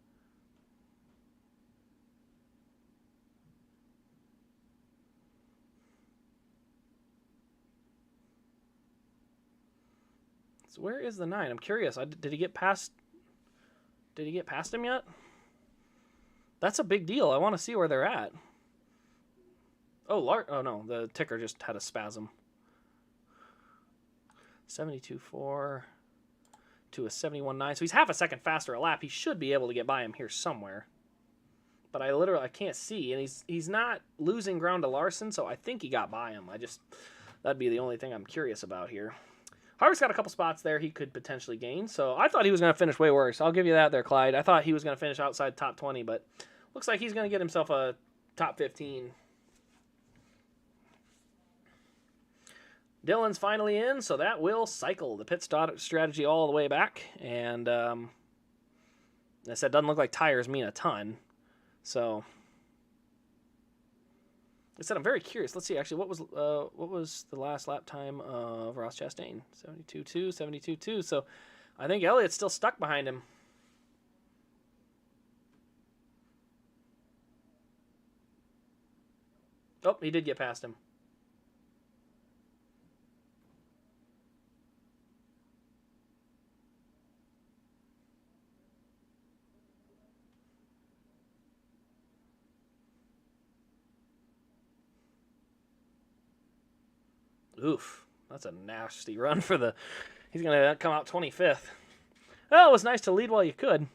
So where is the 9? I'm curious. Did he get past him yet? That's a big deal. I want to see where they're at. Oh, no, the ticker just had a spasm. 72.4 to a 71.9. So he's half a second faster a lap. He should be able to get by him here somewhere. But I can't see, and he's not losing ground to Larson, so I think he got by him. That'd be the only thing I'm curious about here. Harvick's got a couple spots there he could potentially gain, so I thought he was going to finish way worse. I'll give you that there, Clyde. I thought he was going to finish outside top 20, but looks like he's going to get himself a top 15. Dylan's finally in, so that will cycle the pit strategy all the way back. And I said, doesn't look like tires mean a ton. So I said, I'm very curious. Let's see, actually, what was the last lap time of Ross Chastain? 72.2, 72.2. So I think Elliott's still stuck behind him. Oh, he did get past him. Oof, that's a nasty run for the... He's going to come out 25th. Well, it was nice to lead while you could.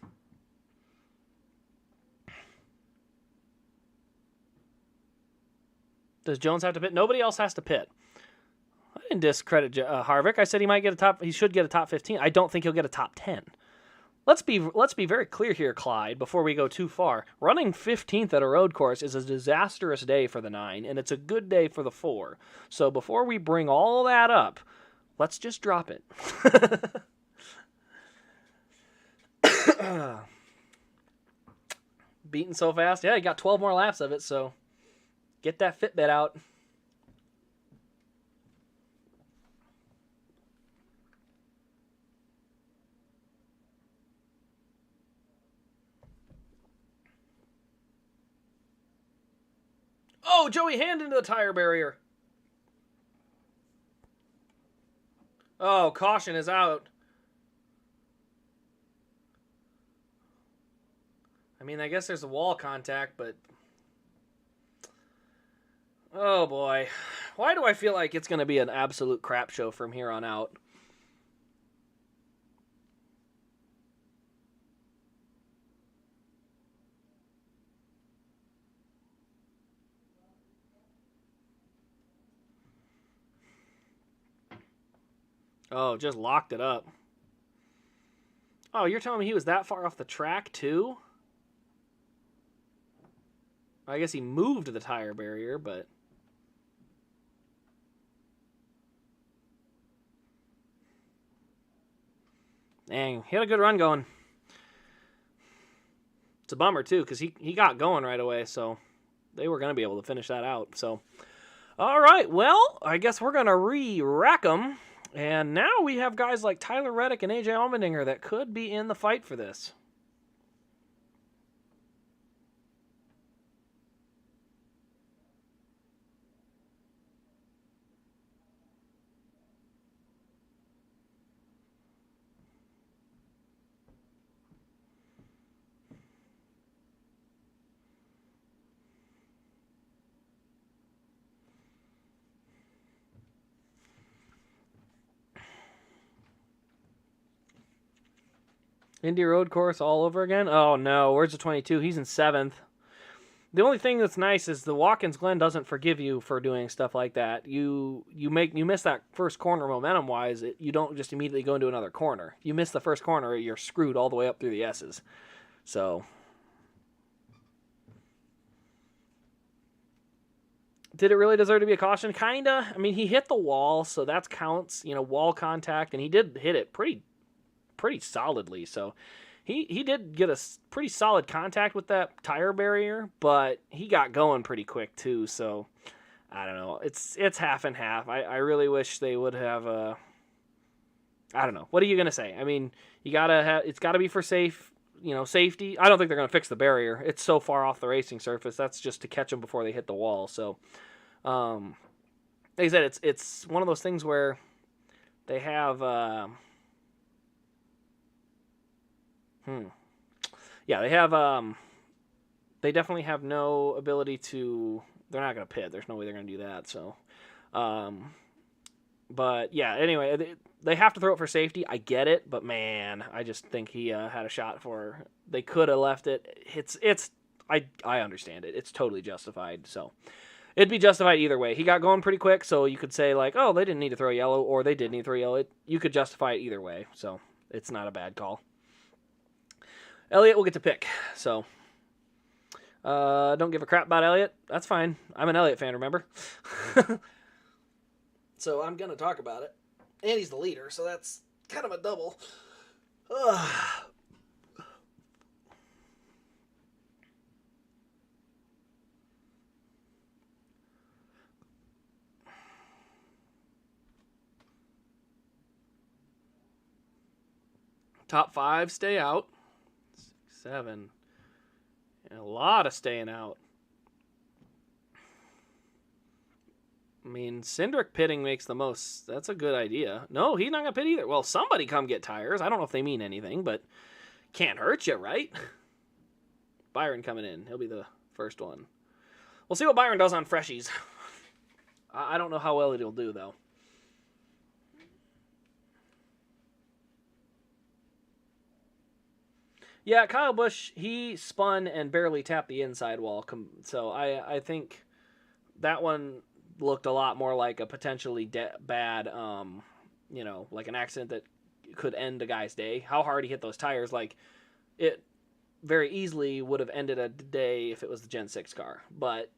Does Jones have to pit? Nobody else has to pit. I didn't discredit Harvick. I said he should get a top 15. I don't think he'll get a top 10. Let's be very clear here, Clyde, before we go too far. Running 15th at a road course is a disastrous day for the 9, and it's a good day for the 4. So before we bring all that up, let's just drop it. Beaten so fast. Yeah, you got 12 more laps of it, so get that Fitbit out. Oh, Joey Hand into the tire barrier. Oh, caution is out. I mean, I guess there's a wall contact, but... Oh, boy. Why do I feel like it's going to be an absolute crap show from here on out? Oh, just locked it up. Oh, you're telling me he was that far off the track, too? I guess he moved the tire barrier, but... Dang, he had a good run going. It's a bummer, too, because he got going right away, so they were going to be able to finish that out. So, all right, well, I guess we're going to re-rack them. And now we have guys like Tyler Reddick and AJ Allmendinger that could be in the fight for this. Indy Road Course all over again? Oh, no. Where's the 22? He's in 7th. The only thing that's nice is the Watkins Glen doesn't forgive you for doing stuff like that. You miss that first corner momentum-wise. You don't just immediately go into another corner. You miss the first corner, you're screwed all the way up through the S's. So... Did it really deserve to be a caution? Kinda. I mean, he hit the wall, so that counts. You know, wall contact, and he did hit it pretty solidly. So he did get a pretty solid contact with that tire barrier, but he got going pretty quick too. So I don't know. It's half and half. I really wish they would have. I don't know. What are you gonna say? I mean, you gotta have. It's got to be for safety. I don't think they're gonna fix the barrier. It's so far off the racing surface. That's just to catch them before they hit the wall. So, like I said, it's one of those things where they have. Yeah, they have. They definitely have no ability to. They're not gonna pit. There's no way they're gonna do that. So, but yeah. Anyway, they have to throw it for safety. I get it, but man, I just think he had a shot for. They could have left it. It's. I understand it. It's totally justified. So it'd be justified either way. He got going pretty quick, so you could say like, oh, they didn't need to throw yellow, or they did need to throw yellow. You could justify it either way. So it's not a bad call. Elliott will get to pick. So don't give a crap about Elliott. That's fine. I'm an Elliott fan, remember? So I'm gonna talk about it. And he's the leader, so that's kind of a double. Top 5 stay out. 6, 7. And a lot of staying out. I mean, Cindric pitting makes the most. That's a good idea. No, he's not going to pit either. Well, somebody come get tires. I don't know if they mean anything, but can't hurt you, right? Byron coming in. He'll be the first one. We'll see what Byron does on freshies. I don't know how well it'll do, though. Yeah, Kyle Busch, he spun and barely tapped the inside wall. So I think that one looked a lot more like a potentially bad, like an accident that could end a guy's day. How hard he hit those tires, like it very easily would have ended a day if it was the Gen 6 car. But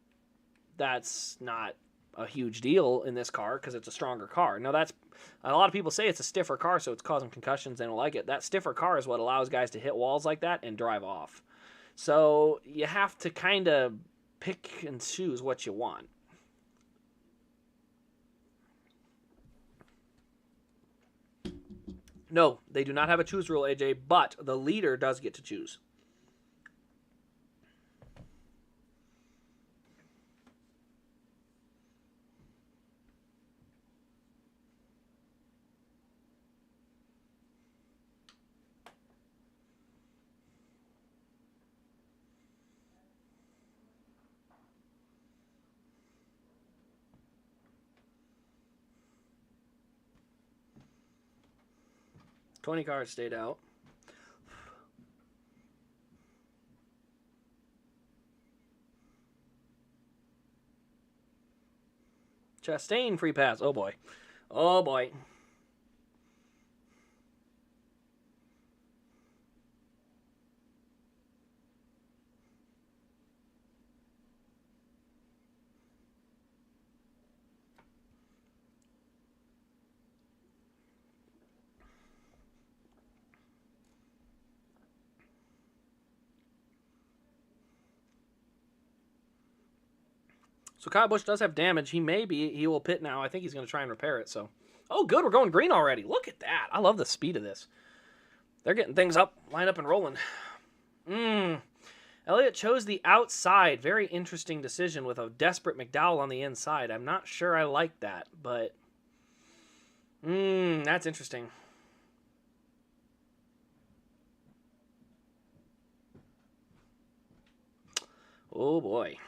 that's not a huge deal in this car because it's a stronger car. Now, that's a lot of people say it's a stiffer car, so it's causing concussions. They don't like it. That stiffer car is what allows guys to hit walls like that and drive off. So you have to kind of pick and choose what you want. No, they do not have a choose rule, AJ, but the leader does get to choose. $20 cars stayed out. Chastain free pass. Oh boy. Oh boy. So Kyle Busch does have damage. He will pit now. I think he's going to try and repair it. So, oh, good. We're going green already. Look at that. I love the speed of this. They're getting things up, lined up and rolling. Elliott chose the outside. Very interesting decision with a desperate McDowell on the inside. I'm not sure I like that, but that's interesting. Oh boy.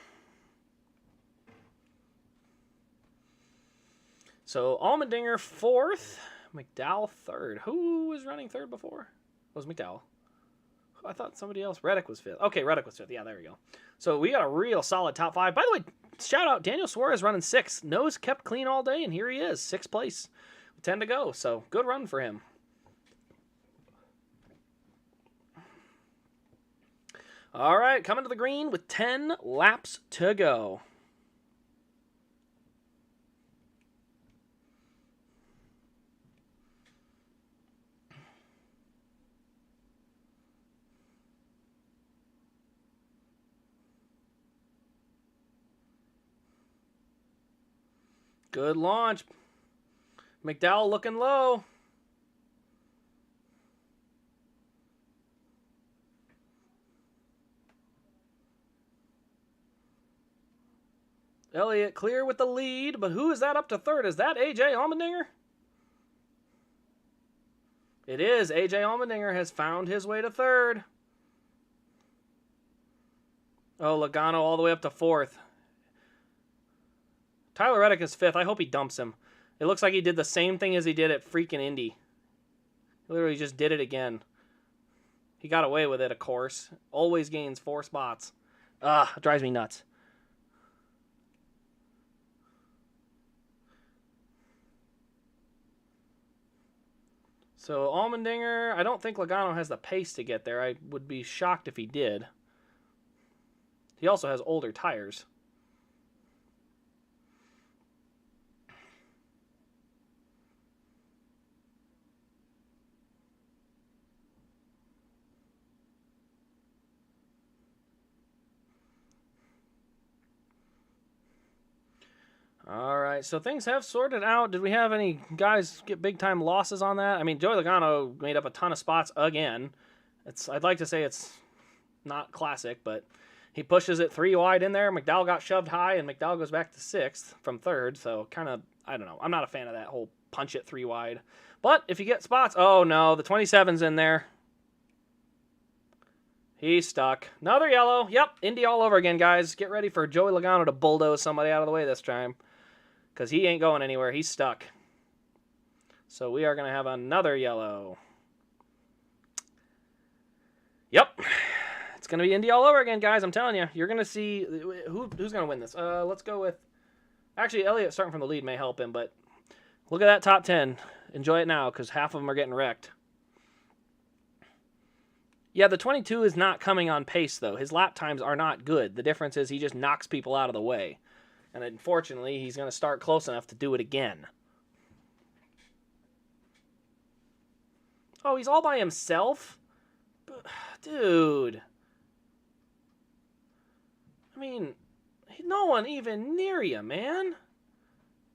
So Allmendinger 4th, McDowell 3rd. Who was running 3rd before? It was McDowell. I thought somebody else. Reddick was 5th. Okay, Reddick was 5th. Yeah, there we go. So we got a real solid top 5. By the way, shout out Daniel Suarez running 6th. Nose kept clean all day, and here he is, 6th place. 10 to go. So good run for him. All right, coming to the green with 10 laps to go. Good launch. McDowell looking low. Elliott clear with the lead, but who is that up to third? Is that A.J. Allmendinger? It is. A.J. Allmendinger has found his way to third. Oh, Logano all the way up to fourth. Tyler Reddick is fifth. I hope he dumps him. It looks like he did the same thing as he did at freaking Indy. He literally just did it again. He got away with it, of course. Always gains 4 spots. It drives me nuts. So Allmendinger, I don't think Logano has the pace to get there. I would be shocked if he did. He also has older tires. All right, so things have sorted out. Did we have any guys get big-time losses on that? I mean, Joey Logano made up a ton of spots again. I'd like to say it's not classic, but he pushes it 3 wide in there. McDowell got shoved high, and McDowell goes back to 6th from 3rd, so kind of, I don't know. I'm not a fan of that whole punch it 3 wide. But if you get spots, oh no, the 27's in there. He's stuck. Another yellow. Yep, Indy all over again, guys. Get ready for Joey Logano to bulldoze somebody out of the way this time, because he ain't going anywhere. He's stuck. So we are going to have another yellow. Yep. It's going to be Indy all over again, guys. I'm telling you. You're going to see who's going to win this. Let's go with... Actually, Elliott starting from the lead may help him, but look at that top 10. Enjoy it now, because half of them are getting wrecked. Yeah, the 22 is not coming on pace, though. His lap times are not good. The difference is he just knocks people out of the way. And unfortunately, he's going to start close enough to do it again. Oh, he's all by himself? Dude. I mean, no one even near you, man.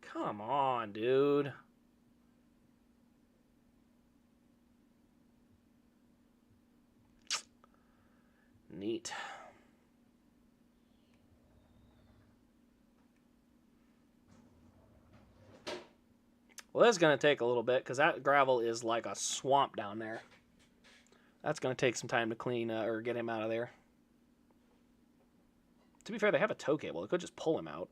Come on, dude. Neat. Well, this is going to take a little bit because that gravel is like a swamp down there. That's going to take some time to clean or get him out of there. To be fair, they have a tow cable. It could just pull him out.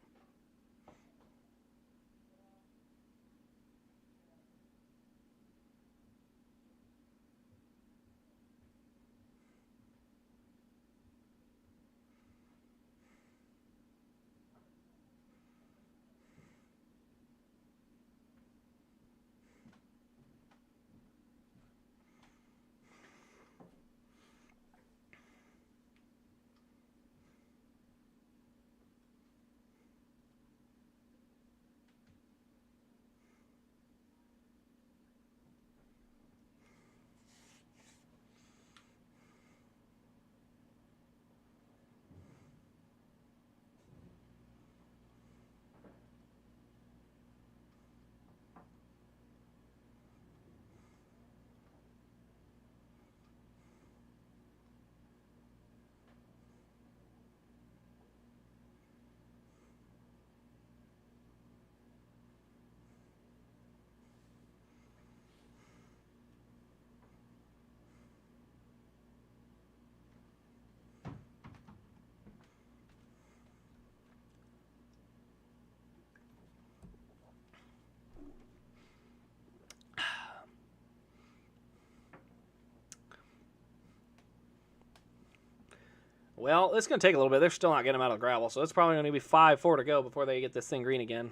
Well, it's going to take a little bit. They're still not getting him out of the gravel, so it's probably going to be 5-4 to go before they get this thing green again.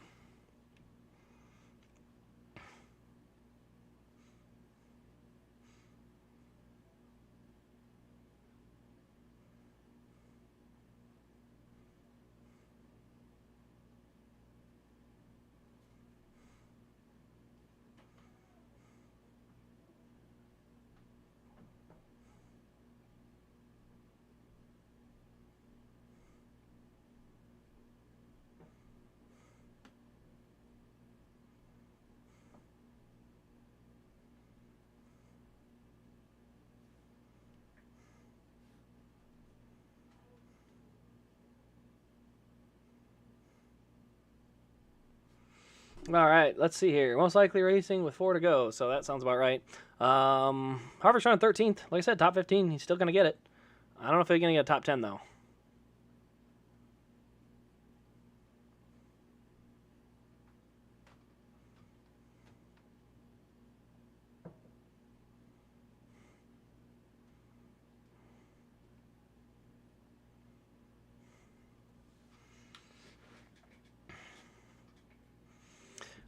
All right, let's see here. Most likely racing with 4 to go, so that sounds about right. Harvick's running 13th. Like I said, top 15. He's still going to get it. I don't know if he's going to get a top 10, though.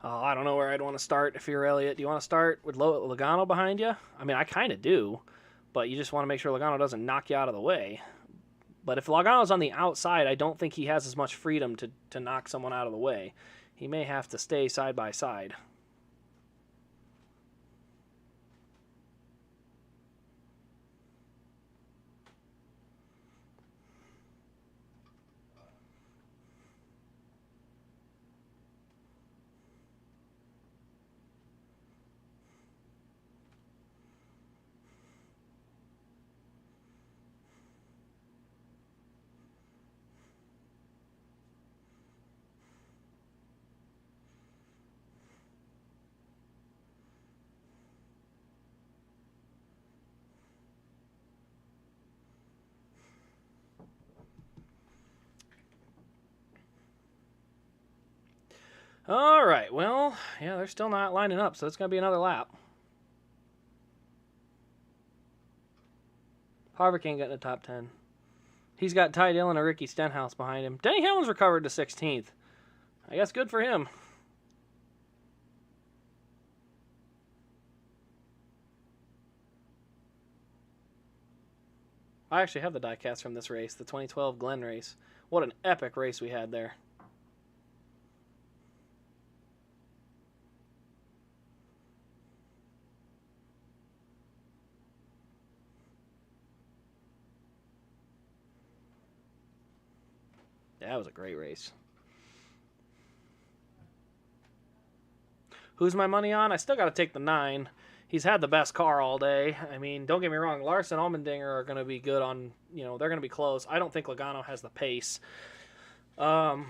Oh, I don't know where I'd want to start if you're Elliott. Do you want to start with Logano behind you? I mean, I kind of do, but you just want to make sure Logano doesn't knock you out of the way. But if Logano's on the outside, I don't think he has as much freedom to knock someone out of the way. He may have to stay side by side. All right, well, yeah, they're still not lining up, so it's going to be another lap. Harvick ain't getting a top 10. He's got Ty Dillon and Ricky Stenhouse behind him. Denny Hamlin's recovered to 16th. I guess good for him. I actually have the diecast from this race, the 2012 Glen race. What an epic race we had there. Yeah, that was a great race. Who's my money on? I still got to take the 9. He's had the best car all day. I mean, don't get me wrong. Larson, Allmendinger are going to be good on, they're going to be close. I don't think Logano has the pace to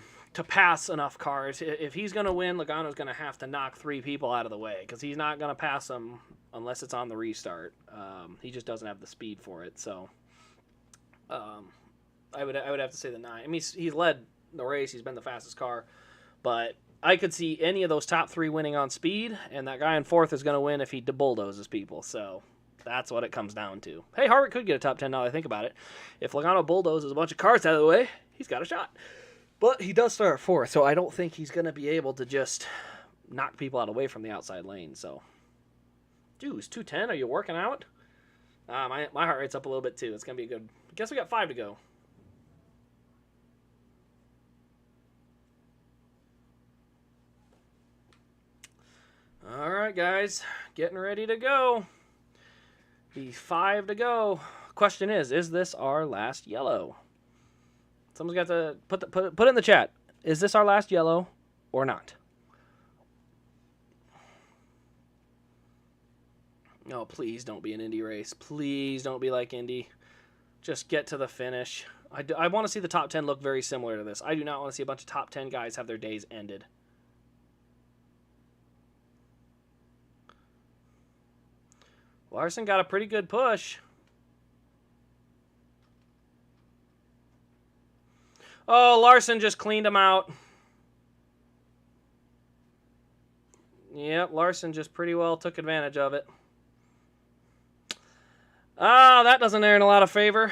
pass enough cars. If he's going to win, Logano's going to have to knock 3 people out of the way because he's not going to pass them unless it's on the restart. He just doesn't have the speed for it. So I would have to say the 9. I mean, he's led the race. He's been the fastest car. But I could see any of those top 3 winning on speed, and that guy in 4th is going to win if he bulldozes people. So that's what it comes down to. Hey, Harvick could get a top 10 now that I think about it. If Logano bulldozes a bunch of cars out of the way, he's got a shot. But he does start 4th, so I don't think he's going to be able to just knock people out away from the outside lane. So, Jeez, 210, are you working out? My heart rate's up a little bit too. It's going to be good. I guess we got 5 to go. All right, guys, getting ready to go. The 5 to go. Question is this our last yellow? Someone's got to put in the chat. Is this our last yellow or not? No, please don't be an Indy race. Please don't be like Indy. Just get to the finish. I want to see the top 10 look very similar to this. I do not want to see a bunch of top 10 guys have their days ended. Larson got a pretty good push. Oh, Larson just cleaned him out. Yep, Larson just pretty well took advantage of it. That doesn't earn a lot of favor.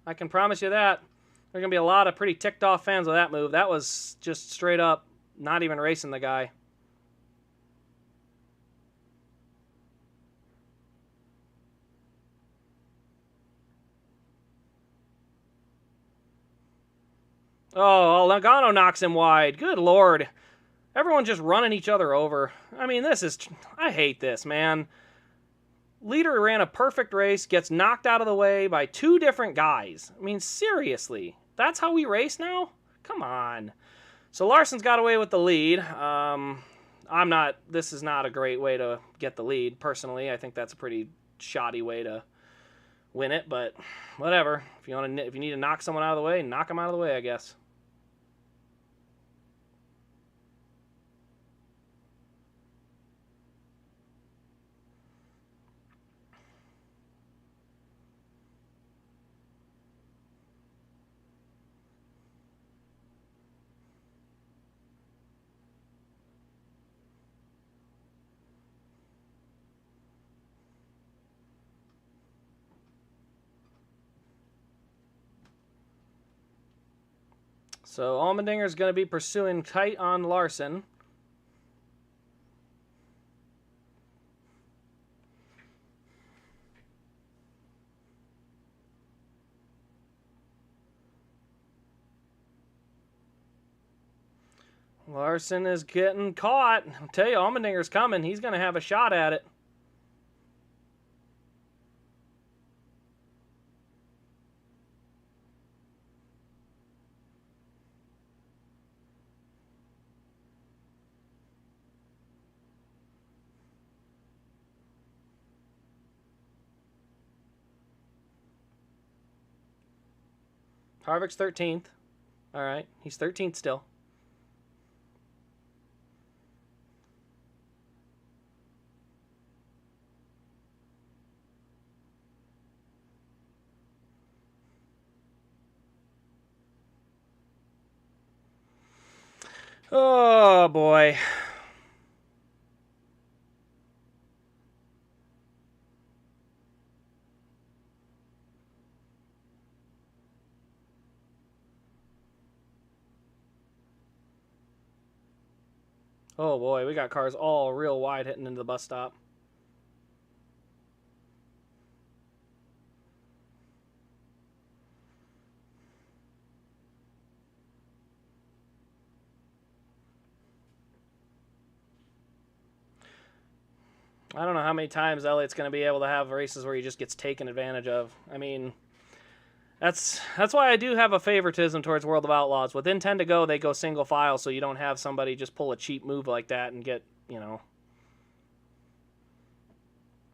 I can promise you that. There's going to be a lot of pretty ticked off fans with that move. That was just straight up not even racing the guy. Oh, Logano knocks him wide. Good Lord. Everyone just running each other over. I mean, I hate this, man. Leader ran a perfect race, gets knocked out of the way by 2 different guys. I mean, seriously. That's how we race now? Come on. So Larson's got away with the lead. This is not a great way to get the lead, personally. I think that's a pretty shoddy way to win it, but whatever. If you need to knock someone out of the way, knock them out of the way, I guess. So Allmendinger's going to be pursuing tight on Larson. Larson is getting caught. I'll tell you, Allmendinger's coming. He's going to have a shot at it. Harvick's 13th. All right, he's 13th still. Oh, boy. Oh, boy, we got cars all real wide hitting into the bus stop. I don't know how many times Elliott's going to be able to have races where he just gets taken advantage of. I mean, that's why I do have a favoritism towards World of Outlaws. Within 10 to go, they go single file, so you don't have somebody just pull a cheap move like that and get, you know.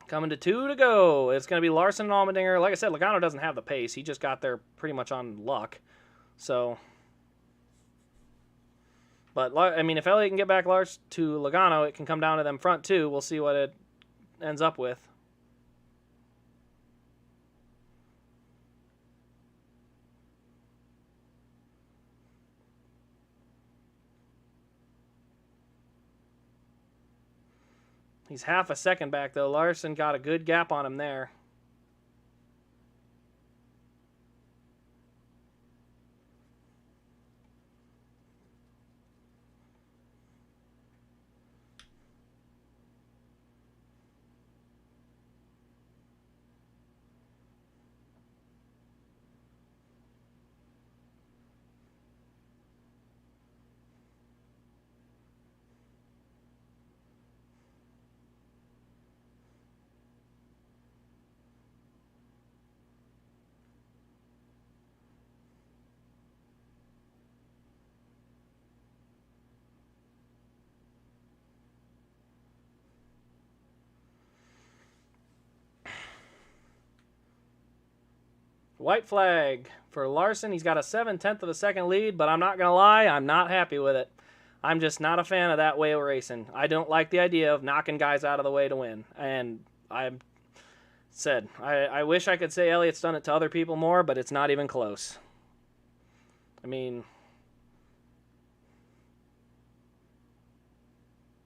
Coming to 2 to go. It's going to be Larson and Allmendinger. Like I said, Logano doesn't have the pace. He just got there pretty much on luck. So, but, I mean, if Elliott can get back Lars to Logano, it can come down to them front two. We'll see what it ends up with. He's half a second back, though. Larson got a good gap on him there. White flag for Larson. He's got a 7/10 of a second lead, but I'm not going to lie, I'm not happy with it. I'm just not a fan of that way of racing. I don't like the idea of knocking guys out of the way to win. And I wish I could say Elliott's done it to other people more, but it's not even close. I mean,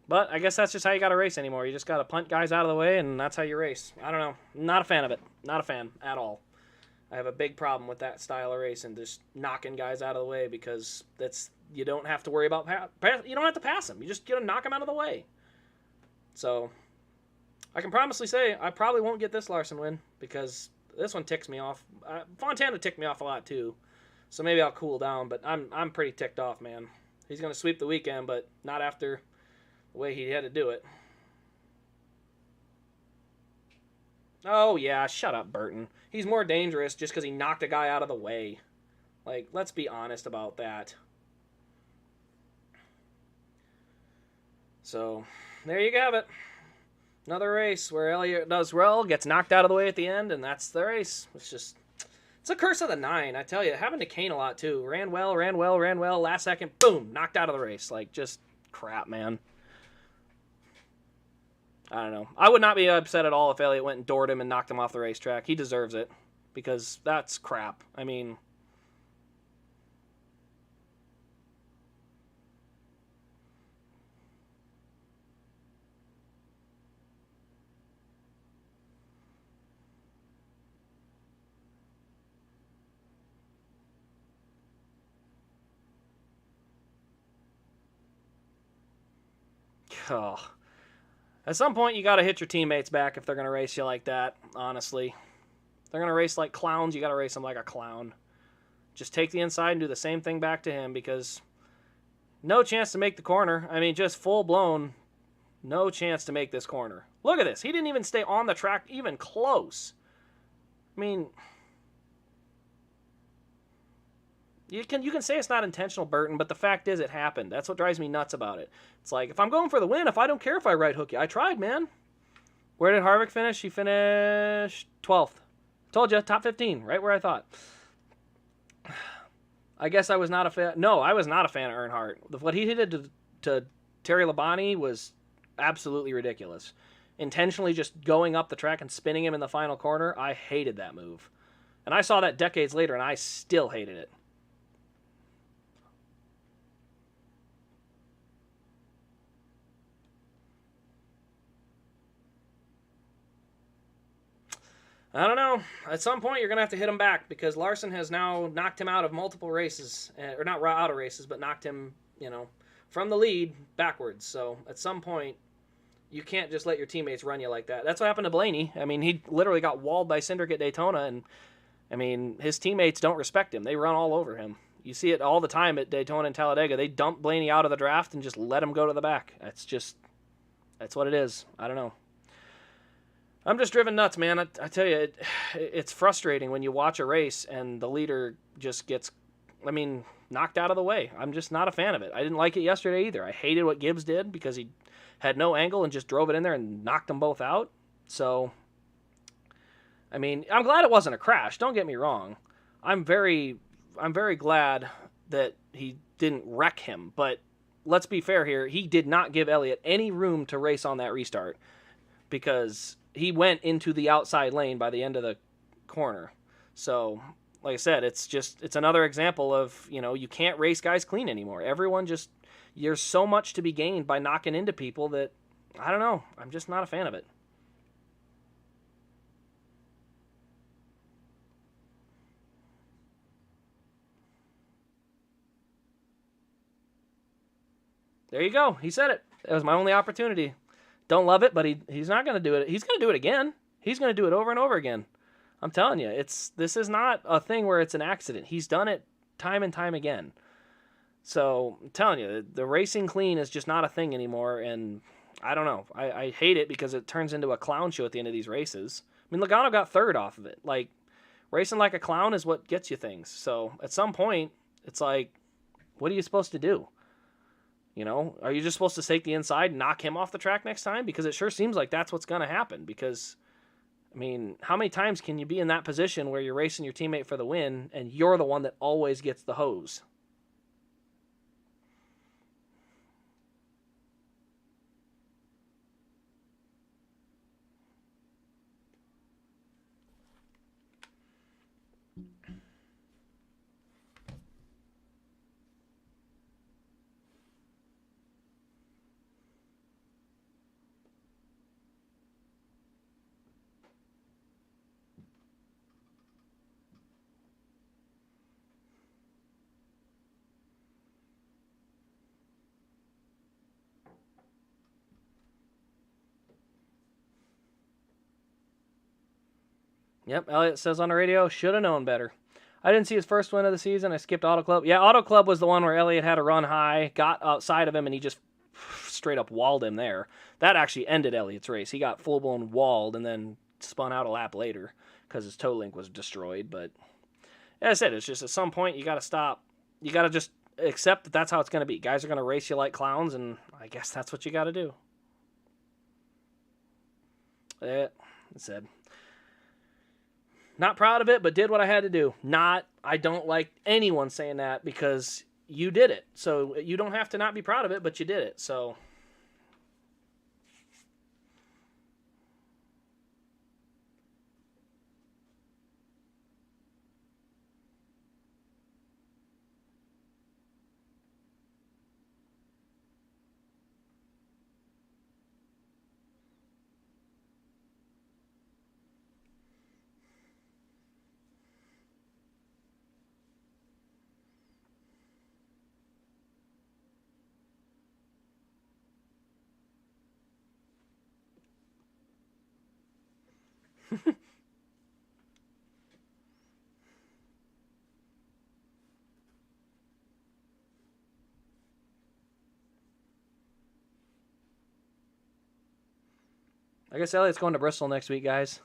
but I guess that's just how you got to race anymore. You just got to punt guys out of the way, and that's how you race. I don't know. Not a fan of it. Not a fan at all. I have a big problem with that style of racing, just knocking guys out of the way, because you don't have to worry about you don't have to pass them. You just got to knock them out of the way. So I can promisely say I probably won't get this Larson win, because this one ticks me off. Fontana ticked me off a lot too, so maybe I'll cool down. But I'm pretty ticked off, man. He's gonna sweep the weekend, but not after the way he had to do it. Oh, yeah, shut up, Burton. He's more dangerous just because he knocked a guy out of the way. Like, let's be honest about that. So, there you have it. Another race where Elliott does well, gets knocked out of the way at the end, and that's the race. It's a curse of the 9, I tell you. It happened to Kane a lot, too. Ran well, last second, boom, knocked out of the race. Like, just crap, man. I don't know. I would not be upset at all if Elliott went and doored him and knocked him off the racetrack. He deserves it, because that's crap. I mean, oh, at some point you got to hit your teammates back if they're going to race you like that, honestly. If they're going to race like clowns, you got to race them like a clown. Just take the inside and do the same thing back to him, because no chance to make the corner. I mean, just full-blown, no chance to make this corner. Look at this. He didn't even stay on the track even close. I mean, you can say it's not intentional, Burton, but the fact is it happened. That's what drives me nuts about it. It's like, if I'm going for the win, if I don't care if I right hook you, I tried, man. Where did Harvick finish? He finished 12th. Told you, top 15, right where I thought. I guess I was not a fan. No, I was not a fan of Earnhardt. What he did to Terry Labonte was absolutely ridiculous. Intentionally just going up the track and spinning him in the final corner, I hated that move. And I saw that decades later, and I still hated it. I don't know. At some point, you're going to have to hit him back, because Larson has now knocked him out of multiple races. Or not out of races, but knocked him, from the lead backwards. So at some point, you can't just let your teammates run you like that. That's what happened to Blaney. I mean, he literally got walled by Cindric at Daytona, and, I mean, his teammates don't respect him. They run all over him. You see it all the time at Daytona and Talladega. They dump Blaney out of the draft and just let him go to the back. That's what it is. I don't know. I'm just driven nuts, man. I tell you, it's frustrating when you watch a race and the leader just gets, knocked out of the way. I'm just not a fan of it. I didn't like it yesterday either. I hated what Gibbs did, because he had no angle and just drove it in there and knocked them both out. So, I'm glad it wasn't a crash. Don't get me wrong. I'm very glad that he didn't wreck him. But let's be fair here. He did not give Elliott any room to race on that restart, because he went into the outside lane by the end of the corner. So, like I said, it's another example of, you can't race guys clean anymore. Everyone there's so much to be gained by knocking into people that, I don't know, I'm just not a fan of it. There you go. He said it. It was my only opportunity. Don't love it, but he's not going to do it. He's going to do it again. He's going to do it over and over again. I'm telling you, this is not a thing where it's an accident. He's done it time and time again. So I'm telling you, the racing clean is just not a thing anymore, and I don't know. I hate it, because it turns into a clown show at the end of these races. Logano got third off of it. Like, racing like a clown is what gets you things. So at some point, it's like, what are you supposed to do? Are you just supposed to take the inside and knock him off the track next time? Because it sure seems like that's what's going to happen. Because, how many times can you be in that position where you're racing your teammate for the win and you're the one that always gets the hose? Yep, Elliott says on the radio, should have known better. I didn't see his first win of the season. I skipped Auto Club. Yeah, Auto Club was the one where Elliott had to run high, got outside of him, and he just straight up walled him there. That actually ended Elliott's race. He got full-blown walled and then spun out a lap later because his toe link was destroyed. But as I said, it's just at some point you got to stop. You got to just accept that that's how it's going to be. Guys are going to race you like clowns, and I guess that's what you got to do. Yeah, it said. Not proud of it, but did what I had to do. I don't like anyone saying that, because you did it. So you don't have to not be proud of it, but you did it. So I guess Elliott's going to Bristol next week, guys.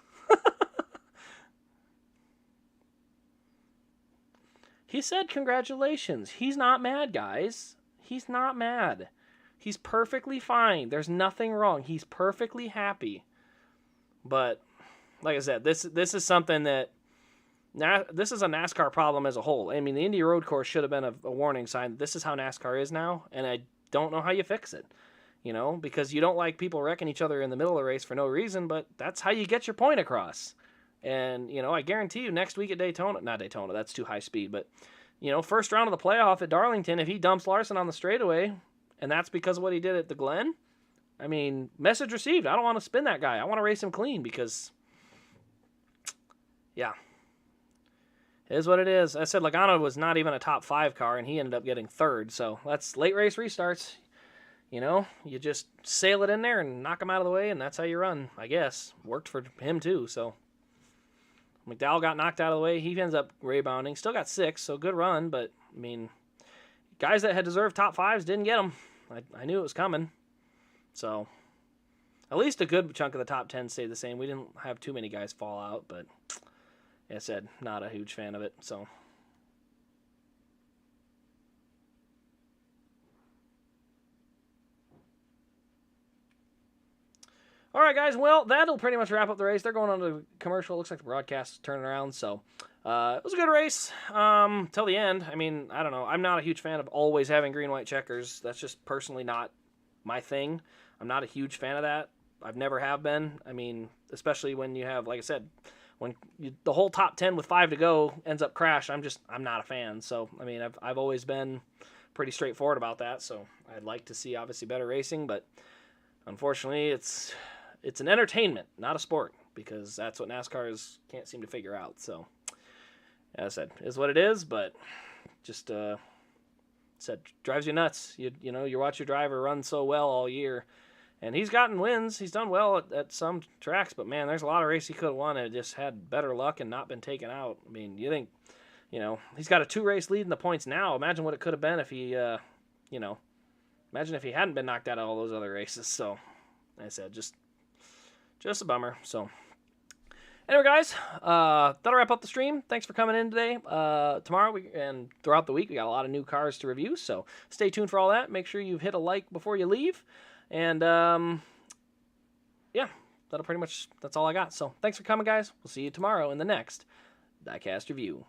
He said congratulations. He's not mad, guys. He's not mad. He's perfectly fine. There's nothing wrong. He's perfectly happy. But like I said, this is something that this is a NASCAR problem as a whole. I mean, the Indy Road Course should have been a warning sign that this is how NASCAR is now, and I don't know how you fix it. You know, because you don't like people wrecking each other in the middle of the race for no reason, but that's how you get your point across. And, you know, I guarantee you next week at Daytona, not Daytona, that's too high speed, but, you know, first round of the playoff at Darlington, if he dumps Larson on the straightaway, and that's because of what he did at the Glen, I mean, message received. I don't want to spin that guy. I want to race him clean because, yeah, it is what it is. I said Logano was not even a top 5 car, and he ended up getting 3rd, so that's late race restarts. You know, you just sail it in there and knock him out of the way, and that's how you run, I guess. Worked for him, too, so. McDowell got knocked out of the way. He ends up rebounding. Still got 6, so good run, but, I mean, guys that had deserved top 5s didn't get them. I knew it was coming. So, at least a good chunk of the top 10 stayed the same. We didn't have too many guys fall out, but, like I said, not a huge fan of it, so. All right, guys. Well, that'll pretty much wrap up the race. They're going on to commercial. Looks like the broadcast is turning around. So it was a good race till the end. I mean, I don't know. I'm not a huge fan of always having green, white checkers. That's just personally not my thing. I'm not a huge fan of that. I've never have been. I mean, especially when you have, like I said, when the whole top 10 with 5 to go ends up crash. I'm not a fan. So, I mean, I've always been pretty straightforward about that. So I'd like to see obviously better racing, but unfortunately it's an entertainment, not a sport, because that's what NASCAR can't seem to figure out. So, as I said, is what it is, but just drives you nuts. You know, you watch your driver run so well all year, and he's gotten wins. He's done well at some tracks, but man, there's a lot of races he could have won and just had better luck and not been taken out. I mean, you think, you know, he's got a 2-race lead in the points now. Imagine what it could have been if he, you know, imagine if he hadn't been knocked out of all those other races. So, like I said, just a bummer. So, anyway, guys, that'll wrap up the stream. Thanks for coming in today. Tomorrow and throughout the week, we got a lot of new cars to review, so stay tuned for all that. Make sure you've hit a like before you leave. And, yeah, that's all I got. So, thanks for coming, guys. We'll see you tomorrow in the next Diecast Review.